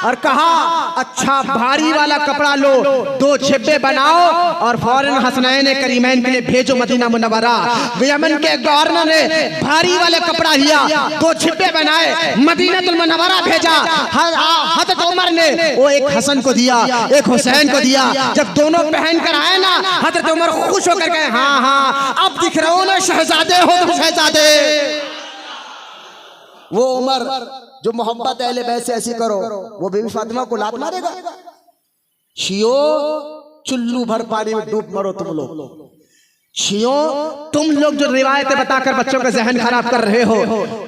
Speaker 1: और कहा अच्छा भारी वाला कपड़ा लो, 2 छिपे बनाओ और फौरन हसनैन करीमैन के लिए भेजो मदीना मुनव्वरा। यमन के गवर्नर ने भारी वाला कपड़ा लिया, 2 छिपे बनाए, मदीनातुल मुनव्वरा भेजा। हजरत उमर ने वो एक हसन को दिया, एक हुसैन को दिया। जब दोनों पहन कर आए ना, हजरत उमर खुश होकर गए, हाँ हाँ अब दिख रहे हो ना शहजादे हो तुम, शहजादे। वो उमर जो मोहब्बत अहले बैत से ऐसी करो, वो बीबी फातिमा को लात मारेगा। शियो चुल्लू भर पानी में डूब मरो तुम लोग। शियो तुम लोग जो रिवायतें बताकर बच्चों का जहन खराब कर रहे हो,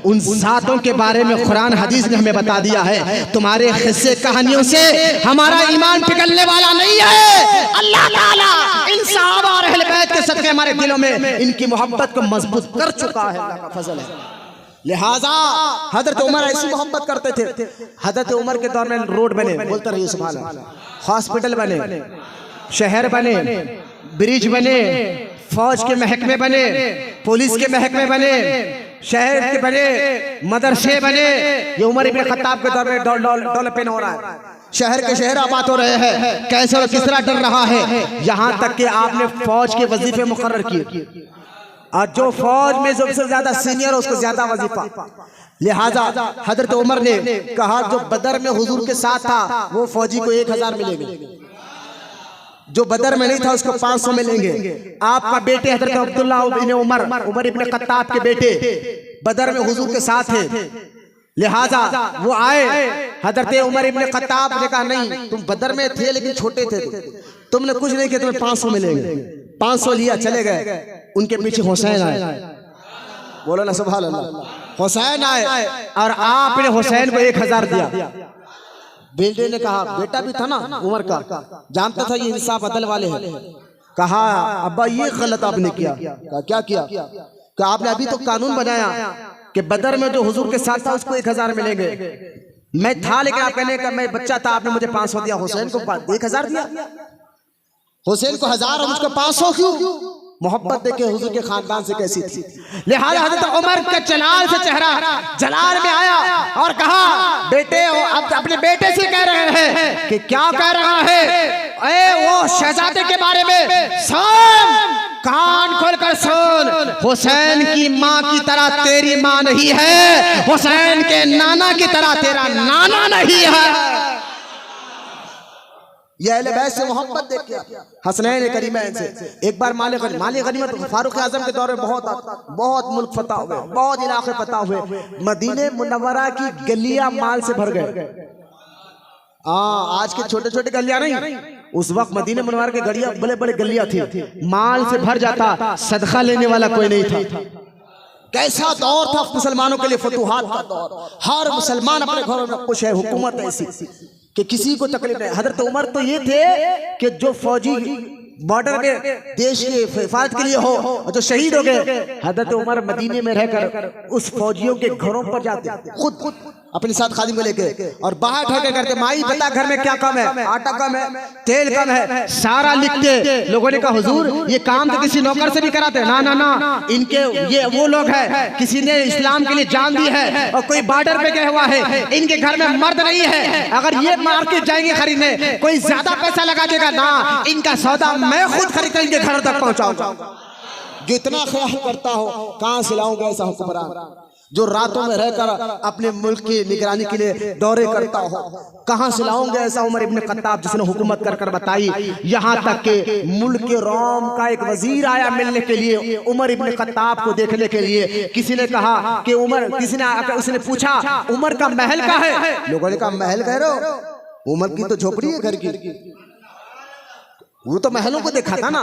Speaker 1: उन सातों के बारे में कुरान हदीस ने हमें बता दिया है। तुम्हारे किस्से कहानियों से हमारा ईमान पिघलने वाला नहीं है। अल्लाह ताला इन सहाबा और अहले बैत के सदके हमारे दिलों में इनकी मोहब्बत को मजबूत कर चुका है, अल्लाह का फजल है। लिहाजा हजरत उमर ऐसी मोहब्बत करते थे। हजरत उमर के दौर में रोड बने, बोलते रहिए सुभान अल्लाह, हॉस्पिटल बने, शहर बने, ब्रिज बने, फौज के महकमे बने, पुलिस के महकमे बने, शहर के बने, मदरसे बने। ये उमर इब्न खत्ताब के दौर में डेवलपमेंट हो रहा है। शहर के शहर आबाद हो रहे हैं, कैसे और किस तरह डर रहा है। यहाँ तक कि आपने फौज के वजीफे मुकर्रर किए और जो फौज में सबसे ज्यादा सीनियर उसको ज्यादा वजीफा। लिहाजा हजरत उमर ने कहा जो बदर में हुजूर के साथ था वो फौजी को 1000 मिलेंगे, जो बदर में नहीं था उसको 500 मिलेंगे। आपका बेटे हजरत अब्दुल्ला इब्न उमर इब्न खत्ताब के बेटे बदर में हुजूर के साथ थे। लिहाजा वो आए, हजरत उमर इब्न खत्ताब ने कहा नहीं तुम बदर में थे लेकिन छोटे थे, तुमने कुछ नहीं किया, तुम्हें 500 मिलेंगे। 500 लिया, चले गए। उनके पीछे हुसैन आए, बोलो ना सुभान अल्लाह। हुसैन आए और आपने हुसैन को 1000 दिया। बेटे ने कहा, बेटा भी था ना उमर का, जानता था ये इंसाफ अदल वाले हैं। कहा अब्बा ये गलत आपने किया। कहा क्या किया? कि आपने अभी तो कानून बनाया कि बदर में जो हुजूर के साथ था उसको 1000 मिलेंगे। मैं था लेकिन आप कहने का मैं बच्चा था, आपने मुझे 500 दिया, हुसैन को 1000 दिया। हुसैन को 1000 और मुझको 500 क्यों? मोहब्बत देखे हुजूर के खानदान से कैसी थी। लिहाजा हजरत उमर के जलाल से चेहरा जलाल में आया और कहा, बेटे अब अपने बेटे से कह रहे हैं कि क्या कह रहा है? वो शहजादे के बारे में सुन, कान खोलकर सुन। हुसैन की माँ की तरह तेरी माँ नहीं है, हुसैन के नाना की तरह तेरा नाना नहीं है। ये अहले बैत से मोहब्बत देख के हसनैन करीमैन से। एक बार माले गनीमत फारूक आजम के दौर में बहुत मुल्क फतह हुए, बहुत इलाके फतह हुए। मदीने मुनव्वरा की गलियां माल से भर गए। आज के छोटे छोटे गलियां नहीं, उस वक्त मदीने मुनव्वरा की गलियां बड़े बड़े गलियां थी, माल से भर जाता, सदका लेने वाला कोई नहीं था। कैसा दौर था मुसलमानों के लिए, फतूहात का दौर। हर मुसलमान अपने घरों में खुश है, हुकूमत ऐसी कि किसी को तकलीफ नहीं। हजरत उमर तो ये थे कि जो फौजी बॉर्डर के देश की हिफाजत के लिए हो और जो शहीद हो गए, हजरत उमर मदीने में रहकर उस फौजियों के घरों पर जाते, खुद अपने साथ खादिम को लेके, और बाहर ठहर करते, माई बता घर में क्या कम है, आटा कम है, तेल कम है, सारा लिखते। लोगों ने कहा हुजूर ये काम तो किसी नौकर से भी कराते। ना ना ना, इनके ये वो लोग हैं, किसी ने इस्लाम के लिए जान दी है और कोई बॉर्डर पे गया हुआ है, इनके घर में मर्द नहीं है। अगर ये मार्केट जाएंगे खरीदने, कोई ज्यादा पैसा लगा देगा ना, इनका सौदा मैं खुद खरीद इनके घर तक पहुंचाऊंगा। जो इतना ख्याल करता हो, कहां से लाऊंगा ऐसा हुक्मरान जो रातों में रहकर अपने मुल्क की निगरानी के लिए दौरे करता हो? कहां से लाऊंगे ऐसा उमर इब्न खत्ताब जिसने हुकूमत कर कर बताई। यहां तक के मुल्क के रोम का एक वजीर आया मिलने के लिए उमर इब्न खत्ताब को देखने के लिए। किसी ने कहा कि उमर, किसी ने आकर उसने पूछा उमर का महल कहाँ है? लोगों ने कहा महल कह रहे हो, उमर की तो झोपड़ी है घर की। वो तो महलों को देखा था ना,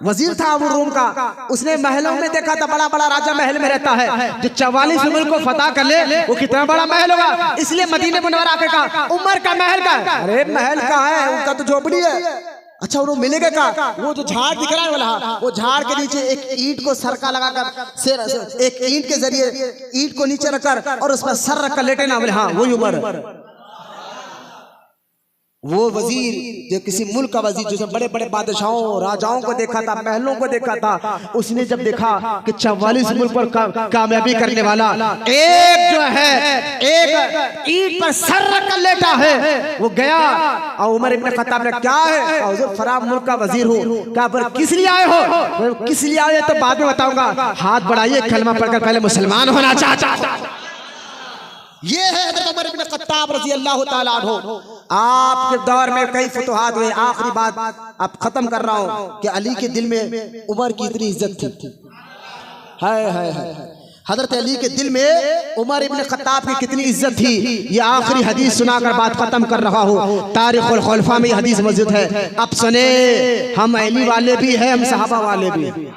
Speaker 1: वजीर था वो रोम का, उसने महलों में देखा था। बड़ा बड़ा राजा महल में रहता है, जो 44 मुल्क को फतह कर ले वो कितना बड़ा महल होगा। इसलिए मदीने मुनव्वरा आके कहा उमर का महल का। अरे महल कहाँ है, उनका तो झोपड़ी है। अच्छा वो मिलेगा क्या? वो जो झाड़ दिख रहा है वाला, वो झाड़ के नीचे एक ईंट को सरका लगाकर, एक ईंट के जरिए ईंट को नीचे रखकर और उस पर सर रखकर लेटे ना, बोले हाँ वही उमर। वो वजीर जो किसी मुल्क का वजीर, जिसने बड़े बड़े बादशाहों राजाओं को देखा था, महलों को देखा था, उसने जब देखा कि 44 मुल्क पर कामयाबी करने वाला एक जो है, एक ईंट पर सर रखकर लेटा है, वो गया और उमर इब्न खत्ताब ने क्या है, हुजूर फराब मुल्क का वजीर हूँ। क्या पर किस लिए आए हो? किस लिए आए तो बाद में बताऊंगा, हाथ बढ़ाइए, कलमा पढ़कर पहले मुसलमान होना चाहता। ये है हज़रत उमर इब्न खत्ताब रज़ी अल्लाह ताला अन्हु। आपके दौर में कई फतुहात हुए। आखिरी बात अब खत्म कर रहा हूं कि अली के दिल में उमर की इतनी इज्जत थी। हाय हाय हाय, हजरत अली के दिल में उमर इब्न खत्ताब की कितनी इज्जत थी। ये आखिरी हदीस सुनाकर बात खत्म कर रहा हूँ। तारीखुल खुलफा में हदीस मौजूद है। अब सुने, हम अली वाले भी हैं, हम सहाबा वाले भी हैं।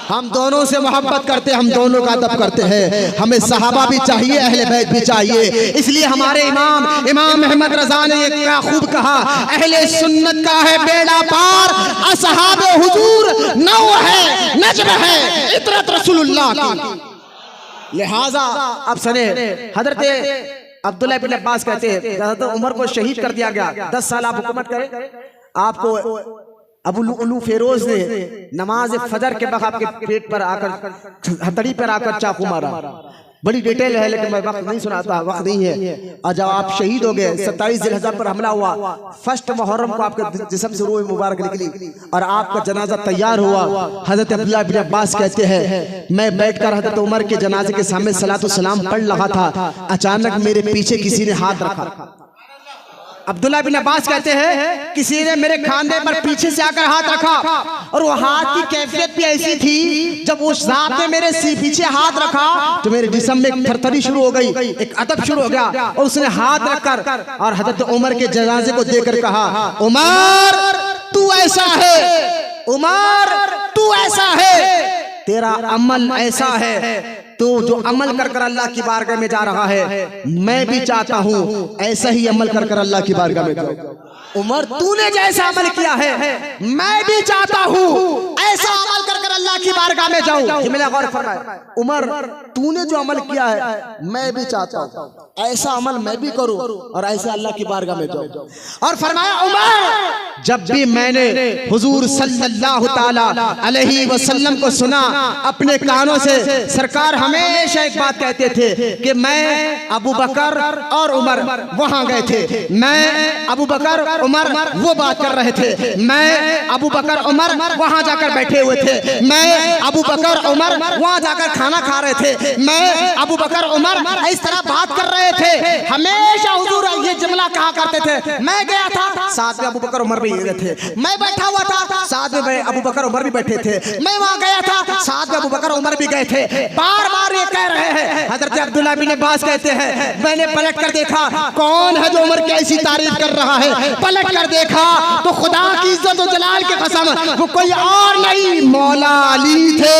Speaker 1: हम दोनों से मोहब्बत करते हैं, हम दोनों का अदब करते हैं। हमें सहाबा भी चाहिए, अहले बैत भी चाहिए। इसलिए हमारे इमाम अहमद रजा ने ये क्या खूब कहा, अहले सुन्नत का है बेड़ा पार, असहाबे हुजूर नौ है, नज्म है, इतरत रसूलुल्लाह की। लिहाजा अब सुने, हजरत अब्दुल्लाह इब्न अब्बास कहते हैं हजरत उमर को शहीद कर दिया गया। 10 साल आप हुकूमत करें, आपको अबू लुलू फेरोज ने नमाज फजर के वक्त आपके पेट पर आकर, हथड़ी पर आकर चाकू मारा। बड़ी डिटेल है लेकिन मैं वक्त नहीं सुनाता, वक्त नहीं है। और जब आप शहीद हो गए, 27 जिलहज्जा पर हमला हुआ, 1 मुहर्रम को आपके जिस्म से रूह मुबारक निकली और आपका जनाजा तैयार हुआ। हजरत अब्दुल्लाह इब्न अब्बास कहते हैं मैं बैठकर हजरत उमर के जनाजे के सामने सलातो सलाम पढ़ रहा था, अचानक मेरे पीछे किसी ने हाथ रखा। अब्दुल्लाह बिन अब्बास कहते हैं किसी ने मेरे खांधे पर पीछे से आकर हाथ रखा और वो हाथ की कैफियत भी ऐसी थी, जब उस जात ने मेरे पीछे हाथ रखा तो मेरे जिस्म में एक थरथरी शुरू हो गई, एक अदब शुरू हो गया। और उसने हाथ रखकर और हजरत उमर के जनाजे को देखकर कहा, उमर तू ऐसा है, उमर तू ऐसा है, तेरा अमल ऐसा है, तो जो अमल कर कर अल्लाह की बारगाह में जा रहा है, मैं भी चाहता हूँ ऐसा ही अमल कर कर अल्लाह की बारगाह में जाऊं। उमर, तूने जैसा अमल किया है मैं भी चाहता हूँ ऐसा अमल कर कर अल्लाह की बारगाह में जाऊं। ये मेरा गौर फरमाए, उमर तूने जो अमल किया है मैं भी चाहता हूँ ऐसा अमल मैं भी करूं और ऐसे अल्लाह की बारगाह में जाऊं। और फरमाया, उमर जब भी मैंने हुजूर सल्लल्लाहु ताला अलैहि वसल्लम को सुना अपने कानों से, सरकार हमेशा एक बात कहते थे कि मैं अबू बकर और उमर वहां गए थे, मैं अबू बकर उमर वो बात कर रहे थे, मैं अबू बकर उमर वहां जाकर बैठे हुए थे, मैं अबू बकर उमर वहां जाकर खाना खा रहे थे, मैं अबू बकर उमर इस तरह बात कर रहे थे। हमेशा हुजूर ये जुमला कहा करते थे, मैं गया था साथ में अबू बकर उमर भी गए थे, मैं बैठा हुआ था साथ में अबू बकर उमर भी बैठे थे, मैं वहां गया था साथ में अबू बकर उमर भी गए थे। बार बार ये कह रहे हैं। हजरत अब्दुल्लाह बिन अब्बास कहते हैं, मैंने पलट कर देखा कौन है जो उमर की ऐसी तारीफ कर रहा है, पलट कर देखा तो खुदा की इज्जत और जलाल की कसम वो कोई और नहीं, मौला अली थे।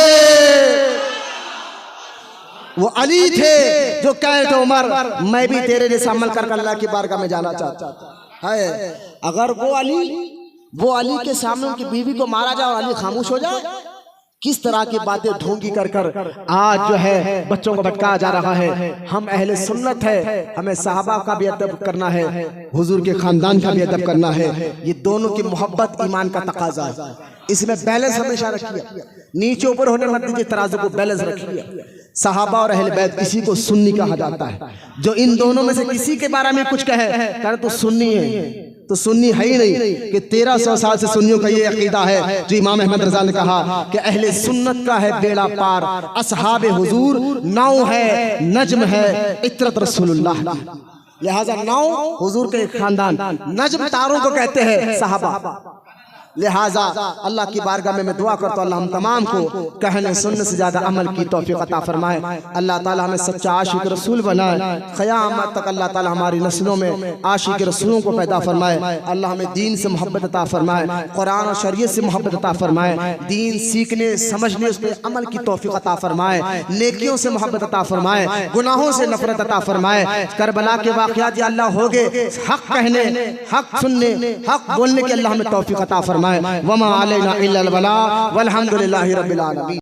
Speaker 1: वो अली थे जो कहे थे, उमर मैं भी तेरे जैसा अमल कर अल्लाह की बारगाह में जाना चाहता है। अगर वो अली के सामने उनकी बीवी को मारा जाए और अली खामोश हो जाए, किस तरह की बातें ढोंगी कर कर आज जो है बच्चों को भटकाया जा रहा है। हम अहले सुन्नत है, हमें सहाबा का भी अदब करना है, हुजूर के खानदान का भी अदब करना है। ये दोनों की मोहब्बत ईमान का तकाजा है, इसमें बैलेंस हमेशा रखिए, नीचे ऊपर होने मत दीजिए, तराजू को बैलेंस रखिए। सहाबा और अहले बैत किसी को सुन्नी कहा जाता है। जो इन दोनों में से किसी के बारे में कुछ कहे तो सुन्नी है, तो सुन्नी है ही नहीं कि 1300 साल से सुन्नियों का ये अकीदा है जो इमाम अहमद रज़ा ने कहा कि अहले सुन्नत का है बेड़ा पार, असहाबे हुजूर नाव है, नज्म है इतरत रसूलुल्लाह। लिहाजा नाव हुजूर के खानदान, नज्म तारों को कहते हैं सहाबा। लिहाजा अल्लाह की बारगाह में मैं दुआ करता हूँ, अल्लाह हम तमाम को कहने सुनने से ज्यादा अमल की तौफीक अता फरमाए। अल्लाह ताला हमें सच्चा आशिक रसूल बनाए, क़यामत तक अल्लाह ताला हमारी नस्लों में आशिक रसूलों को पैदा फरमाए। अल्लाह हमें दीन से मोहब्बत अता फरमाए, कुरान और शरीयत से मोहब्बत अता फरमाए, दीन सीखने समझने उस पर अमल की तौफीक अता फरमाए, नेकियों से मोहब्बत अता फरमाए, गुनाहों से नफरत अता फरमाए। करबला के वाक़यात या अल्लाह हो गए, हक कहने, हक सुनने, हक बोलने के अल्लाह हमें तौफीक अता फरमाए। वमा अलैना इल्लल बलाग वल्हम्दुलिल्लाहि रब्बिल आलमीन।